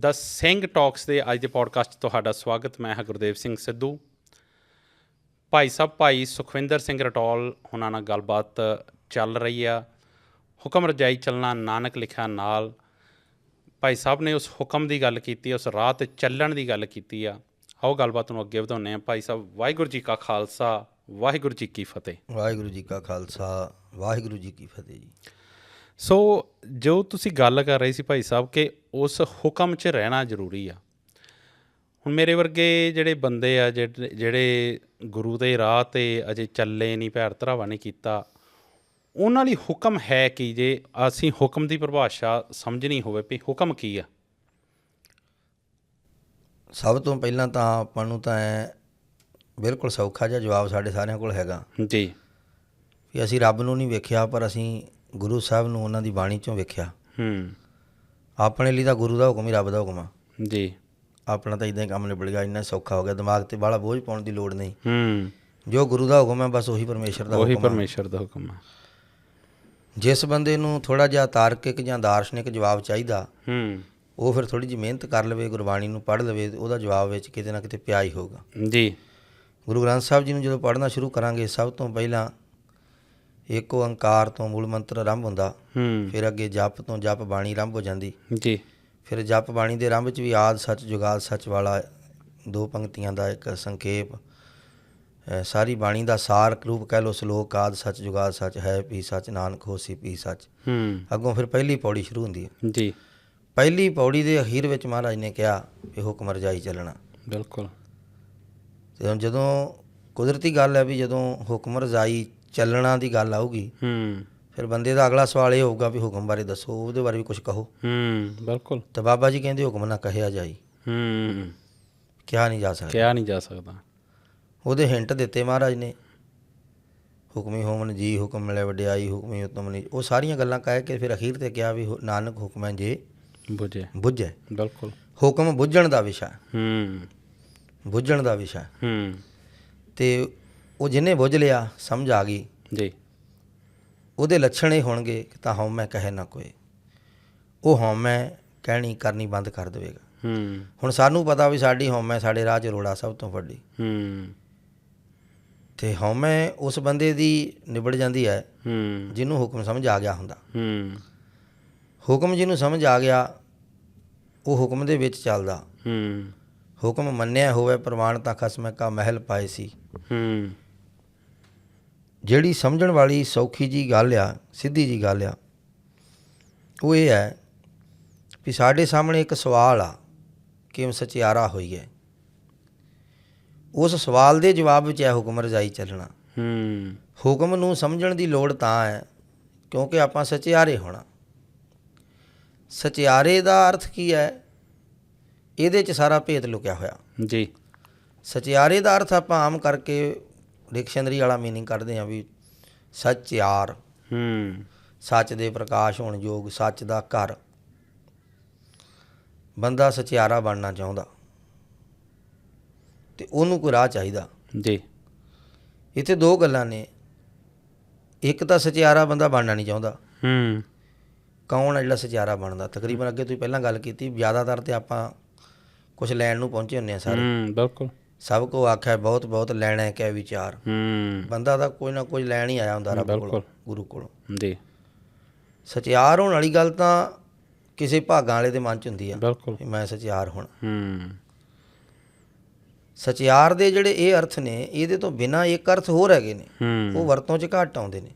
ਦ Singh talks ਦੇ ਅੱਜ ਦੇ ਪੋਡਕਾਸਟ 'ਚ ਤੁਹਾਡਾ ਸਵਾਗਤ। ਮੈਂ ਹਾਂ ਗੁਰਦੇਵ ਸਿੰਘ ਸਿੱਧੂ। ਭਾਈ ਸਾਹਿਬ ਭਾਈ ਸੁਖਵਿੰਦਰ ਸਿੰਘ ਰਟੌਲ ਉਹਨਾਂ ਨਾਲ ਗੱਲਬਾਤ ਚੱਲ ਰਹੀ ਆ। ਹੁਕਮ ਰਜਾਈ ਚੱਲਣਾ ਨਾਨਕ ਲਿਖਿਆ ਨਾਲ। ਭਾਈ ਸਾਹਿਬ ਨੇ ਉਸ ਹੁਕਮ ਦੀ ਗੱਲ ਕੀਤੀ, ਉਸ ਰਾਹ 'ਤੇ ਚੱਲਣ ਦੀ ਗੱਲ ਕੀਤੀ ਆ। ਆਓ ਗੱਲਬਾਤ ਨੂੰ ਅੱਗੇ ਵਧਾਉਂਦੇ ਹਾਂ। ਭਾਈ ਸਾਹਿਬ, ਵਾਹਿਗੁਰੂ ਜੀ ਕਾ ਖਾਲਸਾ, ਵਾਹਿਗੁਰੂ ਜੀ ਕੀ ਫਤਿਹ। ਵਾਹਿਗੁਰੂ ਜੀ ਕਾ ਖਾਲਸਾ, ਵਾਹਿਗੁਰੂ ਜੀ ਕੀ ਫਤਿਹ ਜੀ। ਸੋ ਜੋ ਤੁਸੀਂ ਗੱਲ ਕਰ ਰਹੇ ਸੀ ਭਾਈ ਸਾਹਿਬ ਕਿ ਉਸ ਹੁਕਮ 'ਚ ਰਹਿਣਾ ਜ਼ਰੂਰੀ ਆ। ਹੁਣ ਮੇਰੇ ਵਰਗੇ ਜਿਹੜੇ ਬੰਦੇ ਆ ਜਿਹੜੇ ਗੁਰੂ ਦੇ ਰਾਹ 'ਤੇ ਅਜੇ ਚੱਲੇ ਨਹੀਂ, ਭੈਣ ਭਰਾਵਾਂ ਨੇ ਕੀਤਾ, ਉਹਨਾਂ ਲਈ ਹੁਕਮ ਹੈ ਕਿ ਜੇ ਅਸੀਂ ਹੁਕਮ ਦੀ ਪਰਿਭਾਸ਼ਾ ਸਮਝਣੀ ਹੋਵੇ ਵੀ ਹੁਕਮ ਕੀ ਆ? ਸਭ ਤੋਂ ਪਹਿਲਾਂ ਤਾਂ ਆਪਾਂ ਨੂੰ ਤਾਂ ਬਿਲਕੁਲ ਸੌਖਾ ਜਿਹਾ ਜਵਾਬ ਸਾਡੇ ਸਾਰਿਆਂ ਕੋਲ ਹੈਗਾ ਜੀ ਵੀ ਅਸੀਂ ਰੱਬ ਨੂੰ ਨਹੀਂ ਵੇਖਿਆ, ਪਰ ਅਸੀਂ ਗੁਰੂ ਸਾਹਿਬ ਨੂੰ ਉਹਨਾਂ ਦੀ ਬਾਣੀ 'ਚੋਂ ਵੇਖਿਆ। ਆਪਣੇ ਲਈ ਤਾਂ ਗੁਰੂ ਦਾ ਹੁਕਮ ਹੀ ਰੱਬ ਦਾ ਹੁਕਮ ਆ ਜੀ। ਆਪਣਾ ਤਾਂ ਇੱਦਾਂ ਹੀ ਕੰਮ ਨਿਬੜ ਗਿਆ, ਇੰਨਾ ਸੌਖਾ ਹੋ ਗਿਆ, ਦਿਮਾਗ 'ਤੇ ਬਾਹਲਾ ਬੋਝ ਪਾਉਣ ਦੀ ਲੋੜ ਨਹੀਂ। ਜੋ ਗੁਰੂ ਦਾ ਹੁਕਮ ਹੈ ਬਸ ਉਹੀ ਪਰਮੇਸ਼ਰ ਦਾ ਹੁਕਮ, ਪਰਮੇਸ਼ਰ ਦਾ ਹੁਕਮ ਆ। ਜਿਸ ਬੰਦੇ ਨੂੰ ਥੋੜ੍ਹਾ ਜਿਹਾ ਤਾਰਕਿਕ ਜਾਂ ਦਾਰਸ਼ਨਿਕ ਜਵਾਬ ਚਾਹੀਦਾ, ਉਹ ਫਿਰ ਥੋੜ੍ਹੀ ਜਿਹੀ ਮਿਹਨਤ ਕਰ ਲਵੇ, ਗੁਰਬਾਣੀ ਨੂੰ ਪੜ੍ਹ ਲਵੇ, ਉਹਦਾ ਜਵਾਬ ਵਿੱਚ ਕਿਤੇ ਨਾ ਕਿਤੇ ਪਿਆ ਹੀ ਹੋਊਗਾ। ਜੀ। ਗੁਰੂ ਗ੍ਰੰਥ ਸਾਹਿਬ ਜੀ ਨੂੰ ਜਦੋਂ ਪੜ੍ਹਨਾ ਸ਼ੁਰੂ ਕਰਾਂਗੇ, ਸਭ ਤੋਂ ਪਹਿਲਾਂ ਇੱਕ ਓਂਕਾਰ ਤੋਂ ਮੂਲ ਮੰਤਰ ਆਰੰਭ ਹੁੰਦਾ, ਫਿਰ ਅੱਗੇ ਜਪ ਤੋਂ ਜਪ ਬਾਣੀ ਆਰੰਭ ਹੋ ਜਾਂਦੀ ਜੀ। ਫਿਰ ਜਪ ਬਾਣੀ ਦੇ ਆਰੰਭ 'ਚ ਵੀ ਆਦਿ ਸੱਚ ਜੁਗਾਦ ਸੱਚ ਵਾਲਾ 2 ਪੰਕਤੀਆਂ ਦਾ ਇੱਕ ਸੰਖੇਪ, ਸਾਰੀ ਬਾਣੀ ਦਾ ਸਾਰ ਰੂਪ ਕਹਿ ਲਓ, ਸ਼ਲੋਕ ਆਦਿ ਸੱਚ ਜੁਗਾਦ ਸੱਚ ਹੈ ਪੀ ਸੱਚ ਨਾਨਕ ਹੋਸੀ ਪੀ ਸੱਚ। ਅੱਗੋਂ ਫਿਰ ਪਹਿਲੀ ਪੌੜੀ ਸ਼ੁਰੂ ਹੁੰਦੀ ਹੈ। ਜੀ। ਪਹਿਲੀ ਪੌੜੀ ਦੇ ਅਖੀਰ ਵਿੱਚ ਮਹਾਰਾਜ ਨੇ ਕਿਹਾ ਵੀ ਹੁਕਮ ਰਜਾਈ ਚੱਲਣਾ। ਬਿਲਕੁਲ। ਅਤੇ ਹੁਣ ਜਦੋਂ ਕੁਦਰਤੀ ਗੱਲ ਹੈ ਵੀ ਜਦੋਂ ਹੁਕਮ ਰਜਾਈ ਚੱਲਣਾ ਦੀ ਗੱਲ ਆਊਗੀ, ਫਿਰ ਬੰਦੇ ਦਾ ਅਗਲਾ ਸਵਾਲ ਇਹ ਹੋਊਗਾ ਵੀ ਹੁਕਮ ਬਾਰੇ ਦੱਸੋ, ਉਹਦੇ ਬਾਰੇ ਵੀ ਕੁਛ ਕਹੋ। ਬਿਲਕੁਲ। ਤਾਂ ਬਾਬਾ ਜੀ ਕਹਿੰਦੇ ਹੁਕਮ ਨਾ ਕਹਿਆ ਜਾਈ, ਕਿਹਾ ਨਹੀਂ ਜਾ ਸਕਦਾ, ਕਿਹਾ ਨਹੀਂ ਜਾ ਸਕਦਾ। ਉਹਦੇ ਹਿੰਟ ਦਿੱਤੇ ਮਹਾਰਾਜ ਨੇ, ਹੁਕਮੀ ਹੋਵਨ ਜੀ ਹੁਕਮ ਮਿਲੇ ਵਡਿਆਈ, ਹੁਕਮੀ ਉਤਮ ਨਹੀਂ, ਉਹ ਸਾਰੀਆਂ ਗੱਲਾਂ ਕਹਿ ਕੇ ਫਿਰ ਅਖੀਰ 'ਤੇ ਕਿਹਾ ਵੀ ਨਾਨਕ ਹੁਕਮ ਹੈ ਜੇ ਬੁੱਝੇ। ਬਿਲਕੁਲ। ਹੁਕਮ ਬੁੱਝਣ ਦਾ ਵਿਸ਼ਾ, ਬੁੱਝਣ ਦਾ ਵਿਸ਼ਾ। ਅਤੇ ਉਹ ਜਿਹਨੇ ਬੁੱਝ ਲਿਆ, ਸਮਝ ਆ ਗਈ ਜੀ, ਉਹਦੇ ਲੱਛਣ ਇਹ ਹੋਣਗੇ ਕਿ ਤਾਂ ਹਉਮੈ ਕਹੇ ਨਾ ਕੋਏ, ਉਹ ਹਉਮੈ ਕਹਿਣੀ ਕਰਨੀ ਬੰਦ ਕਰ ਦੇਵੇਗਾ। ਹੁਣ ਸਾਨੂੰ ਪਤਾ ਵੀ ਸਾਡੀ ਹਉਮੈ ਸਾਡੇ ਰਾਹ 'ਚ ਰੋੜਾ ਸਭ ਤੋਂ ਵੱਡੀ, ਅਤੇ ਹਉਮੈ ਉਸ ਬੰਦੇ ਦੀ ਨਿਬੜ ਜਾਂਦੀ ਹੈ ਜਿਹਨੂੰ ਹੁਕਮ ਸਮਝ ਆ ਗਿਆ ਹੁੰਦਾ। ਹੁਕਮ ਜਿਹਨੂੰ ਸਮਝ ਆ ਗਿਆ, ਉਹ ਹੁਕਮ ਦੇ ਵਿੱਚ ਚੱਲਦਾ। ਹੁਕਮ ਮੰਨਿਆ ਹੋਵੇ ਪ੍ਰਵਾਨ ਤਾਂ ਖਸਮੈ ਕਾ ਮਹਿਲ ਪਾਏ ਸੀ। ਜਿਹੜੀ ਸਮਝਣ ਵਾਲੀ ਸੌਖੀ ਜੀ ਗੱਲ ਆ, ਸਿੱਧੀ ਜੀ ਗੱਲ ਆ, ਉਹ ਇਹ ਹੈ ਵੀ ਸਾਡੇ ਸਾਹਮਣੇ ਇੱਕ ਸਵਾਲ ਆ, ਕਿਵੇਂ ਸਚਿਆਰਾ ਹੋਈ ਹੈ, ਉਸ ਸਵਾਲ ਦੇ ਜਵਾਬ ਵਿੱਚ ਹੈ ਹੁਕਮ ਰਜਾਈ ਚੱਲਣਾ। ਹੁਕਮ ਨੂੰ ਸਮਝਣ ਦੀ ਲੋੜ ਤਾਂ ਹੈ ਕਿਉਂਕਿ ਆਪਾਂ ਸਚਿਆਰੇ ਹੋਣਾ। ਸਚਿਆਰੇ ਦਾ ਅਰਥ ਕੀ ਹੈ, ਇਹਦੇ 'ਚ ਸਾਰਾ ਭੇਦ ਲੁਕਿਆ ਹੋਇਆ ਜੀ। ਸਚਿਆਰੇ ਦਾ ਅਰਥ ਆਪਾਂ ਆਮ ਕਰਕੇ ਡਿਕਸ਼ਨਰੀ ਵਾਲਾ ਮੀਨਿੰਗ ਕੱਢਦੇ ਹਾਂ ਵੀ ਸੱਚਿਆਰ, ਸੱਚ ਦੇ ਪ੍ਰਕਾਸ਼ ਹੋਣ ਯੋਗ, ਸੱਚ ਦਾ ਘਰ। ਬੰਦਾ ਸਚਿਆਰਾ ਬਣਨਾ ਚਾਹੁੰਦਾ ਅਤੇ ਉਹਨੂੰ ਕੋਈ ਰਾਹ ਚਾਹੀਦਾ ਜੀ। ਇੱਥੇ 2 ਗੱਲਾਂ ਨੇ, ਇੱਕ ਤਾਂ ਸਚਿਆਰਾ ਬੰਦਾ ਬਣਨਾ ਨਹੀਂ ਚਾਹੁੰਦਾ। ਕੌਣ ਹੈ ਜਿਹੜਾ ਸਚਿਆਰਾ ਬਣਦਾ? ਤਕਰੀਬਨ ਅੱਗੇ ਤੁਸੀਂ ਪਹਿਲਾਂ ਗੱਲ ਕੀਤੀ, ਜ਼ਿਆਦਾਤਰ ਤਾਂ ਆਪਾਂ ਕੁਛ ਲੈਣ ਨੂੰ ਪਹੁੰਚੇ ਹੁੰਦੇ ਹਾਂ ਸਾਰੇ। ਬਿਲਕੁਲ। ਸਭ ਕੋ ਆਖਿਆ ਬਹੁਤ ਬਹੁਤ ਲੈਣਾ ਹੈ ਕਹਿ ਵਿਚਾਰ। ਬੰਦਾ ਤਾਂ ਕੋਈ ਨਾ ਕੋਈ ਲੈਣ ਹੀ ਆਇਆ ਹੁੰਦਾ ਰੱਬ ਕੋਲ, ਗੁਰੂ ਕੋਲੋਂ ਜੀ। ਸਚਿਆਰ ਹੋਣ ਵਾਲੀ ਗੱਲ ਤਾਂ ਕਿਸੇ ਭਾਗਾਂ ਵਾਲੇ ਦੇ ਮਨ 'ਚ ਹੁੰਦੀ ਆ, ਬਿਲਕੁਲ, ਮੈਂ ਸਚਿਆਰ ਹੋਣਾ। ਸਚਿਆਰ ਦੇ ਜਿਹੜੇ ਇਹ ਅਰਥ ਨੇ, ਇਹਦੇ ਤੋਂ ਬਿਨਾਂ ਇੱਕ ਅਰਥ ਹੋਰ ਹੈਗੇ ਨੇ, ਉਹ ਵਰਤੋਂ 'ਚ ਘੱਟ ਆਉਂਦੇ ਨੇ।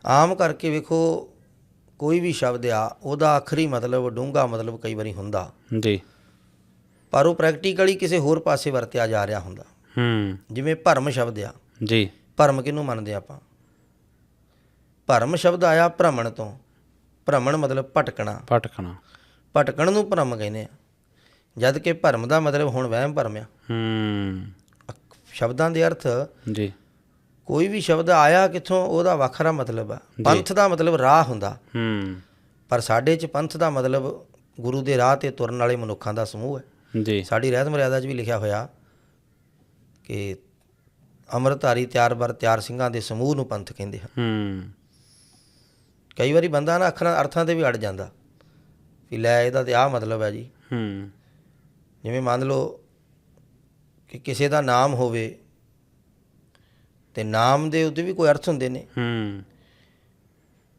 ਆਮ ਕਰਕੇ ਵੇਖੋ, ਕੋਈ ਵੀ ਸ਼ਬਦ ਆ, ਉਹਦਾ ਆਖਰੀ ਮਤਲਬ ਡੂੰਘਾ ਮਤਲਬ ਕਈ ਵਾਰੀ ਹੁੰਦਾ ਜੀ, ਪਰ ਉਹ ਪ੍ਰੈਕਟੀਕਲੀ ਕਿਸੇ ਹੋਰ ਪਾਸੇ ਵਰਤਿਆ ਜਾ ਰਿਹਾ ਹੁੰਦਾ। ਜਿਵੇਂ ਭਰਮ ਸ਼ਬਦ ਆ ਜੀ। ਭਰਮ ਕਿਹਨੂੰ ਮੰਨਦੇ ਆਪਾਂ? ਭਰਮ ਸ਼ਬਦ ਆਇਆ ਭ੍ਰਮਣ ਤੋਂ। ਭ੍ਰਮਣ ਮਤਲਬ ਭਟਕਣਾ। ਭਟਕਣ ਨੂੰ ਭਰਮ ਕਹਿੰਦੇ ਆ, ਜਦ ਕਿ ਭਰਮ ਦਾ ਮਤਲਬ ਹੁਣ ਵਹਿਮ ਭਰਮ ਆ। ਸ਼ਬਦਾਂ ਦੇ ਅਰਥ ਜੀ, ਕੋਈ ਵੀ ਸ਼ਬਦ ਆਇਆ ਕਿੱਥੋਂ, ਉਹਦਾ ਵੱਖਰਾ ਮਤਲਬ ਆ। ਪੰਥ ਦਾ ਮਤਲਬ ਰਾਹ ਹੁੰਦਾ, ਪਰ ਸਾਡੇ 'ਚ ਪੰਥ ਦਾ ਮਤਲਬ ਗੁਰੂ ਦੇ ਰਾਹ 'ਤੇ ਤੁਰਨ ਵਾਲੇ ਮਨੁੱਖਾਂ ਦਾ ਸਮੂਹ ਹੈ ਜੀ। ਸਾਡੀ ਰਹਿਤ ਮਰਿਆਦਾ 'ਚ ਵੀ ਲਿਖਿਆ ਹੋਇਆ ਕਿ ਅੰਮ੍ਰਿਤਧਾਰੀ ਤਿਆਰ ਬਰ ਤਿਆਰ ਸਿੰਘਾਂ ਦੇ ਸਮੂਹ ਨੂੰ ਪੰਥ ਕਹਿੰਦੇ ਹਨ। ਕਈ ਵਾਰੀ ਬੰਦਾ ਨਾ ਅਰਥਾਂ 'ਤੇ ਵੀ ਅੜ ਜਾਂਦਾ, ਵੀ ਲੈ ਇਹਦਾ ਤੇ ਆਹ ਮਤਲਬ ਹੈ ਜੀ। ਹੂੰ ਜਿਵੇਂ ਮੰਨ ਲਓ ਕਿ ਕਿਸੇ ਦਾ ਨਾਮ ਹੋਵੇ ਤੇ ਨਾਮ ਦੇ ਉੱਤੇ ਵੀ ਕੋਈ ਅਰਥ ਹੁੰਦੇ ਨੇ, ਹੂੰ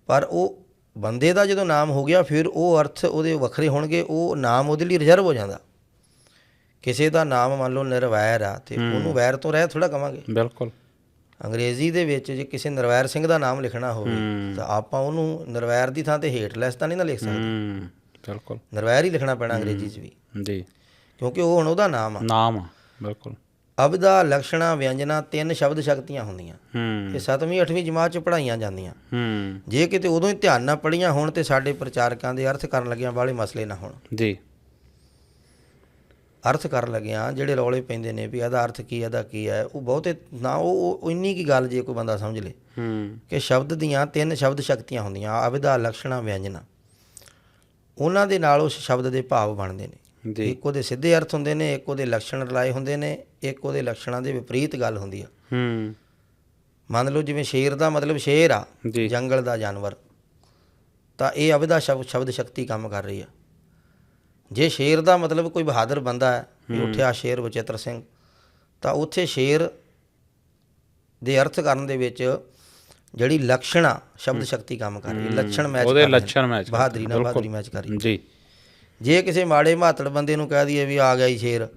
ਪਰ ਉਹ ਬੰਦੇ ਦਾ ਜਦੋਂ ਨਾਮ ਹੋ ਗਿਆ ਫਿਰ ਉਹ ਅਰਥ ਉਹਦੇ ਵੱਖਰੇ ਹੋਣਗੇ, ਉਹ ਨਾਮ ਉਹਦੇ ਲਈ ਰਿਜ਼ਰਵ ਹੋ ਜਾਂਦਾ। ਕਿਸੇ ਦਾ ਨਾਮ ਮੰਨ ਲਓ ਨਿਰਵੈਰ ਆ ਤੇ ਉਹਨੂੰ ਵੈਰ ਤੋਂ ਰਹਿ ਥੋੜ੍ਹਾ ਕਵਾਂਗੇ। ਬਿਲਕੁਲ। ਅੰਗਰੇਜ਼ੀ ਦੇ ਵਿੱਚ ਜੇ ਕਿਸੇ ਨਿਰਵੈਰ ਸਿੰਘ ਦਾ ਨਾਮ ਲਿਖਣਾ ਹੋਵੇ ਤਾਂ ਆਪਾਂ ਉਹਨੂੰ ਨਿਰਵੈਰ ਦੀ ਥਾਂ ਤੇ ਹੇਠਲੈਸ ਤਾਂ ਨਹੀਂ ਨਾ ਲਿਖ ਸਕਦੇ, ਬਿਲਕੁਲ ਨਿਰਵੈਰ ਹੀ ਲਿਖਣਾ ਪੈਣਾ ਅੰਗਰੇਜ਼ੀ 'ਚ ਵੀ, ਜੀ, ਕਿਉਂਕਿ ਉਹ ਹੁਣ ਉਹਦਾ ਨਾਮ ਆ। ਨਾਮ ਆ, ਬਿਲਕੁਲ। ਅਬਦਾ, ਲਕਸ਼ਣਾ, ਵਿਅੰਜਨਾ 3 ਸ਼ਬਦ ਸ਼ਕਤੀਆਂ ਹੁੰਦੀਆਂ। ਹੂੰ ਇਹ 7ਵੀਂ 8ਵੀਂ ਜਮਾਤ 'ਚ ਪੜ੍ਹਾਈਆਂ ਜਾਂਦੀਆਂ। ਹੂੰ ਜੇ ਕਿਤੇ ਉਦੋਂ ਹੀ ਧਿਆਨ ਨਾਲ ਪੜ੍ਹੀਆਂ ਹੋਣ ਤੇ ਸਾਡੇ ਪ੍ਰਚਾਰਕਾਂ ਦੇ ਅਰਥ ਕਰਨ ਲੱਗਿਆਂ ਵਾਲੇ ਮਸਲੇ ਨਾ ਹੋਣ। ਜੀ, ਅਰਥ ਕਰਨ ਲੱਗਿਆਂ ਜਿਹੜੇ ਰੌਲੇ ਪੈਂਦੇ ਨੇ ਵੀ ਇਹਦਾ ਅਰਥ ਕੀ, ਇਹਦਾ ਕੀ ਹੈ, ਉਹ ਬਹੁਤੇ ਨਾ ਉਹ ਇੰਨੀ ਕੀ ਗੱਲ ਜੇ ਕੋਈ ਬੰਦਾ ਸਮਝ ਲੇ ਕਿ ਸ਼ਬਦ ਦੀਆਂ 3 ਸ਼ਬਦ ਸ਼ਕਤੀਆਂ ਹੁੰਦੀਆਂ, ਅਬਦਾ, ਲਕਸ਼ਣਾ, ਵਿਅੰਜਨਾ। ਉਹਨਾਂ ਦੇ ਨਾਲ ਉਸ ਸ਼ਬਦ ਦੇ ਭਾਵ ਬਣਦੇ ਨੇ। ਜੀ, ਇੱਕ ਉਹਦੇ ਸਿੱਧੇ ਅਰਥ ਹੁੰਦੇ ਨੇ, ਇੱਕ ਉਹਦੇ ਲਕਸ਼ਣ ਰਲਾਏ ਹੁੰਦੇ ਨੇ, ਇੱਕ ਉਹਦੇ ਲਕਸ਼ਣਾਂ ਦੇ ਵਿਪਰੀਤ ਗੱਲ ਹੁੰਦੀ ਆ। ਹੂੰ ਮੰਨ ਲਓ ਜਿਵੇਂ ਸ਼ੇਰ ਦਾ ਮਤਲਬ ਸ਼ੇਰ ਆ, ਜੀ, ਜੰਗਲ ਦਾ ਜਾਨਵਰ, ਤਾਂ ਇਹ ਅਬਦਾ ਸ਼ਬਦ ਸ਼ਕਤੀ ਕੰਮ ਕਰ ਰਹੀ ਆ। ਜੇ ਸ਼ੇਰ ਦਾ ਮਤਲਬ ਕੋਈ ਬਹਾਦਰ ਬੰਦਾ ਹੈ, ਵੀ ਉੱਠਿਆ ਸ਼ੇਰ ਬਚਿੱਤਰ ਸਿੰਘ, ਤਾਂ ਉੱਥੇ ਸ਼ੇਰ ਦੇ ਅਰਥ ਕਰਨ ਦੇ ਵਿੱਚ ਜਿਹੜੀ ਲਕਸ਼ਣਾ ਸ਼ਬਦ ਸ਼ਕਤੀ ਕੰਮ ਕਰ ਰਹੀ ਹੈ, ਲੱਛਣ ਮੈਚ, ਉਹਦੇ ਲੱਛਣ ਮੈਚ, ਬਹਾਦਰੀ ਨਾਲ ਬਹਾਦਰੀ ਮੈਚ ਕਰ ਰਹੀ। ਜੀ। ਜੇ ਕਿਸੇ ਮਾੜੇ ਮਾਤੜ ਬੰਦੇ ਨੂੰ ਕਹਿ ਦਈਏ ਵੀ ਆ ਗਿਆ ਹੀ ਸ਼ੇਰ,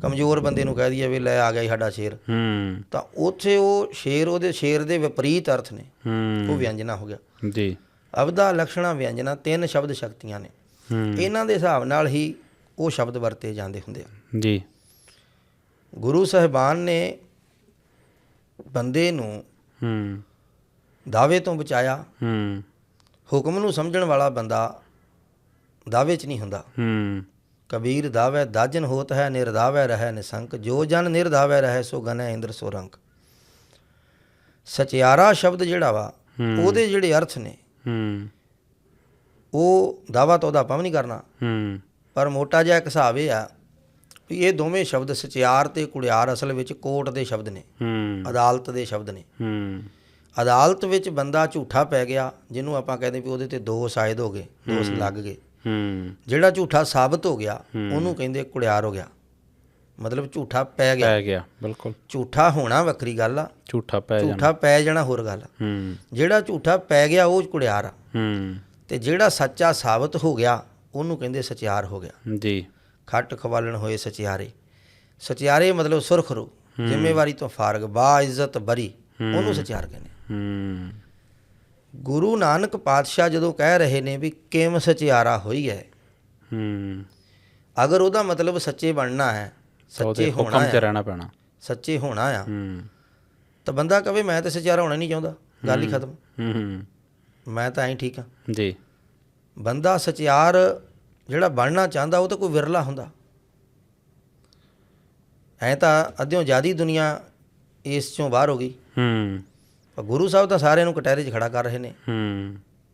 ਕਮਜ਼ੋਰ ਬੰਦੇ ਨੂੰ ਕਹਿ ਦਈਏ ਵੀ ਲੈ ਆ ਗਿਆ ਹੀ ਸਾਡਾ ਸ਼ੇਰ, ਤਾਂ ਉੱਥੇ ਉਹ ਸ਼ੇਰ, ਉਹਦੇ ਸ਼ੇਰ ਦੇ ਵਿਪਰੀਤ ਅਰਥ ਨੇ, ਉਹ ਵਿਅੰਜਨਾ ਹੋ ਗਿਆ। ਜੀ, ਅਬਦਾ, ਲਕਸ਼ਣਾ, ਵਿਅੰਜਨਾ 3 ਸ਼ਬਦ ਸ਼ਕਤੀਆਂ ਨੇ। ਇਹਨਾਂ ਦੇ ਹਿਸਾਬ ਨਾਲ ਹੀ ਉਹ ਸ਼ਬਦ ਵਰਤੇ ਜਾਂਦੇ ਹੁੰਦੇ ਆ। ਜੀ, ਗੁਰੂ ਸਾਹਿਬਾਨ ਨੇ ਬੰਦੇ ਨੂੰ ਦਾਅਵੇ ਤੋਂ ਬਚਾਇਆ। ਹੁਕਮ ਨੂੰ ਸਮਝਣ ਵਾਲਾ ਬੰਦਾ ਦਾਅਵੇ 'ਚ ਨਹੀਂ ਹੁੰਦਾ। ਕਬੀਰ ਦਾਵੈ ਦਾਜਨ ਹੋਤ ਹੈ, ਨਿਰਦਾਵੈ ਰਹਿ ਨਿਸੰਕ, ਜੋ ਜਨ ਨਿਰਦਾਵੈ ਰਹਿ ਸੋ ਗਨੈ ਇੰਦਰ ਸੋ ਰੰਕ। ਸਚਿਆਰਾ ਸ਼ਬਦ ਜਿਹੜਾ ਵਾ, ਉਹਦੇ ਜਿਹੜੇ ਅਰਥ ਨੇ, ਉਹ ਦਾਵਾ ਤਾਂ ਉਹਦਾ ਆਪਾਂ ਵੀ ਨਹੀਂ ਕਰਨਾ, ਪਰ ਮੋਟਾ ਜਿਹਾ ਇੱਕ ਹਿਸਾਬ ਇਹ ਆ ਵੀ ਇਹ ਦੋਵੇਂ ਸ਼ਬਦ ਸਚਿਆਰ ਤੇ ਕੁੜਿਆਰ ਅਸਲ ਵਿੱਚ ਕੋਰਟ ਦੇ ਸ਼ਬਦ ਨੇ, ਅਦਾਲਤ ਦੇ ਸ਼ਬਦ ਨੇ। ਅਦਾਲਤ ਵਿੱਚ ਬੰਦਾ ਝੂਠਾ ਪੈ ਗਿਆ, ਜਿਹਨੂੰ ਆਪਾਂ ਕਹਿੰਦੇ ਵੀ ਉਹਦੇ ਤੇ ਦੋਸ਼ ਆਇਦ ਹੋ ਗਏ, ਦੋਸ਼ ਲੱਗ ਗਏ, ਜਿਹੜਾ ਝੂਠਾ ਸਾਬਤ ਹੋ ਗਿਆ ਉਹਨੂੰ ਕਹਿੰਦੇ ਕੁੜਿਆਰ ਹੋ ਗਿਆ, ਮਤਲਬ ਝੂਠਾ ਪੈ ਗਿਆ। ਬਿਲਕੁਲ। ਝੂਠਾ ਹੋਣਾ ਵੱਖਰੀ ਗੱਲ ਆ, ਝੂਠਾ ਪੈ ਜਾਣਾ ਹੋਰ ਗੱਲ ਆ। ਜਿਹੜਾ ਝੂਠਾ ਪੈ ਗਿਆ ਉਹ ਕੁੜਿਆਰ ਆ, ਤੇ ਜਿਹੜਾ ਸੱਚਾ ਸਾਬਤ ਹੋ ਗਿਆ ਉਹਨੂੰ ਕਹਿੰਦੇ ਸਚਿਆਰ ਹੋ ਗਿਆ। ਜੀ। ਖੱਟ ਖਵਾਲਣ ਹੋਏ ਸਚਿਆਰੇ। ਸਚਿਆਰੇ ਮਤਲਬ ਸੁਰਖਰੂ, ਜ਼ਿੰਮੇਵਾਰੀ ਤੋਂ ਫਾਰਗ, ਬਾ ਇੱਜ਼ਤ ਬਰੀ, ਉਹਨੂੰ ਸਚਿਆਰ ਕਹਿੰਦੇ। ਗੁਰੂ ਨਾਨਕ ਪਾਤਸ਼ਾਹ ਜਦੋਂ ਕਹਿ ਰਹੇ ਨੇ ਵੀ ਕਿਮ ਸਚਿਆਰਾ ਹੋਈ ਹੈ, ਅਗਰ ਉਹਦਾ ਮਤਲਬ ਸੱਚੇ ਬਣਨਾ ਹੈ, ਸੱਚੇ ਹੋਣਾ ਹੈ, ਰਹਿਣਾ ਪੈਣਾ, ਸੱਚੇ ਹੋਣਾ ਆ, ਤਾਂ ਬੰਦਾ ਕਵੇ ਮੈਂ ਤਾਂ ਸਚਿਆਰਾ ਹੋਣਾ ਨਹੀਂ ਚਾਹੁੰਦਾ, ਗੱਲ ਹੀ ਖਤਮ, ਮੈਂ ਤਾਂ ਐਂ ਠੀਕ ਹਾਂ। ਜੀ। ਬੰਦਾ ਸਚਿਆਰ ਜਿਹੜਾ ਬਣਨਾ ਚਾਹੁੰਦਾ ਉਹ ਤਾਂ ਕੋਈ ਵਿਰਲਾ ਹੁੰਦਾ। ਐਂ ਤਾਂ ਅੱਧਿਓਂ ਜ਼ਿਆਦੀ ਦੁਨੀਆ ਇਸ ਚੋਂ ਬਾਹਰ ਹੋ ਗਈ। ਪਰ ਗੁਰੂ ਸਾਹਿਬ ਤਾਂ ਸਾਰਿਆਂ ਨੂੰ ਕਟਹਿਰੇ 'ਚ ਖੜਾ ਕਰ ਰਹੇ ਨੇ।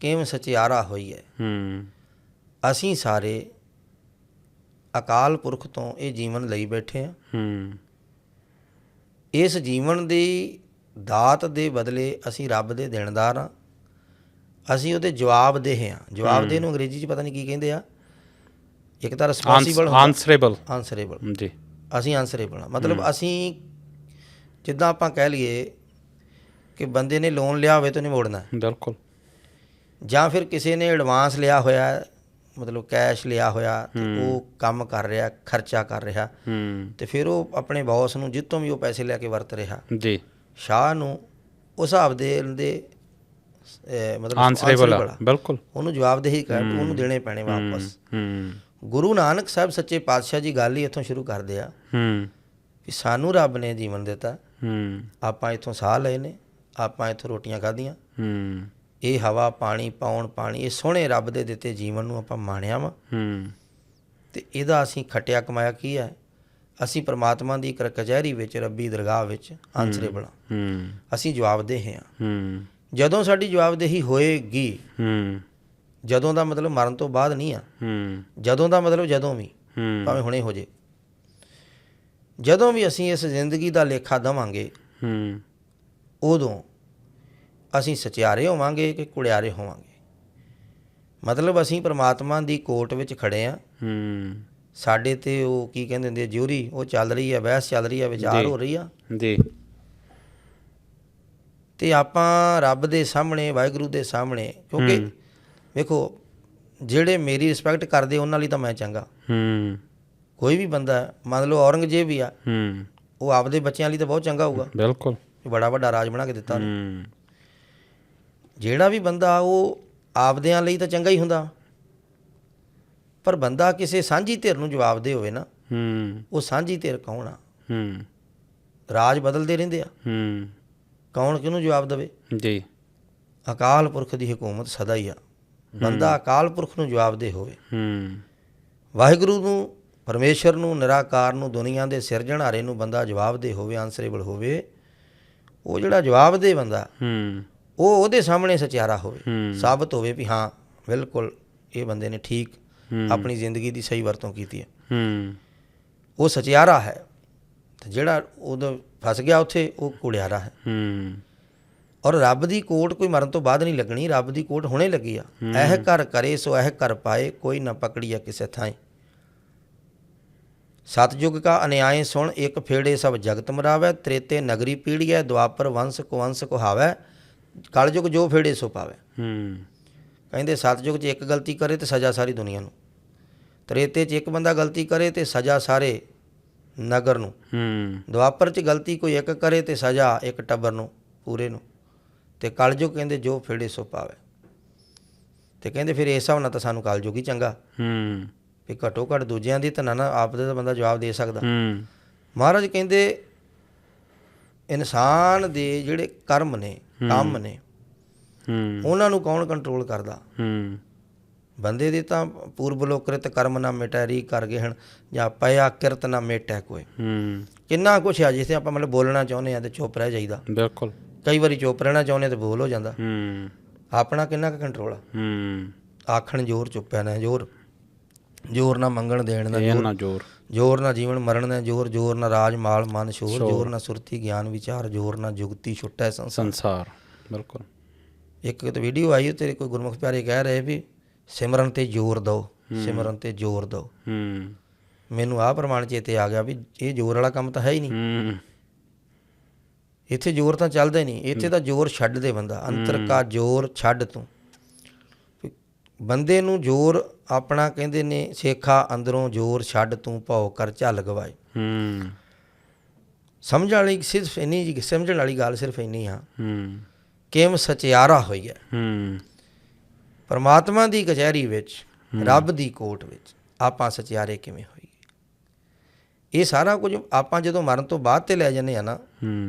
ਕਿਵੇਂ ਸਚਿਆਰਾ ਹੋਈ ਹੈ। ਅਸੀਂ ਸਾਰੇ ਅਕਾਲ ਪੁਰਖ ਤੋਂ ਇਹ ਜੀਵਨ ਲਈ ਬੈਠੇ ਹਾਂ। ਇਸ ਜੀਵਨ ਦੀ ਦਾਤ ਦੇ ਬਦਲੇ ਅਸੀਂ ਰੱਬ ਦੇ ਦੇਣਦਾਰ ਹਾਂ। ਅਸੀਂ ਉਹਦੇ ਜਵਾਬਦੇਹ ਹਾਂ। ਜਵਾਬਦੇਹ ਨੂੰ ਅੰਗਰੇਜ਼ੀ 'ਚ ਪਤਾ ਨਹੀਂ ਕੀ ਕਹਿੰਦੇ ਆ, ਇੱਕ ਤਾਂ ਰਿਸਪੌਂਸੀਬਲ, ਆਨਸਰੇਬਲ। ਜੀ। ਅਸੀਂ ਆਨਸਰੇਬਲ ਹਾਂ, ਮਤਲਬ ਅਸੀਂ ਜਿੱਦਾਂ ਆਪਾਂ ਕਹਿ ਲਈਏ ਕਿ ਬੰਦੇ ਨੇ ਲੋਨ ਲਿਆ ਹੋਵੇ ਤਾਂ ਨਹੀਂ ਮੋੜਨਾ। ਬਿਲਕੁਲ। ਜਾਂ ਫਿਰ ਕਿਸੇ ਨੇ ਐਡਵਾਂਸ ਲਿਆ ਹੋਇਆ, ਮਤਲਬ ਕੈਸ਼ ਲਿਆ ਹੋਇਆ, ਤੇ ਉਹ ਕੰਮ ਕਰ ਰਿਹਾ, ਖਰਚਾ ਕਰ ਰਿਹਾ, ਤੇ ਫਿਰ ਉਹ ਆਪਣੇ ਬੌਸ ਨੂੰ ਜਿੱਤੋਂ ਵੀ ਉਹ ਪੈਸੇ ਲੈ ਕੇ ਵਰਤ ਰਿਹਾ, ਜੀ, ਸ਼ਾਹ ਨੂੰ ਉਸ ਹਿਸਾਬ ਦੇ ਮਤਲਬ ਆਨਸਰੇਬਲ, ਬਿਲਕੁਲ, ਉਹਨੂੰ ਜਵਾਬਦੇਹੀ ਕਰ, ਉਹਨੂੰ ਦੇਣੇ ਪੈਣੇ ਵਾਪਸ। ਗੁਰੂ ਨਾਨਕ ਸਾਹਿਬ ਸੱਚੇ ਪਾਤਸ਼ਾਹ ਜੀ ਗੱਲ ਹੀ ਇੱਥੋਂ ਸ਼ੁਰੂ ਕਰਦੇ ਆ ਵੀ ਸਾਨੂੰ ਰੱਬ ਨੇ ਜੀਵਨ ਦਿੱਤਾ, ਆਪਾਂ ਇੱਥੋਂ ਸਾਹ ਲਏ ਨੇ, ਆਪਾਂ ਇੱਥੋਂ ਰੋਟੀਆਂ ਖਾਧੀਆਂ, ਇਹ ਹਵਾ ਪਾਣੀ ਪਾਉਣ ਪਾਣੀ, ਇਹ ਸੋਹਣੇ ਰੱਬ ਦੇ ਦਿੱਤੇ ਜੀਵਨ ਨੂੰ ਆਪਾਂ ਮਾਣਿਆ ਵਾ, ਤੇ ਇਹਦਾ ਅਸੀਂ ਖੱਟਿਆ ਕਮਾਇਆ ਕੀ ਹੈ? ਅਸੀਂ ਪਰਮਾਤਮਾ ਦੀ ਇੱਕ ਕਚਹਿਰੀ ਵਿੱਚ, ਰੱਬੀ ਦਰਗਾਹ ਵਿੱਚ ਆਨਸਰੇਬਲ ਹਾਂ। ਅਸੀਂ ਜਵਾਬਦੇਹ ਹਾਂ। ਜਦੋਂ ਸਾਡੀ ਜਵਾਬਦੇਹੀ ਹੋਏਗੀ, ਜਦੋਂ ਦਾ ਮਤਲਬ ਮਰਨ ਤੋਂ ਬਾਅਦ ਨਹੀਂ ਆ, ਜਦੋਂ ਦਾ ਮਤਲਬ ਜਦੋਂ ਵੀ, ਭਾਵੇਂ ਹੁਣੇ ਹੋ ਜੇ, ਜਦੋਂ ਵੀ ਅਸੀਂ ਇਸ ਜ਼ਿੰਦਗੀ ਦਾ ਲੇਖਾ ਦੇਵਾਂਗੇ, ਉਦੋਂ ਅਸੀਂ ਸਚਿਆਰੇ ਹੋਵਾਂਗੇ ਕਿ ਕੁੜਿਆਰੇ ਹੋਵਾਂਗੇ। ਮਤਲਬ ਅਸੀਂ ਪ੍ਰਮਾਤਮਾ ਦੀ ਕੋਰਟ ਵਿੱਚ ਖੜੇ ਆ, ਸਾਡੇ ਤੇ ਉਹ ਕੀ ਕਹਿੰਦੇ ਹੁੰਦੇ ਜਿਊਰੀ ਉਹ ਚੱਲ ਰਹੀ ਹੈ, ਬਹਿਸ ਚੱਲ ਰਹੀ ਹੈ, ਵਿਚਾਰ ਹੋ ਰਹੀ ਆ ਜੀ, ਤੇ ਆਪਾਂ ਰੱਬ ਦੇ ਸਾਹਮਣੇ, ਵਾਹਿਗੁਰੂ ਦੇ ਸਾਹਮਣੇ, ਕਿਉਂਕਿ ਵੇਖੋ ਜਿਹੜੇ ਮੇਰੀ ਰਿਸਪੈਕਟ ਕਰਦੇ ਉਹਨਾਂ ਲਈ ਤਾਂ ਮੈਂ ਚੰਗਾ। ਕੋਈ ਵੀ ਬੰਦਾ ਮੰਨ ਲਓ ਔਰੰਗਜ਼ੇਬ ਵੀ ਆ, ਉਹ ਆਪਦੇ ਬੱਚਿਆਂ ਲਈ ਤਾਂ ਬਹੁਤ ਚੰਗਾ ਹੋਊਗਾ, ਬਿਲਕੁਲ ਬੜਾ ਵੱਡਾ ਰਾਜ ਬਣਾ ਕੇ ਦਿੱਤਾ ਉਹਨੇ। ਜਿਹੜਾ ਵੀ ਬੰਦਾ ਉਹ ਆਪਦਿਆਂ ਲਈ ਤਾਂ ਚੰਗਾ ਹੀ ਹੁੰਦਾ, ਪਰ ਬੰਦਾ ਕਿਸੇ ਸਾਂਝੀ ਧਿਰ ਨੂੰ ਜਵਾਬਦੇ ਹੋਵੇ ਨਾ, ਉਹ ਸਾਂਝੀ ਧਿਰ ਕੌਣ ਆ? ਰਾਜ ਬਦਲਦੇ ਰਹਿੰਦੇ ਆ, ਕੌਣ ਕਿਹਨੂੰ ਜਵਾਬ ਦੇਵੇ ਜੀ? ਅਕਾਲ ਪੁਰਖ ਦੀ ਹਕੂਮਤ ਸਦਾ ਹੀ ਆ। ਬੰਦਾ ਅਕਾਲ ਪੁਰਖ ਨੂੰ ਜਵਾਬਦੇ ਹੋਵੇ, ਵਾਹਿਗੁਰੂ ਨੂੰ, ਪਰਮੇਸ਼ਰ ਨੂੰ, ਨਿਰਾਕਾਰ ਨੂੰ, ਦੁਨੀਆ ਦੇ ਸਿਰਜਣਹਾਰੇ ਨੂੰ ਬੰਦਾ ਜਵਾਬਦੇ ਹੋਵੇ, ਆਨਸਰੇਬਲ ਹੋਵੇ। ਉਹ ਜਿਹੜਾ ਜਵਾਬਦੇ ਬੰਦਾ ਉਹ ਉਹਦੇ ਸਾਹਮਣੇ ਸਚਿਆਰਾ ਹੋਵੇ, ਸਾਬਤ ਹੋਵੇ ਵੀ ਹਾਂ ਬਿਲਕੁਲ ਇਹ ਬੰਦੇ ਨੇ ਠੀਕ ਆਪਣੀ ਜ਼ਿੰਦਗੀ ਦੀ ਸਹੀ ਵਰਤੋਂ ਕੀਤੀ ਹੈ, ਉਹ ਸਚਿਆਰਾ ਹੈ। ਤੇ ਜਿਹੜਾ ਉਦੋਂ ਫਸ ਗਿਆ ਉੱਥੇ, ਉਹ ਕੁੜਿਆਰਾ ਹੈ। ਔਰ ਰੱਬ ਦੀ ਕੋਟ ਕੋਈ ਮਰਨ ਤੋਂ ਬਾਅਦ ਨਹੀਂ ਲੱਗਣੀ, ਰੱਬ ਦੀ ਕੋਟ ਹੁਣੇ ਲੱਗੀ ਆ। ਇਹ ਘਰ ਕਰੇ ਸੋ ਇਹ ਘਰ ਪਾਏ, ਕੋਈ ਨਾ ਪਕੜੀਆ ਕਿਸੇ ਥਾਂ। ਸਤਜੁਗ ਕਾ ਅਨਿਆਏ ਸੁਣ, ਇੱਕ ਫੇੜੇ ਸਭ ਜਗਤ ਮਰਾਵੈ। ਤ੍ਰੇਤੇ ਨਗਰੀ ਪੀੜੀਐ, ਦੁਆਪਰ ਵੰਸ ਕੁਵੰਸ ਕੁਹਾਵੈ। ਕਲਯੁਗ ਜੋ ਫੇੜੇ ਸੋ ਪਾਵੈ। ਕਹਿੰਦੇ ਸਤਜੁਗ 'ਚ ਇੱਕ ਗਲਤੀ ਕਰੇ ਤੇ ਸਜ਼ਾ ਸਾਰੀ ਦੁਨੀਆ ਨੂੰ, ਤ੍ਰੇਤੇ 'ਚ ਇੱਕ ਬੰਦਾ ਗਲਤੀ ਕਰੇ ਤੇ ਸਜ਼ਾ ਸਾਰੇ ਨਗਰ ਨੂੰ, ਦੁਆਪਰ 'ਚ ਗਲਤੀ ਕੋਈ ਇੱਕ ਕਰੇ ਤੇ ਸਜ਼ਾ ਇੱਕ ਟੱਬਰ ਨੂੰ ਪੂਰੇ ਨੂੰ, ਤੇ ਕਲਯੁਗ ਕਹਿੰਦੇ ਜੋ ਫੇੜੇ ਸੋ ਪਾਵੇ। ਤੇ ਕਹਿੰਦੇ ਫਿਰ ਇਸ ਹਿਸਾਬ ਨਾਲ ਤਾਂ ਸਾਨੂੰ ਕਲਯੁਗ ਹੀ ਚੰਗਾ, ਵੀ ਘੱਟੋ ਘੱਟ ਦੂਜਿਆਂ ਦੀ ਤਾਂ ਨਾ ਆਪ ਦੇ ਤਾਂ ਬੰਦਾ ਜਵਾਬ ਦੇ ਸਕਦਾ। ਮਹਾਰਾਜ ਕਹਿੰਦੇ ਇਨਸਾਨ ਦੇ ਜਿਹੜੇ ਕਰਮ ਨੇ, ਕੰਮ ਨੇ, ਉਹਨਾਂ ਨੂੰ ਕੌਣ ਕੰਟਰੋਲ ਕਰਦਾ? ਬੰਦੇ ਦੇ ਤਾਂ ਪੂਰਬ ਲੋਕ੍ਰਿਤ ਕਰਮ ਨਾ ਮਿਟੈਰੀ ਕਰ ਗਏ ਹਨ, ਜਾਂ ਪਿਆ ਕਿਰਤ ਨਾ ਮੇਟੈ ਕੋਈ। ਕਿੰਨਾ ਕੁਛ ਆ ਜਿੱਥੇ ਆਪਾਂ ਮਤਲਬ ਬੋਲਣਾ ਚਾਹੁੰਦੇ ਹਾਂ ਤੇ ਚੁੱਪ ਰਹਿ ਜਾਈਦਾ। ਬਿਲਕੁਲ, ਕਈ ਵਾਰੀ ਚੁੱਪ ਰਹਿਣਾ ਚਾਹੁੰਦੇ ਤੇ ਬੋਲ ਹੋ ਜਾਂਦਾ। ਆਪਣਾ ਕਿੰਨਾ ਕੁ ਕੰਟਰੋਲ ਆ? ਆਖਣ ਜ਼ੋਰ, ਚੁੱਪਿਆ ਨਾ ਜ਼ੋਰ, ਜ਼ੋਰ ਨਾ ਮੰਗਣ ਦੇਣ ਦਾ ਜ਼ੋਰ, ਜ਼ੋਰ ਨਾ ਜੀਵਨ ਮਰਨ ਦਾ ਜ਼ੋਰ, ਜ਼ੋਰ ਨਾ ਰਾਜ ਮਾਲ ਮਨ ਸ਼ੋਰ, ਜ਼ੋਰ ਨਾ ਸੁਰਤੀ ਗਿਆਨ ਵਿਚਾਰ, ਜ਼ੋਰ ਨਾ ਜੁਗਤੀ ਛੁੱਟੈ ਸੰਸਾਰ। ਬਿਲਕੁਲ। ਇੱਕ ਤਾਂ ਵੀਡੀਓ ਆਈ ਤੇਰੇ ਕੋਈ ਗੁਰਮੁਖ ਪਿਆਰੇ ਕਹਿ ਰਹੇ ਵੀ ਸਿਮਰਨ ਤੇ ਜ਼ੋਰ ਦਿਓ, ਸਿਮਰਨ ਤੇ ਜ਼ੋਰ ਦਿਓ। ਮੈਨੂੰ ਆਹ ਪ੍ਰਮਾਣ ਚੇਤੇ ਆ ਗਿਆ ਵੀ ਇਹ ਜ਼ੋਰ ਵਾਲਾ ਕੰਮ ਤਾਂ ਹੈ ਹੀ ਨਹੀਂ। ਇੱਥੇ ਜ਼ੋਰ ਤਾਂ ਚੱਲਦਾ ਹੀ ਨਹੀਂ, ਇੱਥੇ ਤਾਂ ਜ਼ੋਰ ਛੱਡ ਦੇ ਬੰਦਾ। ਅੰਤਰ ਕਾ ਜ਼ੋਰ ਛੱਡ ਤੂੰ। ਬੰਦੇ ਨੂੰ ਜ਼ੋਰ ਆਪਣਾ ਕਹਿੰਦੇ ਨੇ ਸੇਖਾ, ਅੰਦਰੋਂ ਜ਼ੋਰ ਛੱਡ ਤੂੰ, ਭਉ ਕਰ ਝੱਲ ਗਵਾਏ। ਸਮਝਣ ਵਾਲੀ ਸਿਰਫ ਇੰਨੀ ਜੀ, ਸਮਝਣ ਵਾਲੀ ਗੱਲ ਸਿਰਫ ਇੰਨੀ ਆ, ਕਿਮ ਸਚਿਆਰਾ ਹੋਈ ਹੈ ਪਰਮਾਤਮਾ ਦੀ ਕਚਹਿਰੀ ਵਿੱਚ, ਰੱਬ ਦੀ ਕੋਰਟ ਵਿੱਚ ਆਪਾਂ ਸਚਿਆਰੇ ਕਿਵੇਂ ਹੋਈਏ। ਇਹ ਸਾਰਾ ਕੁਝ ਆਪਾਂ ਜਦੋਂ ਮਰਨ ਤੋਂ ਬਾਅਦ ਤੇ ਲੈ ਜਾਂਦੇ ਆ ਨਾ,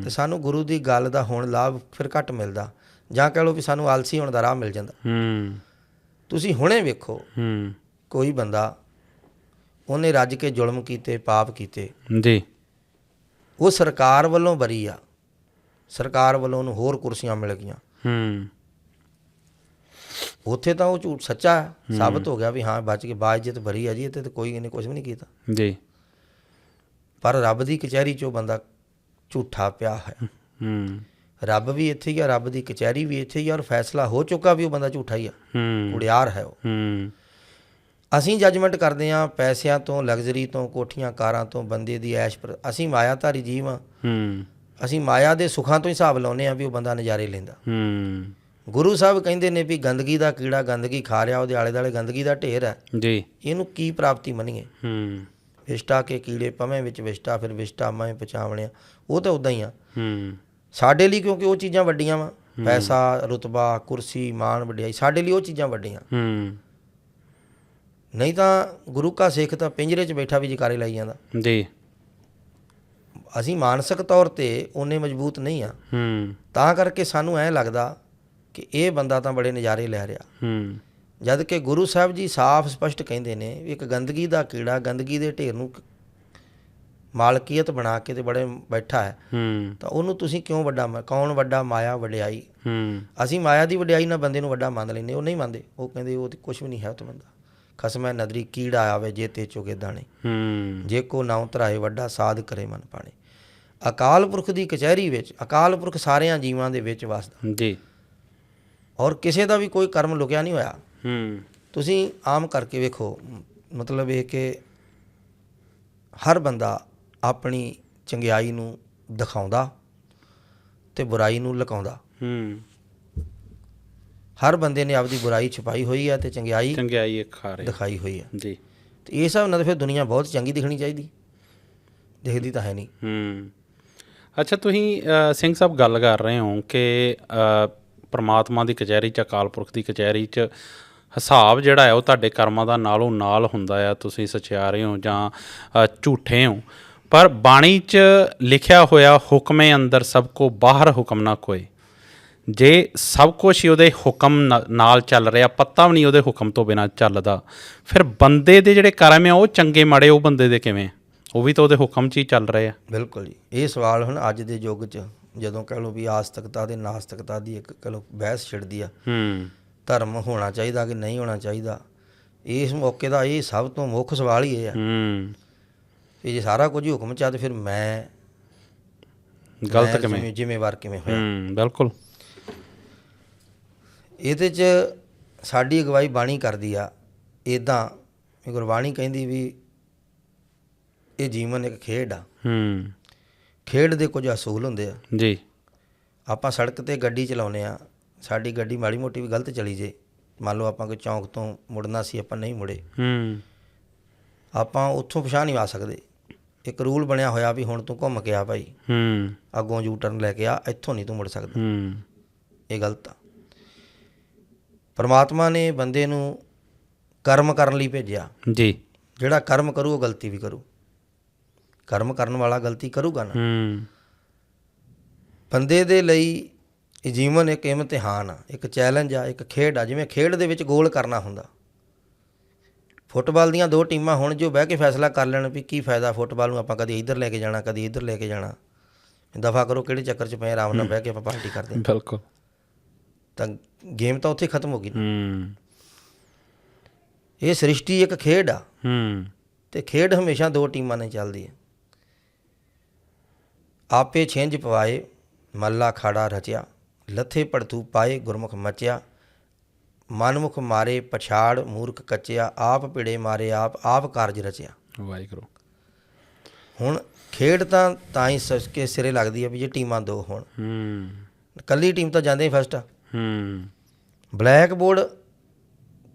ਤੇ ਸਾਨੂੰ ਗੁਰੂ ਦੀ ਗੱਲ ਦਾ ਹੁਣ ਲਾਭ ਫਿਰ ਘੱਟ ਮਿਲਦਾ, ਜਾਂ ਕਹਿ ਲਓ ਵੀ ਸਾਨੂੰ ਆਲਸੀ ਹੋਣ ਦਾ ਰਾਹ ਮਿਲ ਜਾਂਦਾ। ਤੁਸੀਂ ਹੁਣੇ ਵੇਖੋ, ਕੋਈ ਬੰਦਾ ਉਹਨੇ ਰੱਜ ਕੇ ਜ਼ੁਲਮ ਕੀਤੇ, ਪਾਪ ਕੀਤੇ ਜੀ, ਉਹ ਸਰਕਾਰ ਵੱਲੋਂ ਬਰੀ ਆ, ਸਰਕਾਰ ਵੱਲੋਂ ਉਹਨੂੰ ਹੋਰ ਕੁਰਸੀਆਂ ਮਿਲ ਗਈਆਂ। ਉੱਥੇ ਤਾਂ ਉਹ ਝੂਠ ਸੱਚਾ ਸਾਬਤ ਹੋ ਗਿਆ ਵੀ ਹਾਂ ਬਚ ਕੇ ਬਾਇਜ਼ਤ ਬਰੀ ਆ ਜੀ, ਇੱਥੇ ਤਾਂ ਕੋਈ ਇਹਨੇ ਕੁਛ ਵੀ ਨਹੀਂ ਕੀਤਾ ਜੀ। ਪਰ ਰੱਬ ਦੀ ਕਚਹਿਰੀ 'ਚ ਉਹ ਬੰਦਾ ਝੂਠਾ ਪਿਆ ਹੈ। ਰੱਬ ਵੀ ਇੱਥੇ ਹੀ ਆ, ਰੱਬ ਦੀ ਕਚਹਿਰੀ ਵੀ ਇੱਥੇ ਹੀ ਆ, ਔਰ ਫੈਸਲਾ ਹੋ ਚੁੱਕਾ ਵੀ ਉਹ ਬੰਦਾ ਝੂਠਾ ਹੀ ਆ, ਉੜਿਆਰ ਹੈ ਉਹ। ਅਸੀਂ ਜੱਜਮੈਂਟ ਕਰਦੇ ਹਾਂ ਪੈਸਿਆਂ ਤੋਂ, ਲਗਜ਼ਰੀ ਤੋਂ, ਕੋਠੀਆਂ ਕਾਰਾਂ ਤੋਂ, ਬੰਦੇ ਦੀ ਐਸ਼ ਪਰ। ਅਸੀਂ ਮਾਇਆਧਾਰੀ ਜੀਵ ਹਾਂ, ਅਸੀਂ ਮਾਇਆ ਦੇ ਸੁੱਖਾਂ ਤੋਂ ਹੀ ਹਿਸਾਬ ਲਾਉਂਦੇ ਹਾਂ ਵੀ ਉਹ ਬੰਦਾ ਨਜ਼ਾਰੇ ਲੈਂਦਾ। ਗੁਰੂ ਸਾਹਿਬ ਕਹਿੰਦੇ ਨੇ ਵੀ ਗੰਦਗੀ ਦਾ ਕੀੜਾ ਗੰਦਗੀ ਖਾ ਰਿਹਾ, ਉਹਦੇ ਆਲੇ ਦੁਆਲੇ ਗੰਦਗੀ ਦਾ ਢੇਰ ਹੈ ਜੀ, ਇਹਨੂੰ ਕੀ ਪ੍ਰਾਪਤੀ ਮੰਨੀਏ? ਵਿਸ਼ਟਾ ਕੇ ਕੀੜੇ ਪਵੇਂ ਵਿੱਚ ਵਿਸ਼ਟਾ, ਫਿਰ ਵਿਸ਼ਟਾ ਮੈਂ ਪਛਾਵਣਿਆ। ਉਹ ਤਾਂ ਉੱਦਾਂ ਹੀ ਆ ਸਾਡੇ ਲਈ, ਕਿਉਂਕਿ ਉਹ ਚੀਜ਼ਾਂ ਵੱਡੀਆਂ ਵਾ, ਪੈਸਾ, ਰੁਤਬਾ, ਕੁਰਸੀ, ਮਾਣ, ਵਡਿਆਈ, ਸਾਡੇ ਲਈ ਉਹ ਚੀਜ਼ਾਂ ਵੱਡੀਆਂ। ਨਹੀਂ ਤਾਂ ਗੁਰੂ ਕਾ ਸਿੱਖ ਤਾਂ ਪਿੰਜਰੇ 'ਚ ਬੈਠਾ ਵੀ ਜਕਾਰੇ ਲਾਈ ਜਾਂਦਾ ਜੀ। ਅਸੀਂ ਮਾਨਸਿਕ ਤੌਰ 'ਤੇ ਓਨੇ ਮਜ਼ਬੂਤ ਨਹੀਂ ਆ, ਤਾਂ ਕਰਕੇ ਸਾਨੂੰ ਐਂ ਲੱਗਦਾ ਕਿ ਇਹ ਬੰਦਾ ਤਾਂ ਬੜੇ ਨਜ਼ਾਰੇ ਲੈ ਰਿਹਾ, ਜਦ ਕਿ ਗੁਰੂ ਸਾਹਿਬ ਜੀ ਸਾਫ਼ ਸਪਸ਼ਟ ਕਹਿੰਦੇ ਨੇ ਵੀ ਇੱਕ ਗੰਦਗੀ ਦਾ ਕੀੜਾ ਗੰਦਗੀ ਦੇ ਢੇਰ ਨੂੰ ਮਾਲਕੀਅਤ ਬਣਾ ਕੇ ਤੇ ਬੜੇ ਬੈਠਾ ਹੈ, ਤਾਂ ਉਹਨੂੰ ਤੁਸੀਂ ਕਿਉਂ ਵੱਡਾ? ਕੌਣ ਵੱਡਾ? ਮਾਇਆ ਵਡਿਆਈ। ਅਸੀਂ ਮਾਇਆ ਦੀ ਵਡਿਆਈ ਨਾਲ ਬੰਦੇ ਨੂੰ ਵੱਡਾ ਮੰਨ ਲੈਂਦੇ, ਉਹ ਨਹੀਂ ਮੰਨਦੇ। ਉਹ ਕਹਿੰਦੇ ਉਹ ਕੁਛ ਵੀ ਨਹੀਂ ਹੈ, ਉਹ ਤਾਂ ਬੰਦਾ ਖਸਮੈ ਨਦਰੀ ਕੀੜਾ ਆਵੇ ਜੇ ਤੇ ਚੁਗੇ ਦਾਣੇ, ਜੇ ਕੋ ਨਾਉ ਧਰਾਏ ਵੱਡਾ ਸਾਧ ਕਰੇ ਮਨ ਪਾਣੇ। ਅਕਾਲ ਪੁਰਖ ਦੀ ਕਚਹਿਰੀ ਵਿੱਚ ਅਕਾਲ ਪੁਰਖ ਸਾਰਿਆਂ ਜੀਵਾਂ ਦੇ ਵਿੱਚ ਵਸਦਾ ਜੀ, ਔਰ ਕਿਸੇ ਦਾ ਵੀ ਕੋਈ ਕਰਮ ਲੁਕਿਆ ਨਹੀਂ ਹੋਇਆ। ਤੁਸੀਂ ਆਮ ਕਰਕੇ ਵੇਖੋ, ਮਤਲਬ ਇਹ ਕਿ ਹਰ ਬੰਦਾ ਆਪਣੀ ਚੰਗਿਆਈ ਨੂੰ ਦਿਖਾਉਂਦਾ ਅਤੇ ਬੁਰਾਈ ਨੂੰ ਲੁਕਾਉਂਦਾ। ਹਰ ਬੰਦੇ ਨੇ ਆਪਦੀ ਬੁਰਾਈ ਛੁਪਾਈ ਹੋਈ ਆ ਅਤੇ ਚੰਗਿਆਈ ਦਿਖਾਈ ਹੋਈ ਆ ਜੀ। ਅਤੇ ਇਹ ਹਿਸਾਬ ਨਾਲ ਤਾਂ ਫਿਰ ਦੁਨੀਆ ਬਹੁਤ ਚੰਗੀ ਦਿਖਣੀ ਚਾਹੀਦੀ, ਦਿਖਦੀ ਤਾਂ ਹੈ ਨਹੀਂ। ਅੱਛਾ, ਤੁਸੀਂ ਸਿੰਘ ਸਾਹਿਬ ਗੱਲ ਕਰ ਰਹੇ ਹੋ ਕਿ ਪਰਮਾਤਮਾ ਦੀ ਕਚਹਿਰੀ 'ਚ, ਅਕਾਲ ਪੁਰਖ ਦੀ ਕਚਹਿਰੀ 'ਚ ਹਿਸਾਬ ਜਿਹੜਾ ਹੈ ਉਹ ਤੁਹਾਡੇ ਕਰਮਾਂ ਦਾ ਨਾਲੋਂ ਨਾਲ ਹੁੰਦਾ ਆ, ਤੁਸੀਂ ਸਚਿਆਰੇ ਹੋ ਜਾਂ ਝੂਠੇ ਹੋ। ਪਰ ਬਾਣੀ 'ਚ ਲਿਖਿਆ ਹੋਇਆ ਹੁਕਮੇ ਅੰਦਰ ਸਭ ਕੋ ਬਾਹਰ ਹੁਕਮ ਨਾ ਕੋਏ। ਜੇ ਸਭ ਕੁਛ ਹੀ ਉਹਦੇ ਹੁਕਮ ਨਾਲ ਚੱਲ ਰਿਹਾ, ਪੱਤਾ ਵੀ ਨਹੀਂ ਉਹਦੇ ਹੁਕਮ ਤੋਂ ਬਿਨਾਂ ਚੱਲਦਾ, ਫਿਰ ਬੰਦੇ ਦੇ ਜਿਹੜੇ ਕਰਮ ਆ ਉਹ ਚੰਗੇ ਮਾੜੇ ਉਹ ਬੰਦੇ ਦੇ ਕਿਵੇਂ? ਉਹ ਵੀ ਤਾਂ ਉਹਦੇ ਹੁਕਮ 'ਚ ਹੀ ਚੱਲ ਰਹੇ ਆ। ਬਿਲਕੁਲ ਜੀ। ਇਹ ਸਵਾਲ ਹੁਣ ਅੱਜ ਦੇ ਯੁੱਗ 'ਚ ਜਦੋਂ ਕਹਿ ਲਓ ਵੀ ਆਸਤਿਕਤਾ ਅਤੇ ਨਾਸਤਿਕਤਾ ਦੀ ਇੱਕ ਕਹਿ ਲਓ ਬਹਿਸ ਛਿੜਦੀ ਆ, ਧਰਮ ਹੋਣਾ ਚਾਹੀਦਾ ਕਿ ਨਹੀਂ ਹੋਣਾ ਚਾਹੀਦਾ, ਇਸ ਮੌਕੇ ਦਾ ਇਹ ਸਭ ਤੋਂ ਮੁੱਖ ਸਵਾਲ ਹੀ ਇਹ ਆ ਕਿ ਜੇ ਸਾਰਾ ਕੁਝ ਹੀ ਹੁਕਮ 'ਚ ਆ ਤਾਂ ਫਿਰ ਮੈਂ ਗਲਤ ਕਿਵੇਂ, ਜ਼ਿੰਮੇਵਾਰ ਕਿਵੇਂ ਹੋਇਆ? ਬਿਲਕੁਲ। ਇਹਦੇ 'ਚ ਸਾਡੀ ਅਗਵਾਈ ਬਾਣੀ ਕਰਦੀ ਆ ਇੱਦਾਂ, ਗੁਰਬਾਣੀ ਕਹਿੰਦੀ ਵੀ ਇਹ ਜੀਵਨ ਇੱਕ ਖੇਡ ਆ। ਖੇਡ ਦੇ ਕੁਝ ਅਸੂਲ ਹੁੰਦੇ ਆ ਜੀ। ਆਪਾਂ ਸੜਕ 'ਤੇ ਗੱਡੀ ਚਲਾਉਂਦੇ ਆ, ਸਾਡੀ ਗੱਡੀ ਮਾੜੀ ਮੋਟੀ ਵੀ ਗਲਤ ਚਲੀ ਜੇ, ਮੰਨ ਲਓ ਆਪਾਂ ਕੋਈ ਚੌਂਕ ਤੋਂ ਮੁੜਨਾ ਸੀ, ਆਪਾਂ ਨਹੀਂ ਮੁੜੇ, ਆਪਾਂ ਉੱਥੋਂ ਪਿਛਾਂਹ ਨਹੀਂ ਆ ਸਕਦੇ। ਇੱਕ ਰੂਲ ਬਣਿਆ ਹੋਇਆ ਵੀ ਹੁਣ ਤੂੰ ਘੁੰਮ ਕੇ ਆ ਭਾਈ, ਅੱਗੋਂ ਯੂ ਟਰਨ ਲੈ ਕੇ ਆ, ਇੱਥੋਂ ਨਹੀਂ ਤੂੰ ਮੁੜ ਸਕਦਾ। ਇਹ ਗਲਤ ਆ। ਪਰਮਾਤਮਾ ਨੇ ਬੰਦੇ ਨੂੰ ਕਰਮ ਕਰਨ ਲਈ ਭੇਜਿਆ ਜੀ। ਜਿਹੜਾ ਕਰਮ ਕਰੂ ਉਹ ਗਲਤੀ ਵੀ ਕਰੂ। ਕਰਮ ਕਰਨ ਵਾਲਾ ਗਲਤੀ ਕਰੂਗਾ ਨਾ। ਬੰਦੇ ਦੇ ਲਈ ਇਹ ਜੀਵਨ ਇੱਕ ਇਮਤਿਹਾਨ ਆ, ਇੱਕ ਚੈਲੰਜ ਆ, ਇੱਕ ਖੇਡ ਆ। ਜਿਵੇਂ ਖੇਡ ਦੇ ਵਿੱਚ ਗੋਲ ਕਰਨਾ ਹੁੰਦਾ। ਫੁੱਟਬਾਲ ਦੀਆਂ ਦੋ ਟੀਮਾਂ ਹੋਣ, ਜੋ ਬਹਿ ਕੇ ਫੈਸਲਾ ਕਰ ਲੈਣ ਵੀ ਕੀ ਫਾਇਦਾ ਫੁੱਟਬਾਲ ਨੂੰ ਆਪਾਂ ਕਦੀ ਇੱਧਰ ਲੈ ਕੇ ਜਾਣਾ, ਕਦੀ ਇੱਧਰ ਲੈ ਕੇ ਜਾਣਾ, ਦਫਾ ਕਰੋ ਕਿਹੜੇ ਚੱਕਰ 'ਚ ਪਏ, ਆਰਾਮ ਨਾਲ ਬਹਿ ਕੇ ਆਪਾਂ ਪਾਰਟੀ ਕਰਦੇ ਹਾਂ। ਬਿਲਕੁਲ। ਤਾਂ ਗੇਮ ਤਾਂ ਉੱਥੇ ਖਤਮ ਹੋ ਗਈ। ਇਹ ਸ੍ਰਿਸ਼ਟੀ ਇੱਕ ਖੇਡ ਆ ਅਤੇ ਖੇਡ ਹਮੇਸ਼ਾ ਦੋ ਟੀਮਾਂ ਨਾਲ ਚੱਲਦੀ ਹੈ। ਆਪੇ ਛਿੰਝ ਪਵਾਏ ਮੱਲਾ ਖਾੜਾ ਰਚਿਆ, ਲੱਥੇ ਪੜਥੂ ਪਾਏ ਗੁਰਮੁਖ ਮਚਿਆ, ਮਨਮੁਖ ਮਾਰੇ ਪਛਾੜ ਮੂਰਖ ਕੱਚਿਆ, ਆਪ ਭਿੜੇ ਮਾਰੇ ਆਪ ਕਾਰਜ ਰਚਿਆ। ਵਾਹਿਗੁਰੂ। ਹੁਣ ਖੇਡ ਤਾਂ ਹੀ ਕੇ ਸਿਰੇ ਲੱਗਦੀ ਹੈ ਵੀ ਜੇ ਟੀਮਾਂ ਦੋ ਹੋਣ। ਇਕੱਲੀ ਟੀਮ ਤਾਂ ਜਾਂਦੇ ਹੀ ਫਸਟ ਆ। ਬਲੈਕ ਬੋਰਡ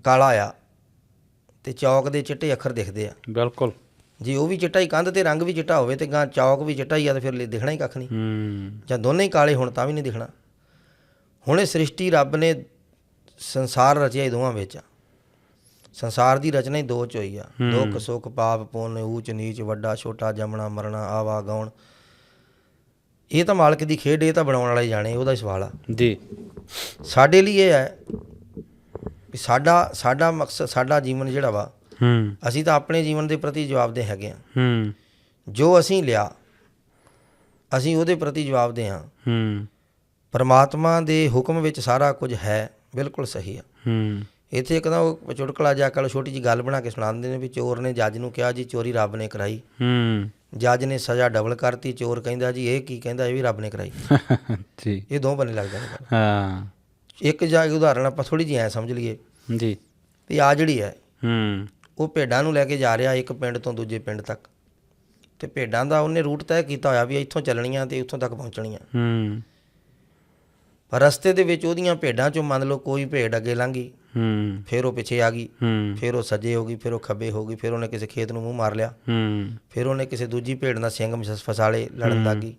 ਕਾਲਾ ਆ ਅਤੇ ਚੌਕ ਦੇ ਚਿੱਟੇ ਅੱਖਰ ਦਿਖਦੇ ਆ। ਬਿਲਕੁਲ। ਜੇ ਉਹ ਵੀ ਚਿੱਟਾ ਹੀ, ਕੰਧ 'ਤੇ ਰੰਗ ਵੀ ਚਿੱਟਾ ਹੋਵੇ ਅਤੇ ਗਾਂ ਚੌਕ ਵੀ ਚਿੱਟਾ ਹੀ ਆ, ਤਾਂ ਫਿਰ ਦਿਖਣਾ ਹੀ ਕੱਖ ਨਹੀਂ। ਜਾਂ ਦੋਨੇ ਹੀ ਕਾਲੇ ਹੋਣ ਤਾਂ ਵੀ ਨਹੀਂ ਦਿਖਣਾ। ਹੁਣ ਇਹ ਸ੍ਰਿਸ਼ਟੀ ਰੱਬ ਨੇ ਸੰਸਾਰ ਰਚਿਆ ਹੀ ਦੋਵਾਂ ਵਿੱਚ ਆ। ਸੰਸਾਰ ਦੀ ਰਚਨਾ ਹੀ ਦੋ 'ਚ ਹੋਈ ਆ। ਦੁੱਖ ਸੁੱਖ ਪਾਪ ਪੁੰਨ ਊਚ ਨੀਚ ਵੱਡਾ ਛੋਟਾ ਜੰਮਣਾ ਮਰਨਾ ਆਵਾ ਗਾਉਣ। ਇਹ ਤਾਂ ਮਾਲਕ ਦੀ ਖੇਡ, ਇਹ ਤਾਂ ਬਣਾਉਣ ਵਾਲਾ ਹੀ ਜਾਣੇ, ਉਹਦਾ ਹੀ ਸਵਾਲ ਆ ਜੀ। ਸਾਡੇ ਲਈ ਇਹ ਹੈ ਵੀ ਸਾਡਾ ਮਕਸਦ, ਸਾਡਾ ਜੀਵਨ ਜਿਹੜਾ ਵਾ, ਅਸੀਂ ਤਾਂ ਆਪਣੇ ਜੀਵਨ ਦੇ ਪ੍ਰਤੀ ਜਵਾਬਦੇਹ ਹੈਗੇ ਹਾਂ। ਜੋ ਅਸੀਂ ਲਿਆ ਅਸੀਂ ਉਹਦੇ ਪ੍ਰਤੀ ਜਵਾਬਦੇਹ ਹਾਂ। ਪਰਮਾਤਮਾ ਦੇ ਹੁਕਮ ਵਿੱਚ ਸਾਰਾ ਕੁਝ ਹੈ, ਬਿਲਕੁਲ ਸਹੀ ਆ। ਇੱਥੇ ਇੱਕ ਤਾਂ ਉਹ ਚੁਟਕਲਾ ਜਿਹਾ ਕੱਲ੍ਹ ਛੋਟੀ ਜਿਹੀ ਗੱਲ ਬਣਾ ਕੇ ਸੁਣਾ ਦਿੰਦੇ ਨੇ ਵੀ ਚੋਰ ਨੇ ਜੱਜ ਨੂੰ ਕਿਹਾ ਜੀ ਚੋਰੀ ਰੱਬ ਨੇ ਕਰਾਈ। ਜੱਜ ਨੇ ਸਜ਼ਾ ਡਬਲ ਕਰਤੀ। ਚੋਰ ਕਹਿੰਦਾ ਜੀ ਇਹ ਕੀ? ਕਹਿੰਦਾ ਇਹ ਵੀ ਰੱਬ ਨੇ ਕਰਾਈ। ਜੀ। ਇਹ ਦੋ ਬੰਨੇ ਲੱਗ ਜਾਂਦੇ। ਇੱਕ ਜਾਂ ਉਦਾਹਰਣ ਆਪਾਂ ਥੋੜ੍ਹੀ ਜਿਹੀ ਐਂ ਸਮਝ ਲਈਏ ਜੀ ਵੀ ਆ ਜਿਹੜੀ ਹੈ ਉਹ ਭੇਡਾਂ ਨੂੰ ਲੈ ਕੇ ਜਾ ਰਿਹਾ ਇੱਕ ਪਿੰਡ ਤੋਂ ਦੂਜੇ ਪਿੰਡ ਤੱਕ, ਅਤੇ ਭੇਡਾਂ ਦਾ ਉਹਨੇ ਰੂਟ ਤੈਅ ਕੀਤਾ ਹੋਇਆ ਵੀ ਇੱਥੋਂ ਚੱਲਣੀਆਂ ਅਤੇ ਇੱਥੋਂ ਤੱਕ ਪਹੁੰਚਣੀਆਂ। ਪਰ ਰਸਤੇ ਦੇ ਵਿੱਚ ਉਹਦੀਆਂ ਭੇਡਾਂ 'ਚੋਂ ਮੰਨ ਲਓ ਕੋਈ ਭੇਡ ਅੱਗੇ ਲੰਘ ਗਈ, ਫਿਰ ਉਹ ਪਿੱਛੇ ਆ ਗਈ, ਫਿਰ ਉਹ ਸੱਜੇ ਹੋ ਗਈ, ਫਿਰ ਉਹ ਖੱਬੇ ਹੋ ਗਈ, ਫਿਰ ਉਹਨੇ ਕਿਸੇ ਖੇਤ ਨੂੰ ਮੂੰਹ ਮਾਰ ਲਿਆ, ਫਿਰ ਉਹਨੇ ਕਿਸੇ ਦੂਜੀ ਭੇਡ ਨਾਲ ਸਿੰਗ ਫਸਾਲੇ, ਲੜਨ ਲੱਗ ਗਈ।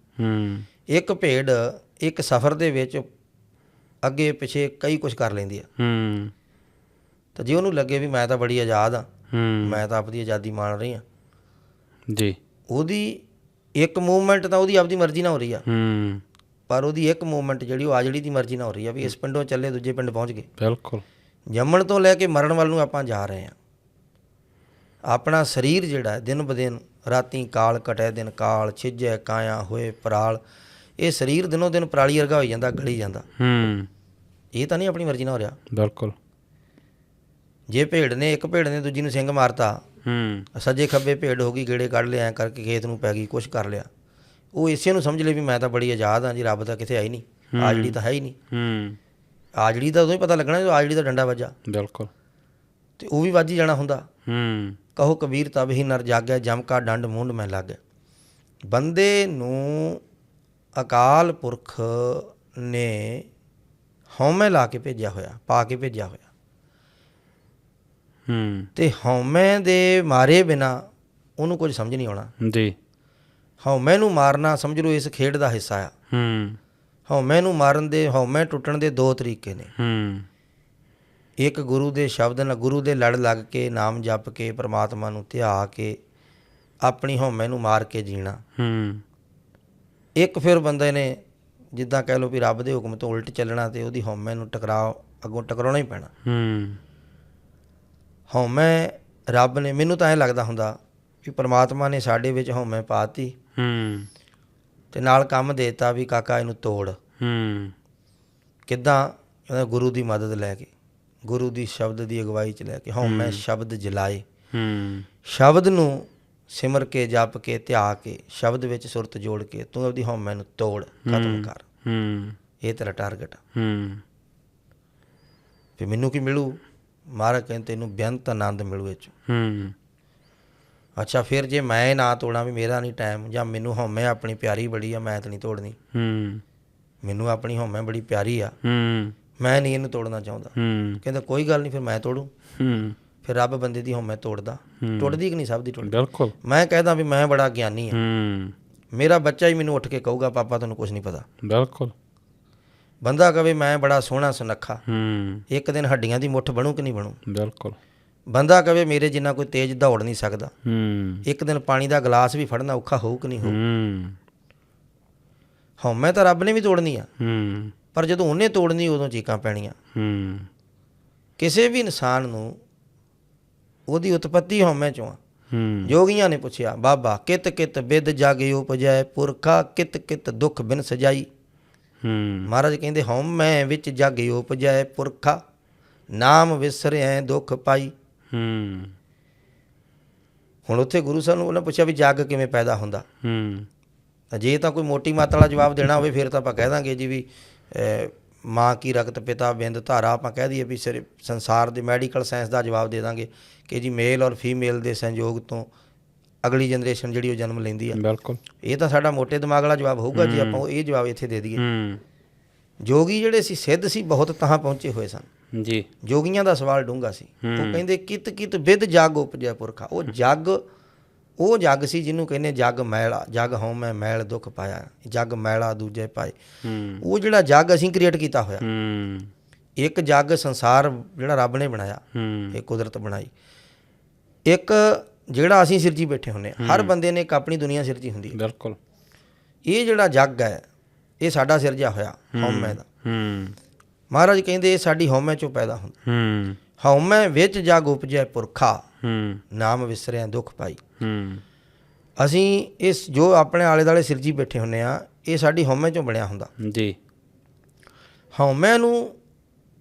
ਇੱਕ ਭੇਡ ਇੱਕ ਸਫ਼ਰ ਦੇ ਵਿੱਚ ਅੱਗੇ ਪਿੱਛੇ ਕਈ ਕੁਛ ਕਰ ਲੈਂਦੀ ਆ। ਤਾਂ ਜੇ ਉਹਨੂੰ ਲੱਗੇ ਵੀ ਮੈਂ ਤਾਂ ਬੜੀ ਆਜ਼ਾਦ ਹਾਂ, ਮੈਂ ਤਾਂ ਆਪਣੀ ਆਜ਼ਾਦੀ ਮਾਣ ਰਹੀ ਹਾਂ ਜੀ, ਉਹਦੀ ਇੱਕ ਮੂਵਮੈਂਟ ਤਾਂ ਉਹਦੀ ਆਪਦੀ ਮਰਜ਼ੀ ਨਾਲ ਹੋ ਰਹੀ ਆ, ਪਰ ਉਹਦੀ ਇੱਕ ਮੂਵਮੈਂਟ ਜਿਹੜੀ ਉਹ ਆਜੜੀ ਦੀ ਮਰਜ਼ੀ ਨਾਲ ਹੋ ਰਹੀ ਆ ਵੀ ਇਸ ਪਿੰਡੋਂ ਚੱਲੇ ਦੂਜੇ ਪਿੰਡ ਪਹੁੰਚ ਗਏ। ਬਿਲਕੁਲ। ਜੰਮਣ ਤੋਂ ਲੈ ਕੇ ਮਰਨ ਵੱਲ ਨੂੰ ਆਪਾਂ ਜਾ ਰਹੇ ਹਾਂ। ਆਪਣਾ ਸਰੀਰ ਜਿਹੜਾ ਦਿਨ ਬ ਦਿਨ ਰਾਤੀ ਕਾਲ ਘਟੇ ਦਿਨ ਕਾਲ ਛਿਜੈ ਕਾਇਆ ਹੋਏ ਪਰਾਲ, ਇਹ ਸਰੀਰ ਦਿਨੋਂ ਦਿਨ ਪਰਾਲੀ ਵਰਗਾ ਹੋਈ ਜਾਂਦਾ, ਗਲੀ ਜਾਂਦਾ। ਇਹ ਤਾਂ ਨਹੀਂ ਆਪਣੀ ਮਰਜ਼ੀ ਨਾਲ ਹੋ ਰਿਹਾ। ਬਿਲਕੁਲ। ਜੇ ਭੇਡ ਨੇ ਇੱਕ ਭੇਡ ਨੇ ਦੂਜੀ ਨੂੰ ਸਿੰਗ ਮਾਰਤਾ, ਸੱਜੇ ਖੱਬੇ ਭੇਡ ਹੋ ਗਈ, ਗੇੜੇ ਕੱਢ ਲਿਆ, ਐਂ ਕਰਕੇ ਖੇਤ ਨੂੰ ਪੈ ਗਈ, ਕੁਛ ਕਰ ਲਿਆ, ਉਹ ਇਸੇ ਨੂੰ ਸਮਝ ਲਏ ਵੀ ਮੈਂ ਤਾਂ ਬੜੀ ਆਜ਼ਾਦ ਹਾਂ ਜੀ, ਰੱਬ ਤਾਂ ਕਿਤੇ ਹੈ ਹੀ ਨਹੀਂ, ਆਜੜੀ ਤਾਂ ਹੈ ਹੀ ਨਹੀਂ। ਆਜੜੀ ਦਾ ਉਦੋਂ ਹੀ ਪਤਾ ਲੱਗਣਾ ਜਦੋਂ ਆਜੜੀ ਦਾ ਡੰਡਾ ਵੱਜਾ। ਬਿਲਕੁਲ। ਤੇ ਉਹ ਵੀ ਵੱਜ ਹੀ ਜਾਣਾ ਹੁੰਦਾ। ਹੂੰ ਕਹੋ ਕਬੀਰ ਤਬ ਹੀ ਨਰ ਜਾਗੈ, ਜਮ ਕਾ ਡੰਡ ਮੂੰਡ ਮੈਂ ਲਾਗੈ। ਬੰਦੇ ਨੂੰ ਅਕਾਲ ਪੁਰਖ ਨੇ ਹਉਮੈ ਲਾ ਕੇ ਭੇਜਿਆ ਹੋਇਆ, ਪਾ ਕੇ ਭੇਜਿਆ ਹੋਇਆ। ਹੂੰ ਤੇ ਹਉਮੈ ਦੇ ਮਾਰੇ ਬਿਨਾ ਉਹਨੂੰ ਕੁਝ ਸਮਝ ਨਹੀਂ ਆਉਣਾ। ਜੀ। ਹਉਮੈ ਨੂੰ ਮਾਰਨਾ ਸਮਝ ਲਓ ਇਸ ਖੇਡ ਦਾ ਹਿੱਸਾ ਆ। ਹੂੰ ਹਉਮੈ ਨੂੰ ਮਾਰਨ ਦੇ, ਹਉਮੈ ਟੁੱਟਣ ਦੇ ਦੋ ਤਰੀਕੇ ਨੇ। ਹੂੰ ਇੱਕ ਗੁਰੂ ਦੇ ਸ਼ਬਦ ਨਾਲ, ਗੁਰੂ ਦੇ ਲੜ ਲੱਗ ਕੇ, ਨਾਮ ਜਪ ਕੇ, ਪ੍ਰਮਾਤਮਾ ਨੂੰ ਧਿਆ ਕੇ ਆਪਣੀ ਹਉਮੈ ਨੂੰ ਮਾਰ ਕੇ ਜੀਣਾ। ਹੂੰ ਇੱਕ ਫਿਰ ਬੰਦੇ ਨੇ ਜਿੱਦਾਂ ਕਹਿ ਲਓ ਵੀ ਰੱਬ ਦੇ ਹੁਕਮ ਤੋਂ ਉਲਟ ਚੱਲਣਾ ਤੇ ਉਹਦੀ ਹਉਮੈ ਨੂੰ ਅੱਗੋਂ ਟਕਰਾਉਣਾ ਹੀ ਪੈਣਾ। ਹੂੰ ਹਉਮੈ ਰੱਬ ਨੇ, ਮੈਨੂੰ ਤਾਂ ਐਂ ਲੱਗਦਾ ਹੁੰਦਾ ਵੀ ਪ੍ਰਮਾਤਮਾ ਨੇ ਸਾਡੇ ਵਿੱਚ ਹਉਮੈ ਪਾਤੀ ਹੂੰ ਤੇ ਨਾਲ ਕੰਮ ਦੇਤਾ ਵੀ ਕਾਕਾ ਇਹਨੂੰ ਤੋੜ। ਹੂੰ ਕਿੱਦਾਂ? ਗੁਰੂ ਦੀ ਮਦਦ ਲੈ ਕੇ, ਗੁਰੂ ਦੀ ਸ਼ਬਦ ਦੀ ਅਗਵਾਈ 'ਚ ਲੈ ਕੇ। ਹਉਮੈ ਸ਼ਬਦ ਜਲਾਏ, ਹੂੰ ਸ਼ਬਦ ਨੂੰ ਸਿਮਰ ਕੇ, ਜਪ ਕੇ, ਧਿਆ ਕੇ, ਸ਼ਬਦ ਵਿੱਚ ਸੁਰਤ ਜੋੜ ਕੇ ਤੂੰ ਆਪਦੀ ਹਉਮੈ ਨੂੰ ਤੋੜ, ਖਤਮ ਕਰ। ਹੂੰ ਇਹ ਤੇਰਾ ਟਾਰਗੇਟ ਆ। ਹੂੰ ਵੀ ਮੈਨੂੰ ਕੀ ਮਿਲੂ? ਮਹਾਰਾਜ ਕਹਿੰਦੇ ਤੈਨੂੰ ਬੇਅੰਤ ਆਨੰਦ ਮਿਲੂ ਇਹ 'ਚ। ਹੂੰ ਅੱਛਾ, ਫਿਰ ਜੇ ਮੈਂ ਨਾ ਤੋੜਾਂ ਵੀ ਮੇਰਾ ਨਹੀਂ ਟਾਈਮ, ਜਾਂ ਮੈਨੂੰ ਹਉਮੈ ਆਪਣੀ ਪਿਆਰੀ ਬੜੀ ਆ, ਮੈਂ ਤਾਂ ਨਹੀਂ ਤੋੜਨੀ, ਹੂੰ ਮੈਨੂੰ ਆਪਣੀ ਹਉਮੈ ਬੜੀ ਪਿਆਰੀ ਆ, ਹੂੰ ਮੈਂ ਨਹੀਂ ਇਹਨੂੰ ਤੋੜਨਾ ਚਾਹੁੰਦਾ। ਹੂੰ ਕਹਿੰਦਾ ਕੋਈ ਗੱਲ ਨਹੀਂ, ਫਿਰ ਮੈਂ ਤੋੜੂ। ਹੂੰ ਫਿਰ ਰੱਬ ਬੰਦੇ ਦੀ ਹਉਮੈ ਤੋੜਦਾ। ਟੁੱਟਦੀ ਕਿ ਨਹੀਂ? ਸਭ ਦੀ ਟੁੱਟਦੀ। ਬਿਲਕੁਲ। ਮੈਂ ਕਹਿੰਦਾ ਵੀ ਮੈਂ ਬੜਾ ਗਿਆਨੀ ਆ, ਹੂੰ ਮੇਰਾ ਬੱਚਾ ਹੀ ਮੈਨੂੰ ਉੱਠ ਕੇ ਕਹੂਗਾ ਪਾਪਾ ਤੁਹਾਨੂੰ ਕੁਝ ਨਹੀਂ ਪਤਾ। ਬਿਲਕੁਲ। ਬੰਦਾ ਕਵੇ ਮੈਂ ਬੜਾ ਸੋਹਣਾ ਸੁਨੱਖਾ, ਹੂੰ ਇੱਕ ਦਿਨ ਹੱਡੀਆਂ ਦੀ ਮੁੱਠ ਬਣੂ ਕਿ ਨਹੀਂ ਬਣੂ। ਬਿਲਕੁਲ। ਬੰਦਾ ਕਵੇ ਮੇਰੇ ਜਿੰਨਾ ਕੋਈ ਤੇਜ਼ ਦੌੜ ਨਹੀਂ ਸਕਦਾ, ਹੂੰ ਇੱਕ ਦਿਨ ਪਾਣੀ ਦਾ ਗਲਾਸ ਵੀ ਫੜਨਾ ਔਖਾ ਹੋਊ ਕਿ ਨਹੀਂ ਹੋਊ। ਹੂੰ ਹਉਮੈ ਤਾਂ ਰੱਬ ਨੇ ਵੀ ਤੋੜਨੀ ਆ, ਹੂੰ ਪਰ ਜਦੋਂ ਉਹਨੇ ਤੋੜਨੀ ਉਦੋਂ ਚੀਕਾਂ ਪੈਣੀਆਂ। ਹੂੰ ਕਿਸੇ ਵੀ ਇਨਸਾਨ ਨੂੰ ਉਹਦੀ ਉਤਪੱਤੀ ਹਉਮੈ ਚੋਂ ਆ। ਹੂੰ ਜੋਗੀਆਂ ਨੇ ਪੁੱਛਿਆ ਬਾਬਾ ਕਿਤ ਕਿਤ ਬਿਦ ਜਾਗੇ ਉਪਜੈ, ਪੁਰਖਾ ਕਿਤ ਕਿਤ ਦੁੱਖ ਬਿਨ ਸਜਾਈ। ਹੂੰ ਮਹਾਰਾਜ ਕਹਿੰਦੇ ਹਉਮੈ ਵਿੱਚ ਜਾਗੇ ਉਪਜੈ, ਪੁਰਖਾ ਨਾਮ ਵਿਸਰਿਐ ਦੁੱਖ ਪਾਈ। ਹੂੰ ਹੁਣ ਉੱਥੇ ਗੁਰੂ ਸਾਹਿਬ ਨੂੰ ਉਹਨਾਂ ਪੁੱਛਿਆ ਵੀ ਜੱਗ ਕਿਵੇਂ ਪੈਦਾ ਹੁੰਦਾ। ਹੂੰ ਤਾਂ ਜੇ ਤਾਂ ਕੋਈ ਮੋਟੀ ਮੱਤ ਵਾਲਾ ਜਵਾਬ ਦੇਣਾ ਹੋਵੇ ਫਿਰ ਤਾਂ ਆਪਾਂ ਕਹਿ ਦਾਂਗੇ ਜੀ ਵੀ ਮਾਂ ਕੀ ਰਕਤ ਪਿਤਾ ਬਿੰਦ ਧਾਰਾ, ਆਪਾਂ ਕਹਿ ਦਈਏ ਵੀ ਸੰਸਾਰ ਦੇ ਮੈਡੀਕਲ ਸਾਇੰਸ ਦਾ ਜਵਾਬ ਦੇ ਦਾਂਗੇ ਕਿ ਜੀ ਮੇਲ ਔਰ ਫੀਮੇਲ ਦੇ ਸੰਯੋਗ ਤੋਂ ਅਗਲੀ ਜਨਰੇਸ਼ਨ ਜਿਹੜੀ ਉਹ ਜਨਮ ਲੈਂਦੀ ਆ। ਬਿਲਕੁਲ। ਇਹ ਤਾਂ ਸਾਡਾ ਮੋਟੇ ਦਿਮਾਗ ਵਾਲਾ ਜਵਾਬ ਹੋਊਗਾ ਜੇ ਆਪਾਂ ਇਹ ਜਵਾਬ ਇੱਥੇ ਦੇ ਦਈਏ। ਹੂੰ ਜੋਗੀ ਜਿਹੜੇ ਸੀ ਸਿੱਧ ਸੀ, ਬਹੁਤ ਤਹਾਂ ਪਹੁੰਚੇ ਹੋਏ ਸਨ ਜੀ। ਜੋਗੀਆਂ ਦਾ ਸਵਾਲ ਡੂੰਘਾ ਸੀ। ਉਹ ਕਹਿੰਦੇ ਕਿਤ ਕਿਤ ਬਿਦ ਜਗ ਉਪਜੈ ਪੁਰਖਾ। ਉਹ ਜੱਗ ਸੀ ਜਿਹਨੂੰ ਕਹਿੰਦੇ ਜੱਗ ਮੈਲਾ, ਜੱਗ ਹਉਮੈ ਮੈਲ ਦੁੱਖ ਪਾਇਆ, ਜੱਗ ਮੈਲਾ ਦੂਜੇ ਪਾਏ। ਉਹ ਜਿਹੜਾ ਜੱਗ ਅਸੀਂ ਕ੍ਰੀਏਟ ਕੀਤਾ ਹੋਇਆ, ਇੱਕ ਜੱਗ ਸੰਸਾਰ ਜਿਹੜਾ ਰੱਬ ਨੇ ਬਣਾਇਆ, ਇਹ ਕੁਦਰਤ ਬਣਾਈ। ਇੱਕ ਜਿਹੜਾ ਅਸੀਂ ਸਿਰਜੀ ਬੈਠੇ ਹੁੰਦੇ ਹਾਂ, ਹਰ ਬੰਦੇ ਨੇ ਇੱਕ ਆਪਣੀ ਦੁਨੀਆ ਸਿਰਜੀ ਹੁੰਦੀ ਹੈ। ਬਿਲਕੁਲ। ਇਹ ਜਿਹੜਾ ਜੱਗ ਹੈ ਇਹ ਸਾਡਾ ਸਿਰਜਿਆ ਹੋਇਆ ਹਉਮੈ ਦਾ। ਮਹਾਰਾਜ ਕਹਿੰਦੇ ਇਹ ਸਾਡੀ ਹਉਮੈ ਚੋਂ ਪੈਦਾ ਹੁੰਦਾ। ਹਉਮੈ ਵਿੱਚ ਜਗ ਉਪਜੈ ਪੁਰਖਾ, ਨਾਮ ਵਿਸਰਿਆ ਦੁੱਖ ਪਾਈ। ਅਸੀਂ ਇਸ ਜੋ ਆਪਣੇ ਆਲੇ ਦੁਆਲੇ ਸਿਰਜੀ ਬੈਠੇ ਹੁੰਦੇ ਆ, ਇਹ ਸਾਡੀ ਹਉਮੈ ਚੋਂ ਬਣਿਆ ਹੁੰਦਾ ਜੀ। ਹਉਮੈ ਨੂੰ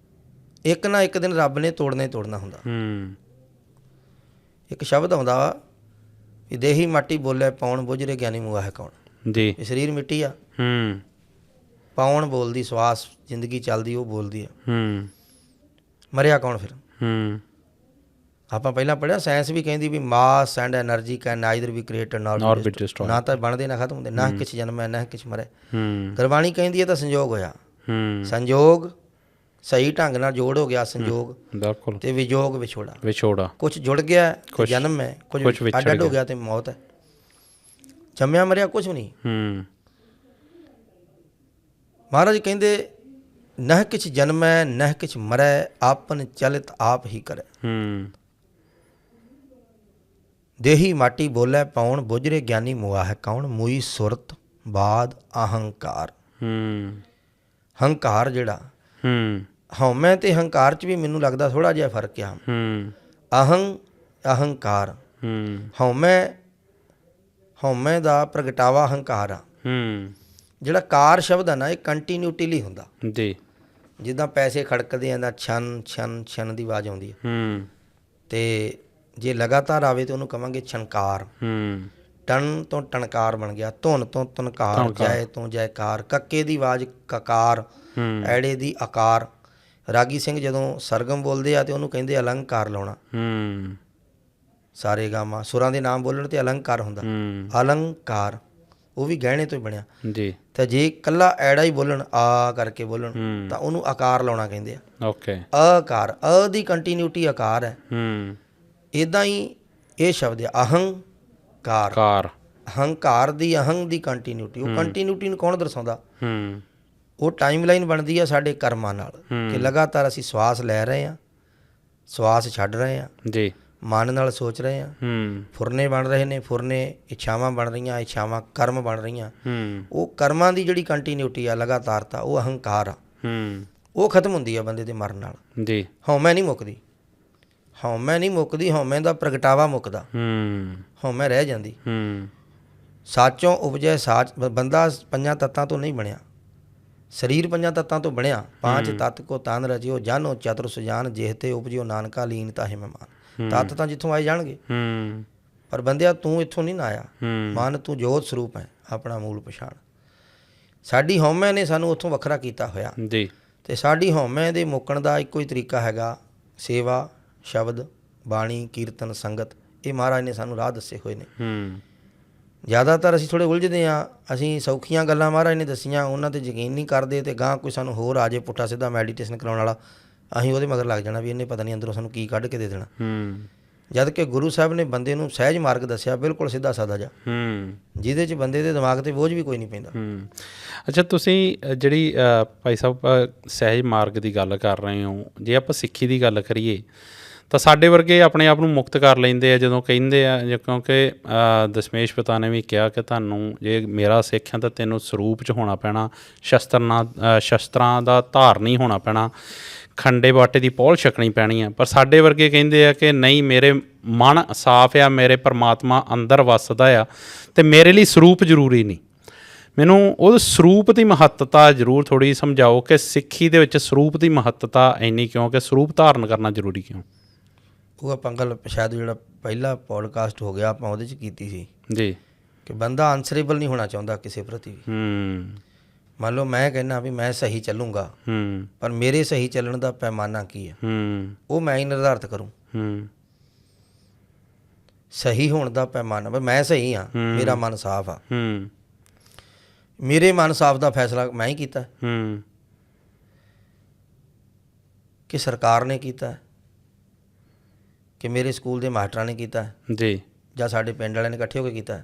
ਇੱਕ ਨਾ ਇੱਕ ਦਿਨ ਰੱਬ ਨੇ ਤੋੜਨਾ ਹੀ ਤੋੜਨਾ ਹੁੰਦਾ। ਇੱਕ ਸ਼ਬਦ ਆਉਂਦਾ ਵਾ ਵੀ ਦੇਹੀ ਮਾਟੀ ਬੋਲੇ ਪਾਉਣ ਬੁਝਰੇ ਗਿਆਨੀ ਮੁਆਹ ਕੌਣ। ਜੀ। ਇਹ ਸਰੀਰ ਮਿੱਟੀ ਆ, ਪਾਉਣ ਬੋਲਦੀ, ਸਵਾਸ ਜ਼ਿੰਦਗੀ ਚੱਲਦੀ ਉਹ ਬੋਲਦੀ ਆ, ਮਰਿਆ ਕੌਣ ਫਿਰ। ਆਪਾਂ ਪਹਿਲਾਂ ਪੜ੍ਹਿਆ ਸਾਇੰਸ ਵੀ ਕਹਿੰਦੀ ਵੀ mass and energy can neither be created nor be destroyed. ਨਾ ਤਾਂ ਬਣਦੇ ਨਾ ਖਤਮ ਹੁੰਦੇ, ਨਾ ਕਿਛ ਜਨਮੈ ਨਾ ਕਿਛ ਮਰੈ। ਗੁਰਬਾਣੀ ਕਹਿੰਦੀ ਹੈ ਤਾਂ ਸੰਜੋਗ ਹੋਇਆ। ਸੰਜੋਗ ਸਹੀ ਢੰਗ ਨਾਲ ਜੋੜ ਹੋ ਗਿਆ, ਸੰਜੋਗ ਬਿਲਕੁਲ, ਤੇ ਵਿਜੋਗ ਵਿਛੋੜਾ। ਕੁਛ ਜੁੜ ਗਿਆ ਜਨਮ ਹੈ, ਕੁਝ ਅੱਡ ਹੋ ਗਿਆ ਤੇ ਮੌਤ ਹੈ। ਜੰਮਿਆ ਮਰਿਆ ਕੁਛ ਵੀ ਨਹੀਂ। ਮਹਾਰਾਜ ਕਹਿੰਦੇ ਨਹ ਕਿਛ ਜਨਮੈ ਨਹ ਕਿਛ ਮਰੈ, ਆਪਨ ਚਲਿਤ ਆਪ ਹੀ ਕਰੈ। ਦੇਹੀ ਮਾਟੀ ਬੋਲੇ ਪਾਉਣ ਬੁਝਰੇ ਗਿਆਨੀ ਮੁਆਹ ਕੌਣ। ਮੂਈ ਸੁਰਤ ਬਾਦ ਅਹੰਕਾਰ। ਹੰਕਾਰ ਜਿਹੜਾ ਹਉਮੈ ਤੇ ਹੰਕਾਰ 'ਚ ਵੀ ਮੈਨੂੰ ਲੱਗਦਾ ਥੋੜ੍ਹਾ ਜਿਹਾ ਫਰਕ ਆ। ਅਹੰਕਾਰ ਹਉਮੈ ਦਾ ਪ੍ਰਗਟਾਵਾ ਹੰਕਾਰ ਆ। ਜਿਹੜਾ ਕਾਰ ਸ਼ਬਦ ਆ ਨਾ, ਇਹ ਕੰਟੀਨਿਊਟੀ ਲਈ ਹੁੰਦਾ ਜੀ। ਜਿੱਦਾਂ ਪੈਸੇ ਖੜਕਦੇ ਆ, ਛਨ ਛਨ ਛਨ ਦੀ ਆਵਾਜ਼ ਆਉਂਦੀ ਹੈ, ਤੇ ਜੇ ਲਗਾਤਾਰ ਆਵੇ ਤਾਂ ਉਹਨੂੰ ਕਵਾਂਗੇ ਛਣਕਾਰ। ਟਣ ਤੋਂ ਟਣਕਾਰ ਬਣ ਗਿਆ, ਧੁਨ ਤੋਂ ਧੁਨਕਾਰ, ਜੈ ਤੋਂ ਜੈਕਾਰ। ਕੱਕੇ ਦੀ ਆਵਾਜ਼ ਕਕਾਰ, ਐੜੇ ਦੀ ਆਕਾਰ, ਰਾਗੀ ਸਿੰਘ ਜਦੋਂ ਸਰਗਮ ਬੋਲਦੇ ਆ ਤੇ ਉਹਨੂੰ ਕਹਿੰਦੇ ਅਲੰਕਾਰ ਲਾਉਣਾ। ਸਾਰੇ ਗਾਮਾ ਸੁਰਾਂ ਦੇ ਨਾਮ ਬੋਲਣ ਤੇ ਅਲੰਕਾਰ ਹੁੰਦਾ। ਅਲੰਕਾਰ ਉਹ ਵੀ ਗਹਿਣੇ ਤੋਂ ਹੀ ਬਣਿਆ ਜੀ। ਤੇ ਜੇ ਇਕੱਲਾ ਐੜਾ ਹੀ ਬੋਲਣ, ਆ ਕਰਕੇ ਬੋਲਣ, ਤਾਂ ਉਹਨੂੰ ਆਕਾਰ ਲਾਉਣਾ ਕਹਿੰਦੇ ਆ। ਓਕੇ। ਆਕਾਰ, ਅ ਦੀ ਕੰਟੀਨਿਊਟੀ ਆਕਾਰ ਹੈ। ਇੱਦਾਂ ਹੀ ਇਹ ਸ਼ਬਦ ਹੈ ਅਹੰਕਾਰ। ਹੰਕਾਰ ਦੀ ਅਹੰਗ ਦੀ ਕੰਟੀਨਿਊਟੀ, ਉਹ ਕੰਟੀਨਿਊਟੀ ਨੂੰ ਕੌਣ ਦਰਸਾਉਂਦਾ? ਉਹ ਟਾਈਮ ਲਾਈਨ ਬਣਦੀ ਆ ਸਾਡੇ ਕਰਮਾਂ ਨਾਲ ਕਿ ਲਗਾਤਾਰ ਅਸੀਂ ਸਵਾਸ ਲੈ ਰਹੇ ਹਾਂ, ਸਵਾਸ ਛੱਡ ਰਹੇ ਹਾਂ ਜੀ, ਮਨ ਨਾਲ ਸੋਚ ਰਹੇ ਹਾਂ, ਫੁਰਨੇ ਬਣ ਰਹੇ ਨੇ, ਫੁਰਨੇ ਇੱਛਾਵਾਂ ਬਣ ਰਹੀਆਂ, ਇੱਛਾਵਾਂ ਕਰਮ ਬਣ ਰਹੀਆਂ। ਉਹ ਕਰਮਾਂ ਦੀ ਜਿਹੜੀ ਕੰਟੀਨਿਊਟੀ ਆ, ਲਗਾਤਾਰਤਾ, ਉਹ ਅਹੰਕਾਰ ਆ। ਉਹ ਖਤਮ ਹੁੰਦੀ ਆ ਬੰਦੇ ਦੇ ਮਰਨ ਨਾਲ ਜੀ। ਹਉਮੈ ਨਹੀਂ ਮੁੱਕਦੀ, ਹਉਮੈ ਨਹੀਂ ਮੁੱਕਦੀ, ਹਉਮੈ ਦਾ ਪ੍ਰਗਟਾਵਾ ਮੁੱਕਦਾ, ਹਉਮੈ ਰਹਿ ਜਾਂਦੀ। ਸਾਚੋਂ ਉਪਜੈ ਸਾਚ। ਬੰਦਾ ਪੰਜਾਂ ਤੱਤਾਂ ਤੋਂ ਨਹੀਂ ਬਣਿਆ, ਸਰੀਰ ਪੰਜਾਂ ਤੱਤਾਂ ਤੋਂ ਬਣਿਆ। ਪਾਂਚ ਤੱਤ ਕੋ ਤਨ ਰਚਿਓ, ਜਾਨੋ ਚਤੁਰ ਸੁਜਾਨ, ਜਿਹਤੇ ਉਪਜਿਓ ਨਾਨਕਾ ਲੀਨ ਤਾਹੇ ਮਹਿਮਾਨ। ਤੱਤ ਤਾਂ ਜਿੱਥੋਂ ਆਏ ਜਾਣਗੇ, ਪਰ ਬੰਦਿਆ ਤੂੰ ਇੱਥੋਂ ਨਹੀਂ ਨਾ ਆਇਆ। ਮਨ ਤੂੰ ਜੋਤ ਸਰੂਪ ਹੈ, ਆਪਣਾ ਮੂਲ ਪਛਾਣ। ਸਾਡੀ ਹਉਮੈ ਨੇ ਸਾਨੂੰ ਉੱਥੋਂ ਵੱਖਰਾ ਕੀਤਾ ਹੋਇਆ ਜੀ। ਤੇ ਸਾਡੀ ਹਉਮੈ ਦੇ ਮੁੱਕਣ ਦਾ ਇੱਕੋ ਹੀ ਤਰੀਕਾ ਹੈਗਾ, ਸੇਵਾ, ਸ਼ਬਦ, ਬਾਣੀ, ਕੀਰਤਨ, ਸੰਗਤ। ਇਹ ਮਹਾਰਾਜ ਨੇ ਸਾਨੂੰ ਰਾਹ ਦੱਸੇ ਹੋਏ ਨੇ। ਜ਼ਿਆਦਾਤਰ ਅਸੀਂ ਥੋੜ੍ਹੇ ਉਲਝਦੇ ਹਾਂ, ਅਸੀਂ ਸੌਖੀਆਂ ਗੱਲਾਂ ਮਹਾਰਾਜ ਨੇ ਦੱਸੀਆਂ, ਉਹਨਾਂ 'ਤੇ ਯਕੀਨ ਨਹੀਂ ਕਰਦੇ, ਅਤੇ ਗਾਂਹ ਕੋਈ ਸਾਨੂੰ ਹੋਰ ਆ ਜਾਏ ਪੁੱਠਾ ਸਿੱਧਾ ਮੈਡੀਟੇਸ਼ਨ ਕਰਾਉਣ ਵਾਲਾ, ਅਸੀਂ ਉਹਦੇ ਮਗਰ ਲੱਗ ਜਾਣਾ ਵੀ ਇਹਨੇ ਪਤਾ ਨਹੀਂ ਅੰਦਰੋਂ ਸਾਨੂੰ ਕੀ ਕੱਢ ਕੇ ਦੇ ਦੇਣਾ। ਜਦ ਕਿ ਗੁਰੂ ਸਾਹਿਬ ਨੇ ਬੰਦੇ ਨੂੰ ਸਹਿਜ ਮਾਰਗ ਦੱਸਿਆ, ਬਿਲਕੁਲ ਸਿੱਧਾ ਸਾਦਾ ਜਿਹਾ, ਜਿਹਦੇ 'ਚ ਬੰਦੇ ਦੇ ਦਿਮਾਗ 'ਤੇ ਬੋਝ ਵੀ ਕੋਈ ਨਹੀਂ ਪੈਂਦਾ। ਅੱਛਾ, ਤੁਸੀਂ ਜਿਹੜੀ ਭਾਈ ਸਾਹਿਬ ਸਹਿਜ ਮਾਰਗ ਦੀ ਗੱਲ ਕਰ ਰਹੇ ਹੋ, ਜੇ ਆਪਾਂ ਸਿੱਖੀ ਦੀ ਗੱਲ ਕਰੀਏ ਤਾਂ ਸਾਡੇ ਵਰਗੇ ਆਪਣੇ ਆਪ ਨੂੰ ਮੁਕਤ ਕਰ ਲੈਂਦੇ ਆ ਜਦੋਂ ਕਹਿੰਦੇ ਆ, ਕਿਉਂਕਿ ਦਸ਼ਮੇਸ਼ ਪਿਤਾ ਨੇ ਵੀ ਕਿਹਾ ਕਿ ਤੁਹਾਨੂੰ ਜੇ ਮੇਰਾ ਸਿੱਖ ਹੈ ਤਾਂ ਤੈਨੂੰ ਸਰੂਪ 'ਚ ਹੋਣਾ ਪੈਣਾ, ਸ਼ਸਤਰਾਂ ਦਾ ਧਾਰ ਨਹੀਂ ਹੋਣਾ ਪੈਣਾ, ਖੰਡੇ ਬਾਟੇ ਦੀ ਪਹੁਲ ਛਕਣੀ ਪੈਣੀ ਆ। ਪਰ ਸਾਡੇ ਵਰਗੇ ਕਹਿੰਦੇ ਆ ਕਿ ਨਹੀਂ, ਮੇਰੇ ਮਨ ਸਾਫ਼ ਆ, ਮੇਰੇ ਪਰਮਾਤਮਾ ਅੰਦਰ ਵੱਸਦਾ ਆ, ਅਤੇ ਮੇਰੇ ਲਈ ਸਰੂਪ ਜ਼ਰੂਰੀ ਨਹੀਂ। ਮੈਨੂੰ ਉਹ ਸਰੂਪ ਦੀ ਮਹੱਤਤਾ ਜ਼ਰੂਰ ਥੋੜ੍ਹੀ ਸਮਝਾਓ ਕਿ ਸਿੱਖੀ ਦੇ ਵਿੱਚ ਸਰੂਪ ਦੀ ਮਹੱਤਤਾ ਇੰਨੀ ਕਿਉਂ, ਕਿ ਸਰੂਪ ਧਾਰਨ ਕਰਨਾ ਜ਼ਰੂਰੀ ਕਿਉਂ? ਉਹ ਆਪਾਂ ਗੱਲ ਸ਼ਾਇਦ ਜਿਹੜਾ ਪਹਿਲਾ ਪੋਡਕਾਸਟ ਹੋ ਗਿਆ ਆਪਾਂ ਉਹਦੇ 'ਚ ਕੀਤੀ ਸੀ ਜੀ, ਕਿ ਬੰਦਾ ਆਨਸਰੇਬਲ ਨਹੀਂ ਹੋਣਾ ਚਾਹੁੰਦਾ ਕਿਸੇ ਪ੍ਰਤੀ ਵੀ। ਮੰਨ ਲਓ ਮੈਂ ਕਹਿੰਦਾ ਵੀ ਮੈਂ ਸਹੀ ਚੱਲੂੰਗਾ, ਪਰ ਮੇਰੇ ਸਹੀ ਚੱਲਣ ਦਾ ਪੈਮਾਨਾ ਕੀ ਹੈ, ਉਹ ਮੈਂ ਹੀ ਨਿਰਧਾਰਿਤ ਕਰੂੰ। ਸਹੀ ਹੋਣ ਦਾ ਪੈਮਾਨਾ, ਵੀ ਮੈਂ ਸਹੀ ਹਾਂ, ਮੇਰਾ ਮਨ ਸਾਫ਼ ਆ, ਮੇਰੇ ਮਨ ਸਾਫ਼ ਦਾ ਫੈਸਲਾ ਮੈਂ ਹੀ ਕੀਤਾ ਕਿ ਸਰਕਾਰ ਨੇ ਕੀਤਾ, ਕਿ ਮੇਰੇ ਸਕੂਲ ਦੇ ਮਾਸਟਰਾਂ ਨੇ ਕੀਤਾ ਜੀ, ਜਾਂ ਸਾਡੇ ਪਿੰਡ ਵਾਲਿਆਂ ਨੇ ਇਕੱਠੇ ਹੋ ਕੇ ਕੀਤਾ।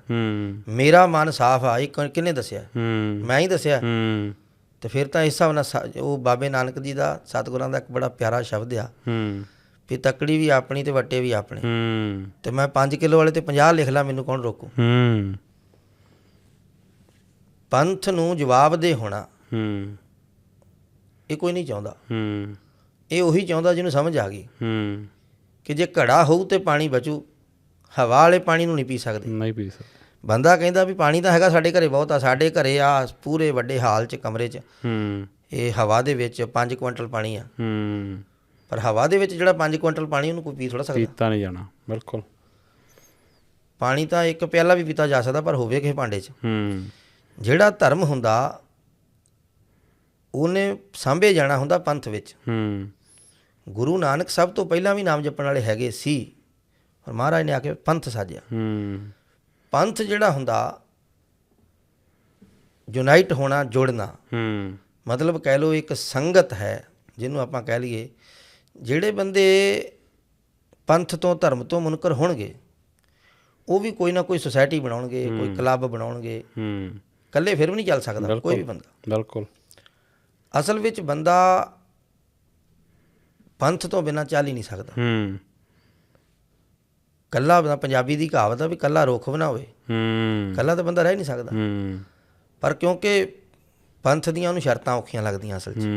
ਮੇਰਾ ਮਨ ਸਾਫ਼ ਆ, ਇਹ ਕਿਹਨੇ ਦੱਸਿਆ? ਮੈਂ ਹੀ ਦੱਸਿਆ। ਤੇ ਫਿਰ ਤਾਂ ਇਸ ਹਿਸਾਬ ਨਾਲ ਉਹ ਬਾਬੇ ਨਾਨਕ ਜੀ ਦਾ, ਸਤਿਗੁਰਾਂ ਦਾ ਇੱਕ ਬੜਾ ਪਿਆਰਾ ਸ਼ਬਦ ਆ ਵੀ ਤੱਕੜੀ ਵੀ ਆਪਣੀ ਤੇ ਵੱਟੇ ਵੀ ਆਪਣੇ। ਤੇ ਮੈਂ 5 ਕਿਲੋ ਵਾਲੇ ਤੇ 50 ਲਿਖ ਲਾਂ, ਮੈਨੂੰ ਕੌਣ ਰੋਕੂ? ਪੰਥ ਨੂੰ ਜਵਾਬਦੇਹ ਹੋਣਾ ਇਹ ਕੋਈ ਨਹੀਂ ਚਾਹੁੰਦਾ। ਇਹ ਉਹੀ ਚਾਹੁੰਦਾ ਜਿਹਨੂੰ ਸਮਝ ਆ ਗਈ ਕਿ ਜੇ ਘੜਾ ਹੋਊ ਤੇ ਪਾਣੀ ਬਚੂ, ਹਵਾ ਵਾਲੇ ਪਾਣੀ ਨੂੰ ਨਹੀਂ ਪੀ ਸਕਦੇ। ਨਹੀਂ ਪੀ ਸਕਦੇ। ਬੰਦਾ ਕਹਿੰਦਾ ਵੀ ਪਾਣੀ ਤਾਂ ਹੈਗਾ ਸਾਡੇ ਘਰੇ ਬਹੁਤ ਆ, ਸਾਡੇ ਘਰੇ ਆ ਪੂਰੇ ਵੱਡੇ ਹਾਲ 'ਚ ਕਮਰੇ 'ਚ ਇਹ ਹਵਾ ਦੇ ਵਿੱਚ 5 ਕੁਇੰਟਲ ਪਾਣੀ ਆ, ਪਰ ਹਵਾ ਦੇ ਵਿੱਚ ਜਿਹੜਾ 5 ਕੁਇੰਟਲ ਪਾਣੀ ਉਹਨੂੰ ਕੋਈ ਪੀ ਥੋੜ੍ਹਾ ਸਕਦਾ, ਪੀਤਾ ਨਹੀਂ ਜਾਣਾ। ਬਿਲਕੁਲ, ਪਾਣੀ ਤਾਂ ਇੱਕ ਪਿਆਲਾ ਵੀ ਪੀਤਾ ਜਾ ਸਕਦਾ, ਪਰ ਹੋਵੇ ਕਿਸੇ ਭਾਂਡੇ 'ਚ। ਜਿਹੜਾ ਧਰਮ ਹੁੰਦਾ ਉਹਨੇ ਸਾਂਭੇ ਜਾਣਾ ਹੁੰਦਾ ਪੰਥ ਵਿੱਚ। ਗੁਰੂ ਨਾਨਕ ਸਭ ਤੋਂ ਪਹਿਲਾਂ ਵੀ ਨਾਮ ਜਪਣ ਵਾਲੇ ਹੈਗੇ ਸੀ, ਪਰ ਮਹਾਰਾਜ ਨੇ ਆ ਕੇ ਪੰਥ ਸਾਜਿਆ। ਪੰਥ ਜਿਹੜਾ ਹੁੰਦਾ ਯੂਨਾਈਟ ਹੋਣਾ, ਜੁੜਨਾ, ਮਤਲਬ ਕਹਿ ਲਓ ਇੱਕ ਸੰਗਤ ਹੈ ਜਿਹਨੂੰ ਆਪਾਂ ਕਹਿ ਲਈਏ। ਜਿਹੜੇ ਬੰਦੇ ਪੰਥ ਤੋਂ, ਧਰਮ ਤੋਂ ਮੁਨਕਰ ਹੋਣਗੇ, ਉਹ ਵੀ ਕੋਈ ਨਾ ਕੋਈ ਸੁਸਾਇਟੀ ਬਣਾਉਣਗੇ, ਕੋਈ ਕਲੱਬ ਬਣਾਉਣਗੇ। ਇਕੱਲੇ ਫਿਰ ਵੀ ਨਹੀਂ ਚੱਲ ਸਕਦਾ ਕੋਈ ਵੀ ਬੰਦਾ। ਬਿਲਕੁਲ, ਅਸਲ ਵਿੱਚ ਬੰਦਾ ਪੰਥ ਤੋਂ ਬਿਨਾਂ ਚੱਲ ਹੀ ਨਹੀਂ ਸਕਦਾ। ਕੱਲਾ ਬੰਦਾ, ਪੰਜਾਬੀ ਦੀ ਕਹਾਵਤ ਆ ਵੀ ਕੱਲਾ ਰੁੱਖ ਨਾ ਹੋਵੇ, ਕੱਲਾ ਤਾਂ ਬੰਦਾ ਰਹਿ ਨਹੀਂ ਸਕਦਾ। ਪਰ ਕਿਉਂਕਿ ਪੰਥ ਦੀਆਂ ਉਹਨੂੰ ਸ਼ਰਤਾਂ ਔਖੀਆਂ ਲੱਗਦੀਆਂ, ਅਸਲ 'ਚ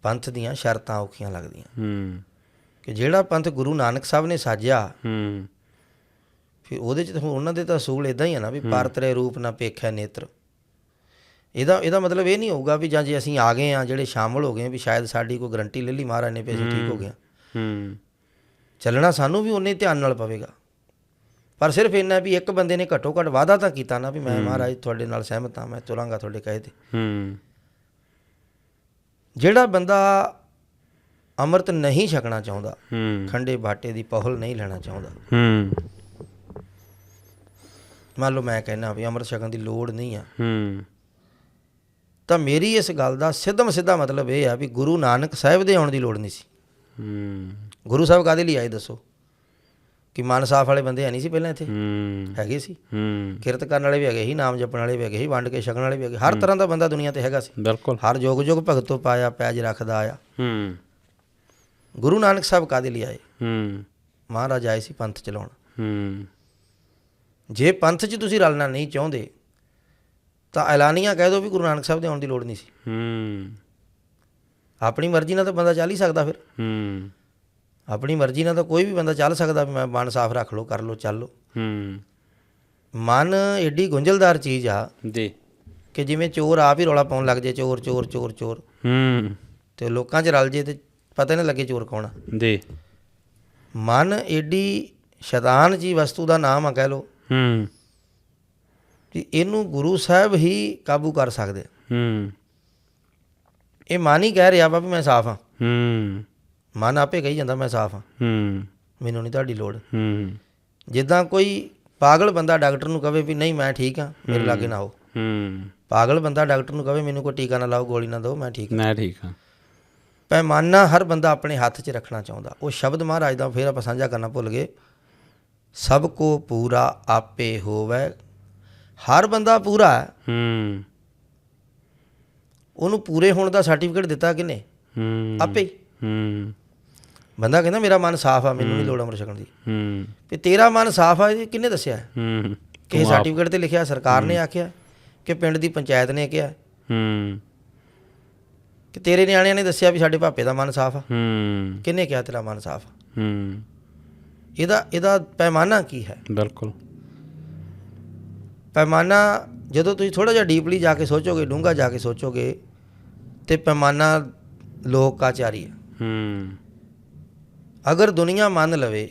ਪੰਥ ਦੀਆਂ ਸ਼ਰਤਾਂ ਔਖੀਆਂ ਲੱਗਦੀਆਂ ਕਿ ਜਿਹੜਾ ਪੰਥ ਗੁਰੂ ਨਾਨਕ ਸਾਹਿਬ ਨੇ ਸਾਜਿਆ, ਫਿਰ ਉਹਦੇ 'ਚ ਤਾਂ ਉਹਨਾਂ ਦੇ ਤਾਂ ਅਸੂਲ ਇੱਦਾਂ ਹੀ ਆ ਨਾ ਵੀ ਪਰਤਰੇ ਰੂਪ ਨਾ ਪੇਖਿਆ ਨੇਤਰ। ਇਹਦਾ ਮਤਲਬ ਇਹ ਨਹੀਂ ਹੋਊਗਾ ਵੀ ਜਾਂ ਜੇ ਅਸੀਂ ਆ ਗਏ ਹਾਂ, ਜਿਹੜੇ ਸ਼ਾਮਲ ਹੋ ਗਏ ਵੀ ਸ਼ਾਇਦ ਸਾਡੀ ਕੋਈ ਗਰੰਟੀ ਲੈ ਲਈ ਮਹਾਰਾਜ ਨੇ ਵੀ ਅਸੀਂ ਠੀਕ ਹੋ ਗਏ ਹਾਂ। ਚੱਲਣਾ ਸਾਨੂੰ ਵੀ ਉਨੇ ਧਿਆਨ ਨਾਲ ਪਵੇਗਾ, ਪਰ ਸਿਰਫ ਇੰਨਾ ਵੀ ਇੱਕ ਬੰਦੇ ਨੇ ਘੱਟੋ ਘੱਟ ਵਾਅਦਾ ਤਾਂ ਕੀਤਾ ਨਾ ਵੀ ਮੈਂ ਮਹਾਰਾਜ ਤੁਹਾਡੇ ਨਾਲ ਸਹਿਮਤ ਹਾਂ, ਮੈਂ ਤੁਰਾਂਗਾ ਤੁਹਾਡੇ ਕਹੇ 'ਤੇ। ਜਿਹੜਾ ਬੰਦਾ ਅੰਮ੍ਰਿਤ ਨਹੀਂ ਛਕਣਾ ਚਾਹੁੰਦਾ, ਹੂੰ ਖੰਡੇ ਬਾਟੇ ਦੀ ਪਹੁਲ ਨਹੀਂ ਲੈਣਾ ਚਾਹੁੰਦਾ, ਹੂੰ ਮੰਨ ਲਓ ਮੈਂ ਕਹਿੰਦਾ ਵੀ ਅੰਮ੍ਰਿਤ ਛਕਣ ਦੀ ਲੋੜ ਨਹੀਂ ਆ, ਹੂੰ ਤਾਂ ਮੇਰੀ ਇਸ ਗੱਲ ਦਾ ਸਿੱਧਾ ਮਤਲਬ ਇਹ ਆ ਵੀ ਗੁਰੂ ਨਾਨਕ ਸਾਹਿਬ ਦੇ ਆਉਣ ਦੀ ਲੋੜ ਨਹੀਂ ਸੀ। ਹੂੰ ਗੁਰੂ ਸਾਹਿਬ ਕਾਹਦੇ ਲਈ ਆਏ ਦੱਸੋ? ਕਿ ਮਨ ਸਾਫ ਵਾਲੇ ਬੰਦੇ ਹੈ ਨਹੀਂ ਸੀ ਪਹਿਲਾਂ ਇੱਥੇ? ਹੂੰ ਹੈਗੇ ਸੀ। ਹੂੰ ਕਿਰਤ ਕਰਨ ਵਾਲੇ ਵੀ ਹੈਗੇ ਸੀ, ਨਾਮ ਜਪਣ ਵਾਲੇ ਵੀ ਹੈਗੇ ਸੀ, ਵੰਡ ਕੇ ਛਕਣ ਵਾਲੇ ਵੀ ਹੈਗੇ, ਹਰ ਤਰ੍ਹਾਂ ਦਾ ਬੰਦਾ ਦੁਨੀਆ ਤੇ ਹੈਗਾ ਸੀ। ਬਿਲਕੁਲ। ਹਰ ਯੁਗ ਭਗਤੋਂ ਪਾਇਆ ਪੈਜ ਰੱਖਦਾ ਆਇਆ। ਹੂੰ ਗੁਰੂ ਨਾਨਕ ਸਾਹਿਬ ਕਾਹਦੇ ਲਈ ਆਏ? ਹੂੰ ਮਹਾਰਾਜ ਆਏ ਸੀ ਪੰਥ ਚਲਾਉਣ। ਹੂੰ ਜੇ ਪੰਥ 'ਚ ਤੁਸੀਂ ਰਲਣਾ ਨਹੀਂ ਚਾਹੁੰਦੇ ਤਾਂ ਐਲਾਨੀਆਂ ਕਹਿ ਦਿਓ ਵੀ ਗੁਰੂ ਨਾਨਕ ਸਾਹਿਬ ਦੇ ਆਉਣ ਦੀ ਲੋੜ ਨਹੀਂ ਸੀ। ਹੂੰ ਆਪਣੀ ਮਰਜ਼ੀ ਨਾਲ ਤਾਂ ਬੰਦਾ ਚੱਲ ਹੀ ਸਕਦਾ। ਫਿਰ ਹੂੰ ਆਪਣੀ ਮਰਜ਼ੀ ਨਾਲ ਤਾਂ ਕੋਈ ਵੀ ਬੰਦਾ ਚੱਲ ਸਕਦਾ ਵੀ ਮੈਂ ਮਨ ਸਾਫ਼ ਰੱਖ ਲਓ, ਕਰ ਲਓ, ਚੱਲ ਲਓ। ਹੂੰ ਮਨ ਏਡੀ ਗੁੰਝਲਦਾਰ ਚੀਜ਼ ਆ ਜੀ ਕਿ ਜਿਵੇਂ ਚੋਰ ਆਪ ਹੀ ਰੌਲਾ ਪਾਉਣ ਲੱਗ ਜੇ ਚੋਰ ਚੋਰ ਚੋਰ ਚੋਰ, ਹੂੰ ਤੇ ਲੋਕਾਂ 'ਚ ਰਲ ਜੇ ਤੇ ਪਤਾ ਹੀ ਨਾ ਲੱਗੇ ਚੋਰ ਕੌਣ ਆ। ਜੀ ਮਨ ਏਡੀ ਸ਼ੈਤਾਨ ਜੀ ਵਸਤੂ ਦਾ ਨਾਮ ਆ ਕਹਿ ਲਓ ਹੂੰ ਕਿ ਇਹਨੂੰ ਗੁਰੂ ਸਾਹਿਬ ਹੀ ਕਾਬੂ ਕਰ ਸਕਦੇ। ਹੂੰ ਇਹ ਮਨ ਹੀ ਕਹਿ ਰਿਹਾ ਵਾ ਵੀ ਮੈਂ ਸਾਫ਼ ਹਾਂ। ਹੂੰ ਮਨ ਆਪੇ ਕਹੀ ਜਾਂਦਾ ਮੈਂ ਸਾਫ਼ ਹਾਂ, ਹੂੰ ਮੈਨੂੰ ਨਹੀਂ ਤੁਹਾਡੀ ਲੋੜ। ਹੂੰ ਜਿੱਦਾਂ ਕੋਈ ਪਾਗਲ ਬੰਦਾ ਡਾਕਟਰ ਨੂੰ ਕਵੇ ਵੀ ਨਹੀਂ ਮੈਂ ਠੀਕ ਹਾਂ, ਮੇਰੇ ਲਾਗੇ ਨਾ ਆਓ। ਹੂੰ ਪਾਗਲ ਬੰਦਾ ਡਾਕਟਰ ਨੂੰ ਕਵੇ ਮੈਨੂੰ ਕੋਈ ਟੀਕਾ ਨਾ ਲਾਓ, ਗੋਲੀ ਨਾ ਦਿਓ, ਮੈਂ ਠੀਕ ਹਾਂ। ਮੈਂ ਠੀਕ ਹਾਂ। ਪੈਮਾਨਾ ਹਰ ਬੰਦਾ ਆਪਣੇ ਹੱਥ 'ਚ ਰੱਖਣਾ ਚਾਹੁੰਦਾ। ਉਹ ਸ਼ਬਦ ਮਹਾਰਾਜ ਦਾ ਫਿਰ ਆਪਾਂ ਸਾਂਝਾ ਕਰਨਾ ਭੁੱਲ ਗਏ, ਸਭ ਕੋ ਪੂਰਾ ਆਪੇ ਹੋਵੇ। ਹਰ ਬੰਦਾ ਪੂਰਾ ਹੈ। ਹੂੰ ਉਹਨੂੰ ਪੂਰੇ ਹੋਣ ਦਾ ਸਰਟੀਫਿਕੇਟ ਦਿੱਤਾ ਕਿਹਨੇ? ਹੂੰ ਆਪੇ ਹੀ। ਹੂੰ ਬੰਦਾ ਕਹਿੰਦਾ ਮੇਰਾ ਮਨ ਸਾਫ਼ ਆ, ਮੈਨੂੰ ਨਹੀਂ ਲੋੜ ਅੰਮ੍ਰਿਤ ਛਕਣ ਦੀ। ਹੂੰ ਵੀ ਤੇਰਾ ਮਨ ਸਾਫ਼ ਆ ਇਹ ਕਿਹਨੇ ਦੱਸਿਆ? ਹੂੰ ਕਿਸੇ ਸਰਟੀਫਿਕੇਟ ਤੇ ਲਿਖਿਆ? ਸਰਕਾਰ ਨੇ ਆਖਿਆ ਕਿ ਪਿੰਡ ਦੀ ਪੰਚਾਇਤ ਨੇ ਕਿਹਾ ਹੂੰ ਕਿ ਤੇਰੇ ਨਿਆਣਿਆਂ ਨੇ ਦੱਸਿਆ ਵੀ ਸਾਡੇ ਭਾਪੇ ਦਾ ਮਨ ਸਾਫ਼ ਆ? ਹੂੰ ਕਿਹਨੇ ਕਿਹਾ ਤੇਰਾ ਮਨ ਸਾਫ਼ ਆ? ਹੂੰ ਇਹਦਾ ਪੈਮਾਨਾ ਕੀ ਹੈ? ਬਿਲਕੁਲ। ਪੈਮਾਨਾ ਜਦੋਂ ਤੁਸੀਂ ਥੋੜ੍ਹਾ ਜਿਹਾ ਡੀਪਲੀ ਜਾ ਕੇ ਸੋਚੋਗੇ, ਡੂੰਘਾ ਜਾ ਕੇ ਸੋਚੋਗੇ, ਤੇ ਪੈਮਾਨਾ ਲੋਕਾਚਾਰੀ ਹੈ। ਹੂੰ ਅਗਰ ਦੁਨੀਆ ਮੰਨ ਲਵੇ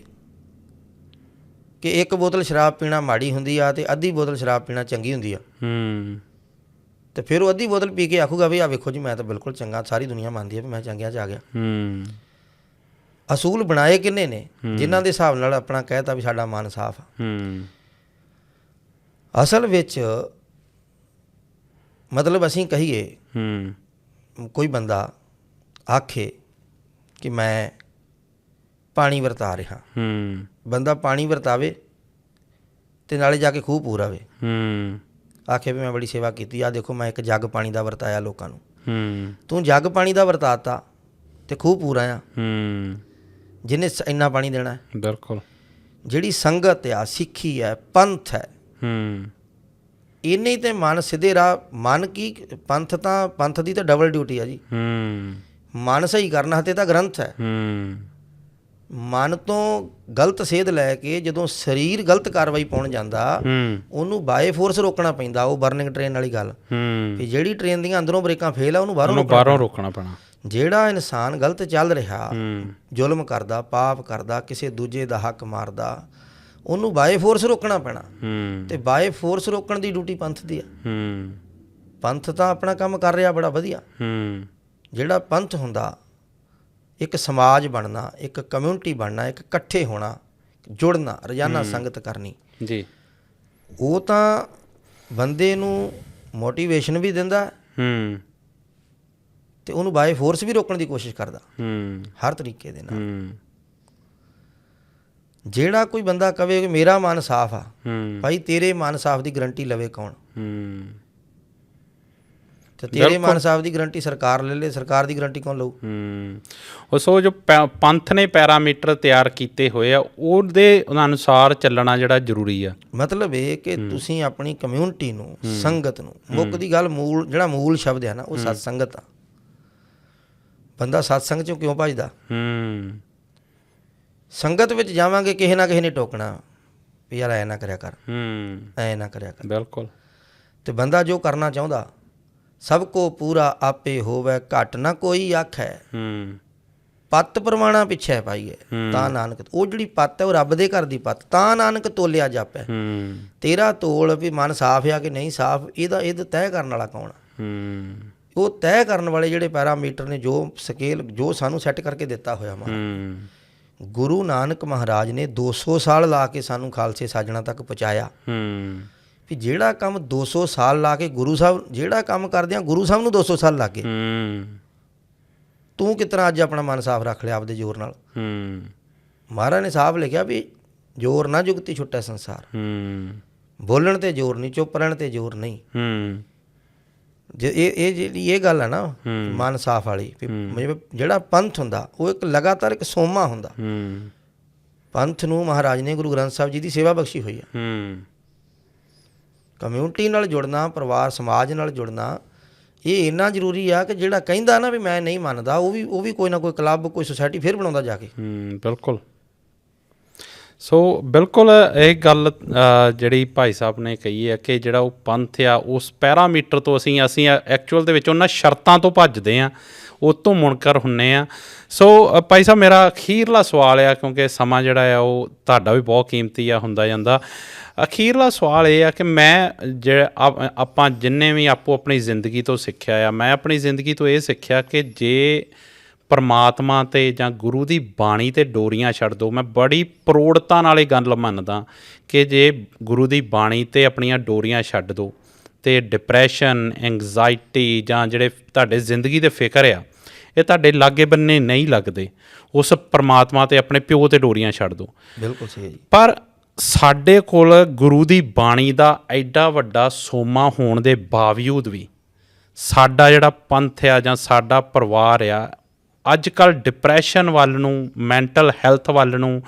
ਕਿ ਇੱਕ ਬੋਤਲ ਸ਼ਰਾਬ ਪੀਣਾ ਮਾੜੀ ਹੁੰਦੀ ਆ ਤੇ ਅੱਧੀ ਬੋਤਲ ਸ਼ਰਾਬ ਪੀਣਾ ਚੰਗੀ ਹੁੰਦੀ ਆ, ਹੂੰ ਤੇ ਫਿਰ ਉਹ ਅੱਧੀ ਬੋਤਲ ਪੀ ਕੇ ਆਖੂਗਾ ਵੀ ਆ ਵੇਖੋ ਜੀ ਮੈਂ ਤਾਂ ਬਿਲਕੁਲ ਚੰਗਾ, ਸਾਰੀ ਦੁਨੀਆ ਮੰਨਦੀ ਆ ਵੀ ਮੈਂ ਚੰਗਿਆਂ 'ਚ ਆ ਗਿਆ। ਹੂੰ ਅਸੂਲ ਬਣਾਏ ਕਿੰਨੇ ਨੇ? ਜਿਨ੍ਹਾਂ ਦੇ ਹਿਸਾਬ ਨਾਲ ਆਪਣਾ ਕਹਿਤਾ ਵੀ ਸਾਡਾ ਮਨ ਸਾਫ਼ ਆ। ਹੂੰ ਅਸਲ ਵਿੱਚ ਮਤਲਬ ਅਸੀਂ ਕਹੀਏ, ਹੂੰ ਕੋਈ ਬੰਦਾ ਆਖੇ ਕਿ ਮੈਂ ਪਾਣੀ ਵਰਤਾ ਰਿਹਾ, ਹੂੰ ਬੰਦਾ ਪਾਣੀ ਵਰਤਾਵੇ ਤੇ ਨਾਲੇ ਜਾ ਕੇ ਖੂਹ ਪੂਰਾਵੇ, ਹੂੰ ਆਖੇ ਵੀ ਮੈਂ ਬੜੀ ਸੇਵਾ ਕੀਤੀ, ਆ ਦੇਖੋ ਮੈਂ ਇੱਕ ਜੱਗ ਪਾਣੀ ਦਾ ਵਰਤਾਇਆ ਲੋਕਾਂ ਨੂੰ। ਹੂੰ ਤੂੰ ਜੱਗ ਪਾਣੀ ਦਾ ਵਰਤਾਤਾ ਤੇ ਖੂਹ ਪੂਰਾ ਆ, ਹੂੰ ਜਿਹਨੇ ਇੰਨਾ ਪਾਣੀ ਦੇਣਾ। ਬਿਲਕੁਲ। ਜਿਹੜੀ ਸੰਗਤ ਆ, ਸਿੱਖੀ ਹੈ, ਪੰਥ ਹੈ, ਹੂੰ ਇੰਨੇ ਹੀ ਤੇ ਮਨ ਸਿੱਧੇ ਰਾਹ। ਮਨ ਕੀ ਪੰਥ ਦੀ ਤਾਂ ਡਬਲ ਡਿਊਟੀ ਆ ਜੀ। ਹੂੰ ਮਨ ਸਹੀ ਕਰਨਾ ਤੇ ਤਾਂ ਗ੍ਰੰਥ ਹੈ। ਹੂੰ ਮਨ ਤੋਂ ਗਲਤ ਸੇਧ ਲੈ ਕੇ ਜਦੋਂ ਸਰੀਰ ਗਲਤ ਕਾਰਵਾਈ ਪਾਉਣ ਜਾਂਦਾ, ਹੂੰ ਉਹਨੂੰ ਬਾਏ ਫੋਰਸ ਰੋਕਣਾ ਪੈਂਦਾ। ਉਹ ਬਰਨਿੰਗ ਟ੍ਰੇਨ ਵਾਲੀ ਗੱਲ ਹੂੰ ਵੀ ਜਿਹੜੀ ਟ੍ਰੇਨ ਦੀਆਂ ਅੰਦਰੋਂ ਬ੍ਰੇਕਾਂ ਫੇਲ ਆ ਉਹਨੂੰ ਬਾਹਰੋਂ ਰੋਕਣਾ ਪੈਣਾ। ਜਿਹੜਾ ਇਨਸਾਨ ਗਲਤ ਚੱਲ ਰਿਹਾ, ਹੂੰ ਜ਼ੁਲਮ ਕਰਦਾ, ਪਾਪ ਕਰਦਾ, ਕਿਸੇ ਦੂਜੇ ਦਾ ਹੱਕ ਮਾਰਦਾ, ਉਹਨੂੰ ਬਾਏ ਫੋਰਸ ਰੋਕਣਾ ਪੈਣਾ। ਹੂੰ ਤੇ ਬਾਏ ਫੋਰਸ ਰੋਕਣ ਦੀ ਡਿਊਟੀ ਪੰਥ ਦੀ ਆ। ਹੂੰ ਪੰਥ ਤਾਂ ਆਪਣਾ ਕੰਮ ਕਰ ਰਿਹਾ ਬੜਾ ਵਧੀਆ। ਹੂੰ ਜਿਹੜਾ ਪੰਥ ਹੁੰਦਾ, ਇੱਕ ਸਮਾਜ ਬਣਨਾ, ਇੱਕ ਕਮਿਊਨਿਟੀ ਬਣਨਾ, ਇੱਕ ਇਕੱਠੇ ਹੋਣਾ, ਜੁੜਨਾ, ਰੋਜ਼ਾਨਾ ਸੰਗਤ ਕਰਨੀ ਜੀ, ਉਹ ਤਾਂ ਬੰਦੇ ਨੂੰ ਮੋਟੀਵੇਸ਼ਨ ਵੀ ਦਿੰਦਾ ਹੂੰ ਤੇ ਉਹਨੂੰ ਬਾਏ ਫੋਰਸ ਵੀ ਰੋਕਣ ਦੀ ਕੋਸ਼ਿਸ਼ ਕਰਦਾ ਹੂੰ ਹਰ ਤਰੀਕੇ ਦੇ ਨਾਲ। ਹੂੰ ਜਿਹੜਾ ਕੋਈ ਬੰਦਾ ਕਵੇ ਕਿ ਮੇਰਾ ਮਨ ਸਾਫ਼ ਆ, ਹੂੰ ਭਾਈ ਤੇਰੇ ਮਨ ਸਾਫ਼ ਦੀ ਗਰੰਟੀ ਲਵੇ ਕੌਣ? ਹੂੰ ਤੇ ਤੇਰੇ ਮਨ ਸਾਫ਼ ਦੀ ਗਰੰਟੀ ਸਰਕਾਰ ਲੈ ਲੇ, ਸਰਕਾਰ ਦੀ ਗਰੰਟੀ ਕੌਣ ਲਊ? ਹੂੰ ਉਹ ਸੋ ਜੋ ਪੰਥ ਨੇ ਪੈਰਾਮੀਟਰ ਤਿਆਰ ਕੀਤੇ ਹੋਏ ਆ ਉਹਦੇ ਅਨੁਸਾਰ ਚੱਲਣਾ ਜਿਹੜਾ ਜ਼ਰੂਰੀ ਆ। ਮਤਲਬ ਇਹ ਕਿ ਤੁਸੀਂ ਆਪਣੀ ਕਮਿਊਨਿਟੀ ਨੂੰ, ਸੰਗਤ ਨੂੰ, ਮੁੱਖ ਦੀ ਗੱਲ ਜਿਹੜਾ ਮੂਲ ਸ਼ਬਦ ਹੈ ਨਾ ਉਹ ਸਤ ਸੰਗਤ ਆ। ਬੰਦਾ ਸਤਸੰਗ ਚੋਂ ਕਿਉਂ ਭੱਜਦਾ? ਹੂੰ ਸੰਗਤ ਵਿੱਚ ਜਾਵਾਂਗੇ ਕਿਸੇ ਨਾ ਕਿਸੇ ਨੇ ਟੋਕਣਾ ਵੀ ਯਾਰ ਐ ਨਾ ਕਰਿਆ ਕਰ, ਹੂੰ ਐ ਨਾ ਕਰਿਆ ਕਰ। ਬਿਲਕੁਲ। ਤੇ ਬੰਦਾ ਜੋ ਕਰਨਾ ਚਾਹੁੰਦਾ, ਸਭ ਕੋ ਪੂਰਾ ਆਪੇ ਹੋਵੇ, ਘਟ ਨਾ ਕੋਈ ਆਖੈ। ਹੂੰ ਪੱਤ ਪ੍ਰਮਾਣਾ ਪਿੱਛੇ ਪਾਈਏ ਤਾਂ ਨਾਨਕ। ਉਹ ਜਿਹੜੀ ਪੱਤ ਹੈ ਉਹ ਰੱਬ ਦੇ ਘਰ ਦੀ ਪੱਤ, ਤਾਂ ਨਾਨਕ ਤੋਲਿਆ ਜਾਪੈ। ਤੇਰਾ ਤੋਲ ਵੀ ਮਨ ਸਾਫ਼ ਆ ਕਿ ਨਹੀਂ ਸਾਫ਼, ਇਹਦਾ ਤੈਅ ਕਰਨ ਵਾਲਾ ਕੌਣ? ਉਹ ਤੈਅ ਕਰਨ ਵਾਲੇ ਜਿਹੜੇ ਪੈਰਾਮੀਟਰ ਨੇ, ਜੋ ਸਕੇਲ ਜੋ ਸਾਨੂੰ ਸੈੱਟ ਕਰਕੇ ਦਿੱਤਾ ਹੋਇਆ ਗੁਰੂ ਨਾਨਕ ਮਹਾਰਾਜ ਨੇ 200 ਸਾਲ ਲਾ ਕੇ ਸਾਨੂੰ ਖਾਲਸੇ ਸਾਜਣਾ ਤੱਕ ਪਹੁੰਚਾਇਆ। ਵੀ ਜਿਹੜਾ ਕੰਮ 200 ਸਾਲ ਲਾ ਕੇ ਗੁਰੂ ਸਾਹਿਬ ਜਿਹੜਾ ਕੰਮ ਕਰਦੇ ਆ, ਗੁਰੂ ਸਾਹਿਬ ਨੂੰ 200 ਸਾਲ ਲੱਗ ਗਏ। ਤੂੰ ਕਿਸ ਤਰ੍ਹਾਂ ਅੱਜ ਆਪਣਾ ਮਨ ਸਾਫ਼ ਰੱਖ ਲਿਆ ਆਪਦੇ ਜ਼ੋਰ ਨਾਲ? ਮਹਾਰਾਜ ਨੇ ਸਾਫ਼ ਲਿਖਿਆ ਵੀ ਜ਼ੋਰ ਨਾ ਜੁਗਤੀ ਛੁੱਟੈ ਸੰਸਾਰ। ਬੋਲਣ ਤੇ ਜ਼ੋਰ ਨਹੀਂ, ਚੁੱਪ ਰਹਿਣ ਤੇ ਜ਼ੋਰ ਨਹੀਂ। ਜੇ ਇਹ ਜਿਹੜੀ ਇਹ ਗੱਲ ਹੈ ਨਾ ਮਨ ਸਾਫ਼ ਵਾਲੀ, ਜਿਹੜਾ ਪੰਥ ਹੁੰਦਾ ਉਹ ਇੱਕ ਲਗਾਤਾਰ ਇੱਕ ਸੋਮਾ ਹੁੰਦਾ। ਪੰਥ ਨੂੰ ਮਹਾਰਾਜ ਨੇ ਗੁਰੂ ਗ੍ਰੰਥ ਸਾਹਿਬ ਜੀ ਦੀ ਸੇਵਾ ਬਖਸ਼ੀ ਹੋਈ ਆ। ਕਮਿਊਨਿਟੀ ਨਾਲ ਜੁੜਨਾ, ਪਰਿਵਾਰ ਸਮਾਜ ਨਾਲ ਜੁੜਨਾ, ਇਹ ਇੰਨਾ ਜ਼ਰੂਰੀ ਆ ਕਿ ਜਿਹੜਾ ਕਹਿੰਦਾ ਨਾ ਵੀ ਮੈਂ ਨਹੀਂ ਮੰਨਦਾ, ਉਹ ਵੀ ਕੋਈ ਨਾ ਕੋਈ ਕਲੱਬ, ਕੋਈ ਸੁਸਾਇਟੀ ਫਿਰ ਬਣਾਉਂਦਾ ਜਾ ਕੇ। ਬਿਲਕੁਲ। ਸੋ ਬਿਲਕੁਲ ਇਹ ਗੱਲ ਜਿਹੜੀ ਭਾਈ ਸਾਹਿਬ ਨੇ ਕਹੀ ਹੈ ਕਿ ਜਿਹੜਾ ਉਹ ਪੰਥ ਆ, ਉਸ ਪੈਰਾਮੀਟਰ ਤੋਂ ਅਸੀਂ ਐਕਚੁਅਲ ਦੇ ਵਿੱਚ ਉਹਨਾਂ ਸ਼ਰਤਾਂ ਤੋਂ ਭੱਜਦੇ ਹਾਂ, ਉਹ ਤੋਂ ਮੁਨਕਰ ਹੁੰਦੇ ਹਾਂ। ਸੋ ਭਾਈ ਸਾਹਿਬ, ਮੇਰਾ ਅਖੀਰਲਾ ਸਵਾਲ ਆ, ਕਿਉਂਕਿ ਸਮਾਂ ਜਿਹੜਾ ਆ ਉਹ ਤੁਹਾਡਾ ਵੀ ਬਹੁਤ ਕੀਮਤੀ ਆ ਹੁੰਦਾ ਜਾਂਦਾ। ਅਖੀਰਲਾ ਸਵਾਲ ਇਹ ਆ ਕਿ ਆਪਾਂ ਜਿੰਨੇ ਵੀ ਆਪਣੀ ਜ਼ਿੰਦਗੀ ਤੋਂ ਸਿੱਖਿਆ ਆ, ਮੈਂ ਆਪਣੀ ਜ਼ਿੰਦਗੀ ਤੋਂ ਇਹ ਸਿੱਖਿਆ ਕਿ ਜੇ ਪਰਮਾਤਮਾ 'ਤੇ ਜਾਂ ਗੁਰੂ ਦੀ ਬਾਣੀ 'ਤੇ ਡੋਰੀਆਂ ਛੱਡ ਦਿਓ, ਮੈਂ ਬੜੀ ਪ੍ਰੋੜਤਾ ਨਾਲ ਇਹ ਗੱਲ ਮੰਨਦਾ ਕਿ ਜੇ ਗੁਰੂ ਦੀ ਬਾਣੀ 'ਤੇ ਆਪਣੀਆਂ ਡੋਰੀਆਂ ਛੱਡ ਦਿਓ ਅਤੇ ਡਿਪਰੈਸ਼ਨ, ਐਂਗਜ਼ਾਇਟੀ ਜਾਂ ਜਿਹੜੇ ਤੁਹਾਡੇ ਜ਼ਿੰਦਗੀ ਦੇ ਫਿਕਰ ਆ, ਇਹ ਤੁਹਾਡੇ ਲਾਗੇ ਬੰਨੇ ਨਹੀਂ ਲੱਗਦੇ। ਉਸ ਪਰਮਾਤਮਾ 'ਤੇ ਆਪਣੇ ਪਿਓ 'ਤੇ ਡੋਰੀਆਂ ਛੱਡ ਦਿਓ। ਬਿਲਕੁਲ ਸਹੀ ਹੈ ਜੀ। ਪਰ ਸਾਡੇ ਕੋਲ ਗੁਰੂ ਦੀ ਬਾਣੀ ਦਾ ਐਡਾ ਵੱਡਾ ਸੋਮਾ ਹੋਣ ਦੇ ਬਾਵਜੂਦ ਵੀ ਸਾਡਾ ਜਿਹੜਾ ਪੰਥ ਆ ਜਾਂ ਸਾਡਾ ਪਰਿਵਾਰ ਆ, ਅੱਜ ਕੱਲ੍ਹ ਡਿਪਰੈਸ਼ਨ ਵੱਲ ਨੂੰ, ਮੈਂਟਲ ਹੈਲਥ ਵੱਲ ਨੂੰ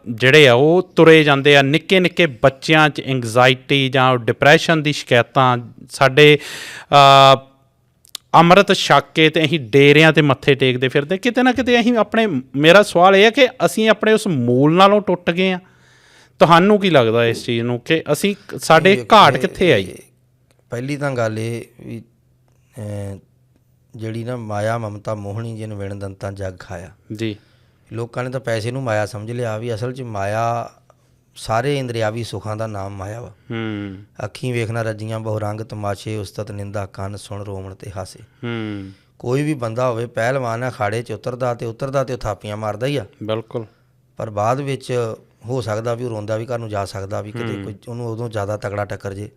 ਜਿਹੜੇ ਆ ਉਹ ਤੁਰੇ ਜਾਂਦੇ ਆ। ਨਿੱਕੇ ਨਿੱਕੇ ਬੱਚਿਆਂ 'ਚ ਐਂਗਜ਼ਾਇਟੀ ਜਾਂ ਡਿਪਰੈਸ਼ਨ ਦੀ ਸ਼ਿਕਾਇਤਾਂ, ਸਾਡੇ ਅੰਮ੍ਰਿਤ ਛਕ ਕੇ ਅਤੇ ਅਸੀਂ ਡੇਰਿਆਂ 'ਤੇ ਮੱਥੇ ਟੇਕਦੇ ਫਿਰਦੇ। ਕਿਤੇ ਨਾ ਕਿਤੇ ਅਸੀਂ ਮੇਰਾ ਸਵਾਲ ਇਹ ਹੈ ਕਿ ਅਸੀਂ ਆਪਣੇ ਉਸ ਮੂਲ ਨਾਲੋਂ ਟੁੱਟ ਗਏ ਹਾਂ। ਤੁਹਾਨੂੰ ਕੀ ਲੱਗਦਾ ਇਸ ਚੀਜ਼ ਨੂੰ ਕਿ ਸਾਡੇ ਘਾਟ ਕਿੱਥੇ ਆਈ? ਪਹਿਲੀ ਤਾਂ ਗੱਲ ਇਹ ਵੀ ਜਿਹੜੀ ਨਾ ਮਾਇਆ ਮਮਤਾ ਮੋਹਣੀ ਜਿਹਨੂੰ ਵਿਣ ਦੰਤਾਂ ਜੱਗ ਖਾਇਆ ਜੀ। ਲੋਕਾਂ ਨੇ ਤਾਂ ਪੈਸੇ ਨੂੰ ਮਾਇਆ ਸਮਝ ਲਿਆ, ਵੀ ਅਸਲ 'ਚ ਮਾਇਆ ਸਾਰੇ ਇੰਦਰਿਆਵੀ ਸੁੱਖਾਂ ਦਾ ਨਾਮ ਮਾਇਆ ਵਾ। ਅੱਖੀਂ ਵੇਖਣਾ ਰੱਜੀਆਂ ਬਹੁ ਰੰਗ ਤਮਾਸ਼ੇ, ਉਸਤਤ ਨਿੰਦਾ ਕੰਨ ਸੁਣ ਰੋਵਣ ਤੇ ਹਾਸੇ। ਕੋਈ ਵੀ ਬੰਦਾ ਹੋਵੇ ਪਹਿਲਵਾਨ, ਅਖਾੜੇ 'ਚ ਉਤਰਦਾ ਤੇ ਉਹ ਥਾਪੀਆਂ ਮਾਰਦਾ ਹੀ ਆ। ਬਿਲਕੁਲ। ਪਰ ਬਾਅਦ ਵਿੱਚ ਹੋ ਸਕਦਾ ਵੀ ਉਹ ਰੋਂਦਾ ਵੀ ਘਰ ਨੂੰ ਜਾ ਸਕਦਾ, ਵੀ ਕਿਤੇ ਕੋਈ ਉਹਨੂੰ ਉਦੋਂ ਜ਼ਿਆਦਾ ਤਕੜਾ ਟੱਕਰ ਜੇ।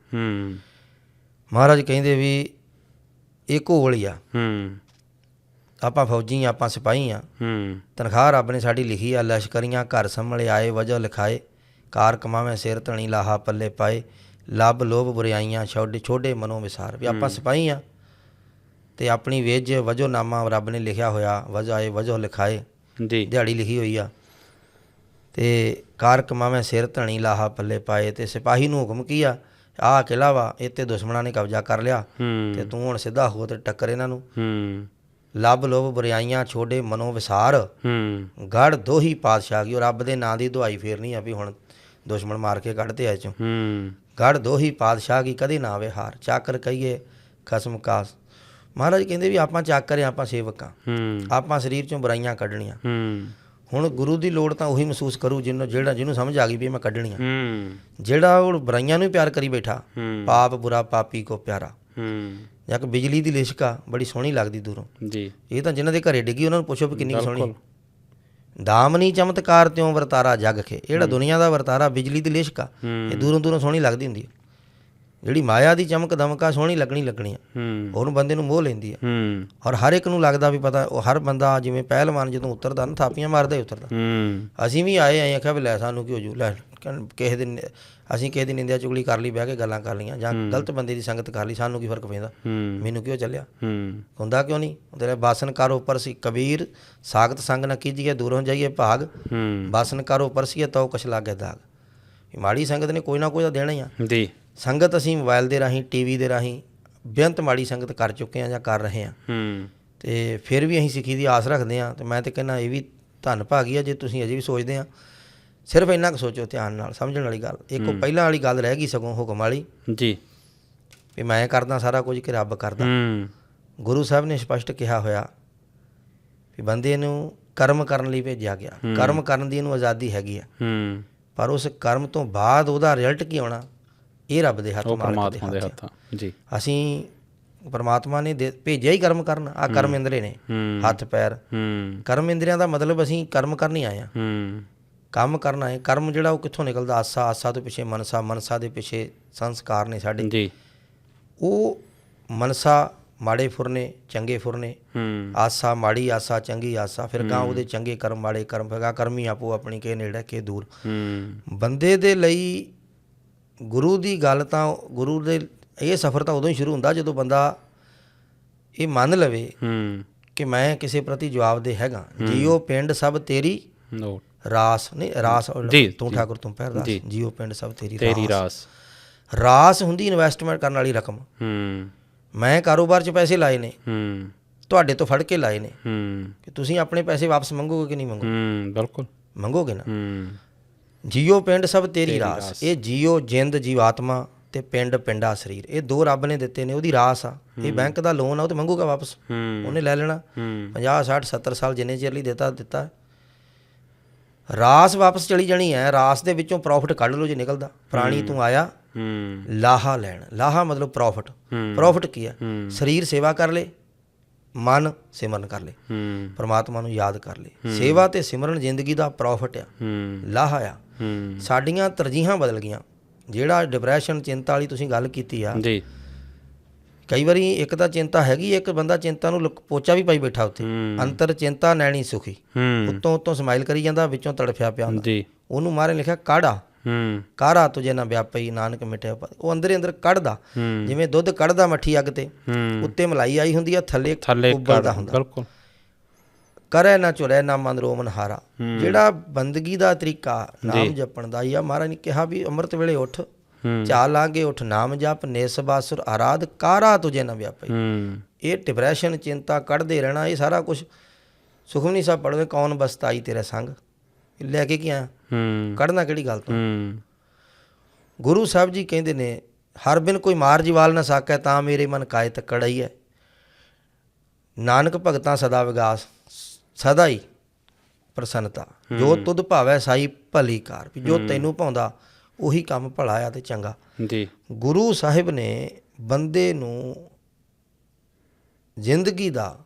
ਮਹਾਰਾਜ ਕਹਿੰਦੇ ਵੀ ਇਹ ਘੋਲ ਹੀ ਆ। ਆਪਾਂ ਫੌਜੀ ਆ, ਆਪਾਂ ਸਿਪਾਹੀ ਆ, ਤਨਖਾਹ ਰੱਬ ਨੇ ਸਾਡੀ ਲਿਖੀ ਆ। ਲਸ਼ਕਰੀਆਂ ਘਰ ਸੰਭਲੇ ਆਏ, ਵਜ੍ਹਾ ਲਿਖਾਏ, ਕਾਰ ਕਮਾਵੇਂ ਸਿਰ ਧਣੀ, ਲਾਹਾ ਪੱਲੇ ਪਾਏ, ਲੱਭ ਲੋਭ ਬੁਰਾਈਆਂ ਛੋਡੇ ਮਨੋਂ ਵਿਸਾਰ। ਵੀ ਆਪਾਂ ਸਿਪਾਹੀ ਆ ਅਤੇ ਆਪਣੀ ਵੇਜ ਵਜ੍ਹਾ ਨਾਮਾ ਰੱਬ ਨੇ ਲਿਖਿਆ ਹੋਇਆ, ਵਜ੍ਹਾ ਆਏ ਵਜ੍ਹਾ ਲਿਖਾਏ, ਦਿਹਾੜੀ ਲਿਖੀ ਹੋਈ ਆ। ਅਤੇ ਕਾਰ ਕਮਾਵੇਂ ਸਿਰ ਧਣੀ, ਲਾਹਾ ਪੱਲੇ ਪਾਏ। ਅਤੇ ਸਿਪਾਹੀ ਨੂੰ ਹੁਕਮ ਕੀ ਆ, ਆਹ ਕਿਲ੍ਹਾ ਵਾ, ਇਹ 'ਤੇ ਦੁਸ਼ਮਣਾਂ ਨੇ ਕਬਜ਼ਾ ਕਰ ਲਿਆ ਅਤੇ ਤੂੰ ਹੁਣ ਸਿੱਧਾ ਹੋ ਅਤੇ ਟੱਕਰ ਇਹਨਾਂ ਨੂੰ। ਲੱਭ ਲੋਭ ਬੁਰਾਈਆਂ ਛੋਡੇ ਮਨੋਂ ਵਿਸਾਰ, ਗੜ੍ਹ ਦੋਹੀ ਪਾਤਸ਼ਾਹ ਕੀ। ਉਹ ਰੱਬ ਦੇ ਨਾਂ ਦੀ ਦੁਹਾਈ ਫੇਰਨੀ ਆ ਵੀ ਹੁਣ ਦੁਸ਼ਮਣ ਮਾਰ ਕੇ ਕੱਢਦੇ ਆ ਚੋਂ। ਗੜ੍ਹ ਦੋਹੀ ਪਾਤਸ਼ਾਹ ਕੀ, ਕਦੇ ਨਾ ਆਵੇ ਹਾਰ, ਚਾਕਰ ਕਹੀਏ ਖਸਮ ਕਾਸ। ਮਹਾਰਾਜ ਕਹਿੰਦੇ ਵੀ ਆਪਾਂ ਚਾਕਰ ਆ, ਆਪਾਂ ਸੇਵਕ ਆ, ਆਪਾਂ ਸਰੀਰ 'ਚੋਂ ਬੁਰਾਈਆਂ ਕੱਢਣੀਆਂ। ਹੁਣ ਗੁਰੂ ਦੀ ਲੋੜ ਤਾਂ ਉਹੀ ਮਹਿਸੂਸ ਕਰੂ ਜਿਹਨੂੰ ਸਮਝ ਆ ਗਈ ਵੀ ਮੈਂ ਕੱਢਣੀਆਂ। ਜਿਹੜਾ ਉਹ ਬੁਰਾਈਆਂ ਨੂੰ ਹੀ ਪਿਆਰ ਕਰੀ ਬੈਠਾ, ਪਾਪ ਬੁਰਾ ਪਾਪੀ ਕੋ ਪਿਆਰਾ। ਜਾਂ ਕਿ ਬਿਜਲੀ ਦੀ ਲਿਸ਼ਕਾ ਬੜੀ ਸੋਹਣੀ ਲੱਗਦੀ ਦੂਰੋਂ ਜੀ। ਇਹ ਤਾਂ ਜਿਹਨਾਂ ਦੇ ਘਰੇ ਡਿੱਗੀ ਉਹਨਾਂ ਨੂੰ ਪੁੱਛੋ ਵੀ ਕਿੰਨੀ ਸੋਹਣੀ। ਦਾਮਨੀ ਚਮਤਕਾਰ ਤਿਉਂ ਵਰਤਾਰਾ ਜੱਗ ਖੇ। ਇਹ ਜਿਹੜਾ ਦੁਨੀਆ ਦਾ ਵਰਤਾਰਾ ਬਿਜਲੀ ਦੀ ਲਿਸ਼ਕਾ, ਇਹ ਦੂਰੋਂ ਸੋਹਣੀ ਲੱਗਦੀ ਹੁੰਦੀ ਹੈ। ਜਿਹੜੀ ਮਾਇਆ ਦੀ ਚਮਕ ਦਮਕਾ ਸੋਹਣੀ ਲੱਗਣੀ ਆ, ਉਹਨੂੰ ਬੰਦੇ ਨੂੰ ਮੋਹ ਲੈਂਦੀ ਆ। ਔਰ ਹਰ ਇੱਕ ਨੂੰ ਲੱਗਦਾ ਵੀ ਪਤਾ, ਉਹ ਹਰ ਬੰਦਾ ਜਿਵੇਂ ਪਹਿਲਵਾਨ ਜਦੋਂ ਉਤਰਦਾ ਨਾ ਥਾਪੀਆਂ ਮਾਰਦਾ ਹੀ ਉਤਰਦਾ। ਅਸੀਂ ਵੀ ਆਏ ਆਖਿਆ ਵੀ ਲੈ ਸਾਨੂੰ ਕੀ ਹੋ ਜੂ, ਲੈ ਕਿਸੇ ਦਿਨ ਅਸੀਂ ਕਿਸੇ ਦੀ ਨਿੰਦਿਆ ਚੁਗਲੀ ਕਰ ਲਈ, ਬਹਿ ਕੇ ਗੱਲਾਂ ਕਰ ਲਈਆਂ, ਜਾਂ ਗਲਤ ਬੰਦੇ ਦੀ ਸੰਗਤ ਕਰ ਲਈ, ਸਾਨੂੰ ਕੀ ਫਰਕ ਪੈਂਦਾ, ਮੈਨੂੰ ਕਿਉਂ ਚੱਲਿਆ ਹੁੰਦਾ, ਕਿਉਂ ਨਹੀਂ। ਤੇਰੇ ਬਾਸਨ ਕਰ ਉੱਪਰ ਸੀ ਕਬੀਰ, ਸਾਗਤ ਸੰਗ ਨਾ ਕੀਜੀਏ ਦੂਰੋਂ ਜਾਈਏ ਭਾਗ, ਬਾਸਨ ਕਰ ਉੱਪਰ ਸੀ ਤਉ ਕੁਛ ਲਾਗੇ ਦਾਗ। ਮਾੜੀ ਸੰਗਤ ਨੇ ਕੋਈ ਨਾ ਕੋਈ ਤਾਂ ਦੇਣਾ ਹੀ ਆ ਜੀ। ਸੰਗਤ ਅਸੀਂ ਮੋਬਾਈਲ ਦੇ ਰਾਹੀਂ, TV ਦੇ ਰਾਹੀਂ ਬੇਅੰਤ ਮਾੜੀ ਸੰਗਤ ਕਰ ਚੁੱਕੇ ਹਾਂ ਜਾਂ ਕਰ ਰਹੇ ਹਾਂ, ਅਤੇ ਫਿਰ ਵੀ ਅਸੀਂ ਸਿੱਖੀ ਦੀ ਆਸ ਰੱਖਦੇ ਹਾਂ। ਅਤੇ ਮੈਂ ਤਾਂ ਕਹਿੰਦਾ ਇਹ ਵੀ ਧੰਨ ਭਾਗੀ ਆ ਜੇ ਤੁਸੀਂ ਅਜੇ ਵੀ ਸੋਚਦੇ ਹਾਂ। ਸਿਰਫ ਇੰਨਾ ਕੁ ਸੋਚੋ ਧਿਆਨ ਨਾਲ, ਸਮਝਣ ਵਾਲੀ ਗੱਲ। ਇੱਕ ਉਹ ਪਹਿਲਾਂ ਵਾਲੀ ਗੱਲ ਰਹਿ ਗਈ ਸਗੋਂ ਹੁਕਮ ਵਾਲੀ ਜੀ, ਵੀ ਮੈਂ ਕਰਦਾ ਸਾਰਾ ਕੁਝ ਕਿ ਰੱਬ ਕਰਦਾ। ਗੁਰੂ ਸਾਹਿਬ ਨੇ ਸਪਸ਼ਟ ਕਿਹਾ ਹੋਇਆ ਵੀ ਬੰਦੇ ਨੂੰ ਕਰਮ ਕਰਨ ਲਈ ਭੇਜਿਆ ਗਿਆ, ਕਰਮ ਕਰਨ ਦੀ ਇਹਨੂੰ ਆਜ਼ਾਦੀ ਹੈਗੀ ਆ, ਪਰ ਉਸ ਕਰਮ ਤੋਂ ਬਾਅਦ ਉਹਦਾ ਰਿਜ਼ਲਟ ਕੀ ਆਉਣਾ ਇਹ ਰੱਬ ਦੇ ਹੱਥ, ਪਰਮਾਤਮਾ ਦੇ ਹੱਥ ਜੀ। ਅਸੀਂ ਪਰਮਾਤਮਾ ਨੇ ਭੇਜਿਆ ਹੀ ਕਰਮ ਕਰਨ। ਆ ਕਰਮ ਇੰਦਰੇ ਨੇ, ਹੱਥ ਪੈਰ। ਕਰਮ ਇੰਦਰੀਆਂ ਦਾ ਮਤਲਬ ਅਸੀਂ ਕਰਮ ਕਰਨ ਹੀ ਆਏ ਹਾਂ, ਕੰਮ ਕਰਨਾ ਹੈ। ਕਰਮ ਜਿਹੜਾ ਉਹ ਕਿੱਥੋਂ ਨਿਕਲਦਾ? ਆਸਾ, ਆਸਾ ਤੋਂ ਪਿੱਛੇ ਮਨਸਾ, ਮਨਸਾ ਦੇ ਪਿੱਛੇ ਸੰਸਕਾਰ ਨੇ ਸਾਡੇ ਜੀ। ਉਹ ਮਨਸਾ ਮਾੜੇ ਫੁਰਨੇ ਚੰਗੇ ਫੁਰਨੇ, ਆਸਾ ਮਾੜੀ ਆਸਾ ਚੰਗੀ ਆਸਾ, ਫਿਰ ਗਾਂ ਉਹਦੇ ਚੰਗੇ ਕਰਮ ਮਾੜੇ ਕਰਮ, ਫਿਰ ਗਾਂ ਕਰਮੀ ਆਪੋ ਆਪਣੀ ਕੇ ਨੇੜੇ ਕੇ ਦੂਰ। ਬੰਦੇ ਦੇ ਲਈ ਗੁਰੂ ਦੀ ਗੱਲ ਤਾਂ, ਗੁਰੂ ਦੇ ਇਹ ਸਫ਼ਰ ਤਾਂ ਉਦੋਂ ਹੀ ਸ਼ੁਰੂ ਹੁੰਦਾ ਜਦੋਂ ਬੰਦਾ ਇਹ ਮੰਨ ਲਵੇ ਕਿ ਮੈਂ ਕਿਸੇ ਪ੍ਰਤੀ ਜਵਾਬਦੇਹ ਹੈਗਾ। ਜੀਓ ਪਿੰਡ ਸਭ ਤੇਰੀ ਰਾਸ, ਨਹੀਂ ਰਾਸ ਤੂੰ ਠਾਕੁਰ ਤੂੰ ਪਹਿਰਦਾਸ, ਜੀਓ ਪਿੰਡ ਸਭ ਤੇਰੀ ਰਾਸ। ਰਾਸ ਹੁੰਦੀ ਇਨਵੈਸਟਮੈਂਟ ਕਰਨ ਵਾਲੀ ਰਕਮ। ਮੈਂ ਕਾਰੋਬਾਰ 'ਚ ਪੈਸੇ ਲਾਏ ਨੇ, ਤੁਹਾਡੇ ਤੋਂ ਫੜ ਕੇ ਲਾਏ ਨੇ, ਕਿ ਤੁਸੀਂ ਆਪਣੇ ਪੈਸੇ ਵਾਪਸ ਮੰਗੋਗੇ ਕਿ ਨਹੀਂ ਮੰਗੋਗੇ? ਬਿਲਕੁਲ ਮੰਗੋਗੇ ਨਾ। ਜੀਓ ਪਿੰਡ ਸਭ ਤੇਰੀ ਰਾਸ। ਇਹ ਜੀਓ ਜਿੰਦ ਜੀਵਾਤਮਾ ਤੇ ਪਿੰਡ ਪਿੰਡਾ ਸਰੀਰ, ਇਹ ਦੋ ਰੱਬ ਨੇ ਦਿੱਤੇ ਨੇ, ਉਹਦੀ ਰਾਸ ਆ। ਇਹ ਬੈਂਕ ਦਾ ਲੋਨ ਆ, ਉਹ ਤੇ ਮੰਗੂਗਾ ਵਾਪਸ, ਉਹਨੇ ਲੈ ਲੈਣਾ 50 60 70 ਸਾਲ ਜਿੰਨੇ ਚਿਰ ਲਈ ਦਿੱਤਾ। ਰਾਸ ਵਾਪਸ ਚਲੀ ਜਾਣੀ ਹੈ। ਰਾਸ ਦੇ ਵਿੱਚੋਂ ਪ੍ਰੋਫਿਟ ਕੱਢ ਲਓ ਜੇ ਨਿਕਲਦਾ। ਪ੍ਰਾਣੀ ਤੂੰ ਆਇਆ ਲਾਹਾ ਲੈਣ, ਲਾਹਾ ਮਤਲਬ ਪ੍ਰੋਫਿਟ। ਪ੍ਰੋਫਿਟ ਕੀ ਹੈ? ਸਰੀਰ ਸੇਵਾ ਕਰ ਲੇ, ਮਨ ਸਿਮਰਨ ਕਰ ਲੇ, ਪਰਮਾਤਮਾ ਨੂੰ ਯਾਦ ਕਰ ਲੇ। ਸੇਵਾ ਤੇ ਸਿਮਰਨ ਜ਼ਿੰਦਗੀ ਦਾ ਪ੍ਰੋਫਿਟ ਆ, ਲਾਹਾ ਆ। ਸਾਡੀਆਂ ਤਰਜੀਹਾਂ ਬਦਲ ਗਈਆਂ। ਜਿਹੜਾ ਡਿਪਰੈਸ਼ਨ ਚਿੰਤਾ ਵਾਲੀ ਤੁਸੀਂ ਗੱਲ ਕੀਤੀ ਆ, ਕਈ ਵਾਰੀ ਇੱਕ ਤਾਂ ਚਿੰਤਾ ਹੈਗੀ, ਇੱਕ ਬੰਦਾ ਚਿੰਤਾ ਨੂੰ ਪੋਚਾ ਵੀ ਪਾਈ ਬੈਠਾ ਉੱਥੇ। ਅੰਤਰ ਚਿੰਤਾ ਨੈਣੀ ਸੁਖੀ, ਉੱਤੋਂ ਸਮਾਈਲ ਕਰੀ ਜਾਂਦਾ, ਵਿੱਚੋਂ ਤੜਫਿਆ ਪਿਆ ਹੁੰਦਾ। ਉਹਨੂੰ ਮਹਾਰਾਜ ਨੇ ਲਿਖਿਆ ਕਾੜਾ, ਕਾਰਾ ਤੁਝੇ ਨਾ ਵਿਆਪਈ ਨਾਨਕ ਮਿਟਿਆ। ਉਹ ਅੰਦਰੇ ਅੰਦਰ ਕੱਢਦਾ, ਜਿਵੇਂ ਦੁੱਧ ਕੱਢਦਾ ਮੱਠੀ ਅੱਗ ਤੇ, ਉੱਤੇ ਮਲਾਈ ਆਈ ਹੁੰਦੀ ਆ, ਥੱਲੇ ਉਬਲਦਾ ਹੁੰਦਾ। ਕਰੈ ਨਾ ਝੁਰੈ ਨਾ ਮਨ ਰੋਮਨ ਹਾਰਾ। ਜਿਹੜਾ ਬੰਦਗੀ ਦਾ ਤਰੀਕਾ ਨਾਮ ਜਪਣ ਦਾ ਹੀ ਆ, ਮਹਾਰਾਜ ਨੇ ਕਿਹਾ ਵੀ ਅੰਮ੍ਰਿਤ ਵੇਲੇ ਉੱਠ, ਝਾਲ ਲਾਗੇ ਉੱਠ, ਨਾਮ ਜਪ, ਨਿਸ ਬਾਸੁਰ ਆਰਾਧ, ਕਾਰਾ ਤੁਝੇ ਨਾ ਵਿਆਪਈ। ਇਹ ਡਿਪਰੈਸ਼ਨ ਚਿੰਤਾ ਕੱਢਦੇ ਰਹਿਣਾ, ਇਹ ਸਾਰਾ ਕੁਛ ਸੁਖਮਨੀ ਸਾਹਿਬ ਪੜ੍ਹੋਗੇ, ਕੌਣ ਬਸਤਾਈ ਤੇਰਾ ਸੰਗ, ਲੈ ਕੇ ਕੀ ਆਇਆ? ਕੱਢਣਾ ਕਿਹੜੀ ਗੱਲ ਤੋਂ? ਗੁਰੂ ਸਾਹਿਬ ਜੀ ਕਹਿੰਦੇ ਨੇ, ਹਰ ਬਿਨ ਕੋਈ ਮਾਰ ਜੀਵਾਲ ਨਾ ਸਾਕੈ, ਤਾਂ ਮੇਰੇ ਮਨ ਕਾਇ ਤੱਕੜਈ ਹੈ। ਨਾਨਕ ਭਗਤਾਂ ਸਦਾ ਵਿਗਾਸ, ਸਦਾ ਹੀ ਪ੍ਰਸੰਨਤਾ। ਜੋ ਤੁਧ ਭਾਵੈ ਸਾਈ ਭਲੀ ਕਾਰ, ਵੀ ਜੋ ਤੈਨੂੰ ਭਾਉਂਦਾ ਉਹੀ ਕੰਮ ਭਲਾ ਆ ਤੇ ਚੰਗਾ। ਗੁਰੂ ਸਾਹਿਬ ਨੇ ਬੰਦੇ ਨੂੰ ਜ਼ਿੰਦਗੀ ਦਾ,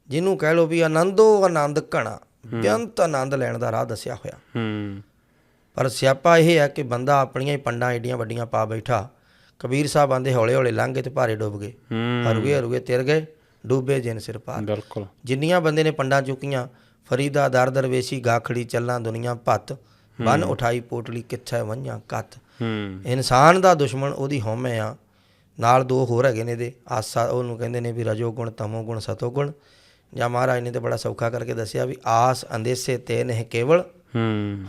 ਜਿਹਨੂੰ ਕਹਿ ਲਓ ਵੀ ਆਨੰਦੋ ਆਨੰਦ ਘਣਾ, ਬੇਅੰਤ ਆਨੰਦ ਲੈਣ ਦਾ ਰਾਹ ਦੱਸਿਆ ਹੋਇਆ। ਪਰ ਸਿਆਪਾ ਇਹ ਹੈ ਕਿ ਬੰਦਾ ਆਪਣੀਆਂ ਹੀ ਪੰਡਾਂ ਏਡੀਆਂ ਵੱਡੀਆਂ ਪਾ ਬੈਠਾ। ਕਬੀਰ ਸਾਹਿਬ ਆਂਦੇ ਹੌਲੇ ਹੌਲੇ ਲੰਘ ਗਏ ਤੇ ਭਾਰੇ ਡੁੱਬ ਗਏ, ਹਰੂਏ ਹਰੂਏ ਤਿਰ ਗਏ, ਡੁੱਬੇ ਜਿਨ ਸਿਰ ਪਾਰ। ਬਿਲਕੁਲ ਜਿੰਨੀਆਂ ਬੰਦੇ ਨੇ ਪੰਡਾਂ ਚੁੱਕੀਆਂ, ਫਰੀਦਾ ਦਰ ਦਰਵੇਸ਼ੀ ਗਾਖੜੀ ਚੱਲਾਂ ਦੁਨੀਆ ਭੱਤ, ਬੰਨ ਉਠਾਈ ਪੋਟਲੀ ਕਿੱਥੇ ਵੰਝਾਂ ਕੱਤ। ਇਨਸਾਨ ਦਾ ਦੁਸ਼ਮਣ ਉਹਦੀ ਹਉਮੈ ਆ। ਨਾਲ ਦੋ ਹੋਰ ਹੈਗੇ ਨੇ ਇਹਦੇ, ਆਸਾ, ਉਹਨੂੰ ਕਹਿੰਦੇ ਨੇ ਵੀ ਰਜੋ ਗੁਣ ਤਮੋ ਗੁਣ ਸਤੋ ਗੁਣ। ਜਾਂ ਮਹਾਰਾਜ ਨੇ ਤਾਂ ਬੜਾ ਸੌਖਾ ਕਰਕੇ ਦੱਸਿਆ ਵੀ ਆਸ ਅੰਦੇਸੇ ਤੇ ਨਹਿ ਕੇਵਲ,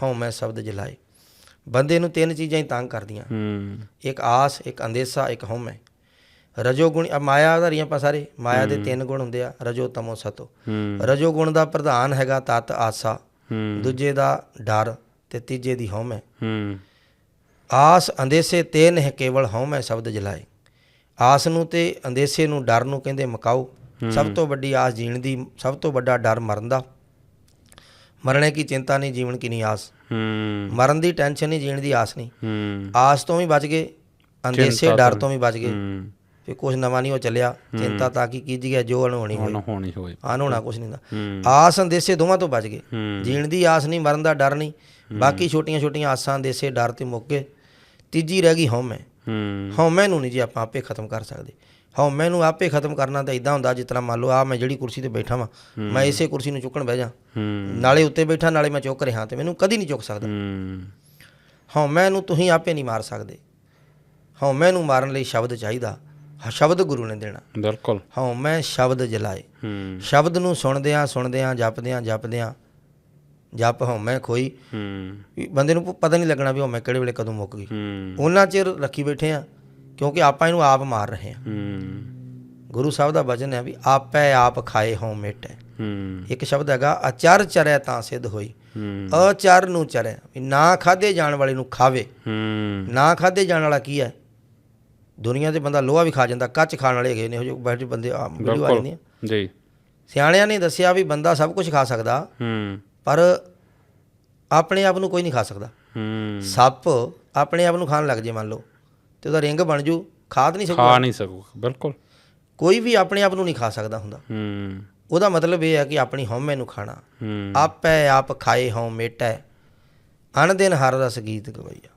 ਹਉਮੈ ਸ਼ਬਦ ਜਲਾਏ। ਬੰਦੇ ਨੂੰ ਤਿੰਨ ਚੀਜ਼ਾਂ ਹੀ ਤੰਗ ਕਰਦੀਆਂ, ਇੱਕ ਆਸ, ਇੱਕ ਅੰਦੇਸਾ, ਇੱਕ ਹਉਮੈ। ਰਜੋ ਗੁਣ, ਮਾਇਆ ਧਾਰੀਆਂ ਆਪਾਂ ਸਾਰੇ, ਮਾਇਆ ਦੇ ਤਿੰਨ ਗੁਣ ਹੁੰਦੇ ਆ, ਰਜੋ ਤਮੋ ਸਤੋ। ਰਜੋ ਗੁਣ ਦਾ ਪ੍ਰਧਾਨ ਹੈਗਾ ਤਤ ਆਸਾ, ਦੂਜੇ ਦਾ ਡਰ ਤੇ ਤੀਜੇ ਦੀ ਹਉਮੈ। ਆਸ ਅੰਦੇਸੇ ਤੇ ਨਹਿ ਕੇਵਲ, ਹਉਮੈ ਸ਼ਬਦ ਜਲਾਏ। ਆਸ ਨੂੰ ਤੇ ਅੰਦੇਸੇ ਨੂੰ, ਡਰ ਨੂੰ ਕਹਿੰਦੇ ਮਕਾਓ। ਸਭ ਤੋਂ ਵੱਡੀ ਆਸ ਜੀਣ ਦੀ, ਸਭ ਤੋਂ ਵੱਡਾ ਡਰ ਮਰਨ ਦਾ। ਮਰਨੇ ਕੀ ਚਿੰਤਾ ਨਹੀਂ, ਜੀਵਨ ਕੀ ਨਹੀਂ ਆਸ। ਮਰਨ ਦੀ ਟੈਨਸ਼ਨ ਨਹੀਂ, ਜੀਣ ਦੀ ਆਸ ਨਹੀਂ। ਆਸ ਤੋਂ ਵੀ ਬਚ ਗਏ, ਅੰਦੇਸੇ ਡਰ ਤੋਂ ਵੀ ਬਚ ਗਏ। ਫਿਰ ਕੁਛ ਨਵਾਂ ਨਹੀਂ ਉਹ ਚੱਲਿਆ, ਚਿੰਤਾ ਤਾਂ ਕੀ ਕੀਜੀਏ ਜੋ ਅਣਹੋਣੀ ਹੋਈ, ਅਣਹੋਣਾ ਕੁਛ ਨਹੀਂ ਹੁੰਦਾ। ਆਸ ਅੰਦੇਸੇ ਦੋਵਾਂ ਤੋਂ ਬਚ ਗਏ। ਜੀਣ ਦੀ ਆਸ ਨਹੀਂ, ਮਰਨ ਦਾ ਡਰ ਨਹੀਂ, ਬਾਕੀ ਛੋਟੀਆਂ ਛੋਟੀਆਂ ਆਸਾਂ ਅੰਦੇਸੇ ਡਰ ਤੇ ਮੁੱਕ ਗਏ। ਤੀਜੀ ਰਹਿ ਗਈ ਹਉਮੈ। ਹਉਮੈ ਨੂੰ ਨਹੀਂ ਜੀ ਆਪਾਂ ਆਪੇ ਖਤਮ ਕਰ ਸਕਦੇ। ਹਉਮੈ ਨੂੰ ਆਪੇ ਖਤਮ ਕਰਨਾ ਤਾਂ ਇੱਦਾਂ ਹੁੰਦਾ, ਜਿਸ ਤਰ੍ਹਾਂ ਮੰਨ ਲਓ ਆ ਮੈਂ ਜਿਹੜੀ ਕੁਰਸੀ 'ਤੇ ਬੈਠਾ ਵਾਂ, ਮੈਂ ਇਸੇ ਕੁਰਸੀ ਨੂੰ ਚੁੱਕਣ ਬਹਿ ਜਾ, ਨਾਲੇ ਉੱਤੇ ਬੈਠਾ ਨਾਲੇ ਮੈਂ ਚੁੱਕ ਰਿਹਾ, ਤੇ ਮੈਨੂੰ ਕਦੀ ਨਹੀਂ ਚੁੱਕ ਸਕਦਾ। ਹਉਮੈ ਨੂੰ ਤੁਸੀਂ ਆਪੇ ਨਹੀਂ ਮਾਰ ਸਕਦੇ। ਹਉਮੈ ਨੂੰ ਮਾਰਨ ਲਈ ਸ਼ਬਦ ਚਾਹੀਦਾ, ਸ਼ਬਦ ਗੁਰੂ ਨੇ ਦੇਣਾ। ਬਿਲਕੁਲ ਹਉਮੈ ਸ਼ਬਦ ਜਲਾਏ। ਸ਼ਬਦ ਨੂੰ ਸੁਣਦਿਆਂ ਸੁਣਦਿਆਂ, ਜਪਦਿਆਂ ਜਪਦਿਆਂ, ਜਪ ਹਉਮੈ ਖੋਈ, ਬੰਦੇ ਨੂੰ ਪਤਾ ਨਹੀਂ ਲੱਗਣਾ ਵੀ ਹਉਮੈ ਕਿਹੜੇ ਵੇਲੇ ਕਦੋਂ ਮੁੱਕ ਗਈ। ਉਹਨਾਂ ਚਿਰ ਰੱਖੀ ਬੈਠੇ ਆ, ਕਿਉਂਕਿ ਆਪਾਂ ਇਹਨੂੰ ਆਪ ਮਾਰ ਰਹੇ ਹਾਂ। ਗੁਰੂ ਸਾਹਿਬ ਦਾ ਵਚਨ ਹੈ ਵੀ ਆਪੈ ਆਪ ਖਾਏ ਹਉ ਮਿਟੈ। ਇੱਕ ਸ਼ਬਦ ਹੈਗਾ ਅਚਰ ਚਰੈ ਤਾਂ ਸਿੱਧ ਹੋਈ। ਅਚਰ ਨੂੰ ਚਰੈ, ਵੀ ਨਾ ਖਾਧੇ ਜਾਣ ਵਾਲੇ ਨੂੰ ਖਾਵੇ। ਨਾ ਖਾਧੇ ਜਾਣ ਵਾਲਾ ਕੀ ਹੈ? ਦੁਨੀਆ 'ਤੇ ਬੰਦਾ ਲੋਹਾ ਵੀ ਖਾ ਜਾਂਦਾ, ਕੱਚ ਖਾਣ ਵਾਲੇ ਹੈਗੇ ਨੇ ਇਹੋ ਜਿਹੇ ਬੈਠੇ ਬੰਦੇ, ਵੀਡੀਓ ਆ ਜਾਂਦੀਆਂ ਜੀ। ਸਿਆਣਿਆਂ ਨੇ ਦੱਸਿਆ ਵੀ ਬੰਦਾ ਸਭ ਕੁਝ ਖਾ ਸਕਦਾ, ਪਰ ਆਪਣੇ ਆਪ ਨੂੰ ਕੋਈ ਨਹੀਂ ਖਾ ਸਕਦਾ। ਸੱਪ ਆਪਣੇ ਆਪ ਨੂੰ ਖਾਣ ਲੱਗ ਜੇ ਮੰਨ ਲਓ, ਤੇ ਉਹਦਾ ਰਿੰਗ ਬਣ ਜੂ, ਖਾ ਤਾਂ ਨਹੀਂ ਸਕੂਗਾ। ਬਿਲਕੁਲ ਕੋਈ ਵੀ ਆਪਣੇ ਆਪ ਨੂੰ ਨਹੀਂ ਖਾ ਸਕਦਾ ਹੁੰਦਾ। ਉਹਦਾ ਮਤਲਬ ਇਹ ਹੈ ਕਿ ਆਪਣੀ ਹਉਮੈ ਨੂੰ ਖਾਣਾ। ਆਪੈ ਆਪ ਖਾਏ ਹਉ ਮੇਟੈ, ਅਣ ਦਿਨ ਹਰ ਰਸ ਗੀਤ ਗਵਈਆ।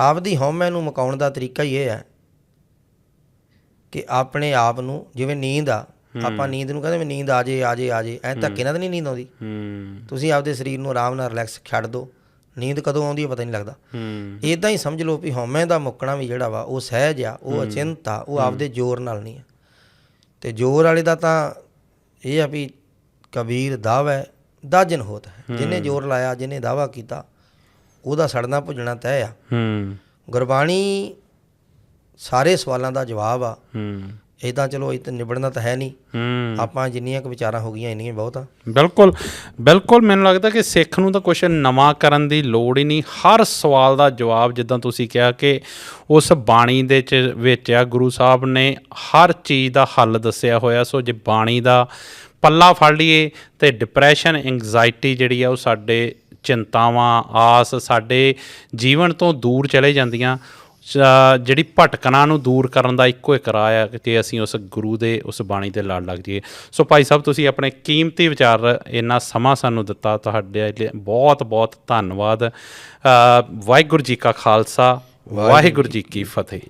ਆਪਦੀ ਹਉਮੈ ਨੂੰ ਮੁਕਾਉਣ ਦਾ ਤਰੀਕਾ ਹੀ ਇਹ ਹੈ ਕਿ ਆਪਣੇ ਆਪ ਨੂੰ, ਜਿਵੇਂ ਨੀਂਦ ਆ, ਆਪਾਂ ਨੀਂਦ ਨੂੰ ਕਹਿੰਦੇ ਨੀਂਦ ਆ ਜੇ ਆ ਜੇ ਆ ਜੇ, ਐਂ ਧੱਕੇ ਨਾਲ ਤਾਂ ਨਹੀਂ ਨੀਂਦ ਆਉਂਦੀ। ਤੁਸੀਂ ਆਪਦੇ ਸਰੀਰ ਨੂੰ ਆਰਾਮ ਨਾਲ ਰਿਲੈਕਸ ਛੱਡ ਦਿਓ, ਨੀਂਦ ਕਦੋਂ ਆਉਂਦੀ ਹੈ ਪਤਾ ਨਹੀਂ ਲੱਗਦਾ। ਇੱਦਾਂ ਹੀ ਸਮਝ ਲਓ ਵੀ ਹਉਮੈ ਦਾ ਮੁੱਕਣਾ ਵੀ ਜਿਹੜਾ ਵਾ ਉਹ ਸਹਿਜ ਆ, ਉਹ ਅਚਿੰਤ ਆ, ਉਹ ਆਪਦੇ ਜ਼ੋਰ ਨਾਲ ਨਹੀਂ ਆ। ਅਤੇ ਜ਼ੋਰ ਵਾਲੇ ਦਾ ਤਾਂ ਇਹ ਆ ਵੀ ਕਬੀਰ ਦਾਵੈ ਦਾਜਨ ਹੋਤ ਹੈ। ਜਿਹਨੇ ਜ਼ੋਰ ਲਾਇਆ, ਜਿਹਨੇ ਦਾਵਾ ਕੀਤਾ, ਉਹਦਾ ਸੜਨਾ ਭੁੱਜਣਾ ਤੈਅ ਆ। ਗੁਰਬਾਣੀ ਸਾਰੇ ਸਵਾਲਾਂ ਦਾ ਜਵਾਬ ਆ। ਇੱਦਾਂ ਚਲੋ ਇਹ ਤਾਂ ਨਿਬੜਨਾ ਤਾਂ ਹੈ ਨਹੀਂ। ਆਪਾਂ ਜਿੰਨੀਆਂ ਕੁ ਵਿਚਾਰਾਂ ਹੋ ਗਈਆਂ ਇੰਨੀਆਂ ਬਹੁਤ ਆ। ਬਿਲਕੁਲ ਬਿਲਕੁਲ, ਮੈਨੂੰ ਲੱਗਦਾ ਕਿ ਸਿੱਖ ਨੂੰ ਤਾਂ ਕੁਛ ਨਵਾਂ ਕਰਨ ਦੀ ਲੋੜ ਹੀ ਨਹੀਂ। ਹਰ ਸਵਾਲ ਦਾ ਜਵਾਬ, ਜਿੱਦਾਂ ਤੁਸੀਂ ਕਿਹਾ ਕਿ ਉਸ ਬਾਣੀ ਦੇ ਵਿੱਚ ਆ, ਗੁਰੂ ਸਾਹਿਬ ਨੇ ਹਰ ਚੀਜ਼ ਦਾ ਹੱਲ ਦੱਸਿਆ ਹੋਇਆ। ਸੋ ਜੇ ਬਾਣੀ ਦਾ ਪੱਲਾ ਫੜ ਲਈਏ ਤਾਂ ਡਿਪਰੈਸ਼ਨ, ਐਂਗਜ਼ਾਇਟੀ ਜਿਹੜੀ ਆ ਉਹ ਸਾਡੇ ਚਿੰਤਾਵਾਂ, ਆਸ ਸਾਡੇ ਜੀਵਨ ਤੋਂ ਦੂਰ ਚਲੇ ਜਾਂਦੀਆਂ। ਜਿਹੜੀ ਭਟਕਣਾ ਨੂੰ ਦੂਰ ਕਰਨ ਦਾ ਇੱਕੋ ਇੱਕ ਰਾਹ ਆ ਕਿ ਅਸੀਂ ਉਸ ਗੁਰੂ ਦੇ, ਉਸ ਬਾਣੀ ਦੇ ਲੜ ਲੱਗ ਜਾਈਏ। ਸੋ ਭਾਈ ਸਾਹਿਬ, ਤੁਸੀਂ ਆਪਣੇ ਕੀਮਤੀ ਵਿਚਾਰ, ਇੰਨਾ ਸਮਾਂ ਸਾਨੂੰ ਦਿੱਤਾ, ਤੁਹਾਡੇ ਲਈ ਬਹੁਤ ਬਹੁਤ ਧੰਨਵਾਦ। ਵਾਹਿਗੁਰੂ ਜੀ ਕਾ ਖਾਲਸਾ, ਵਾਹਿਗੁਰੂ ਜੀ ਕੀ ਫਤਿਹ।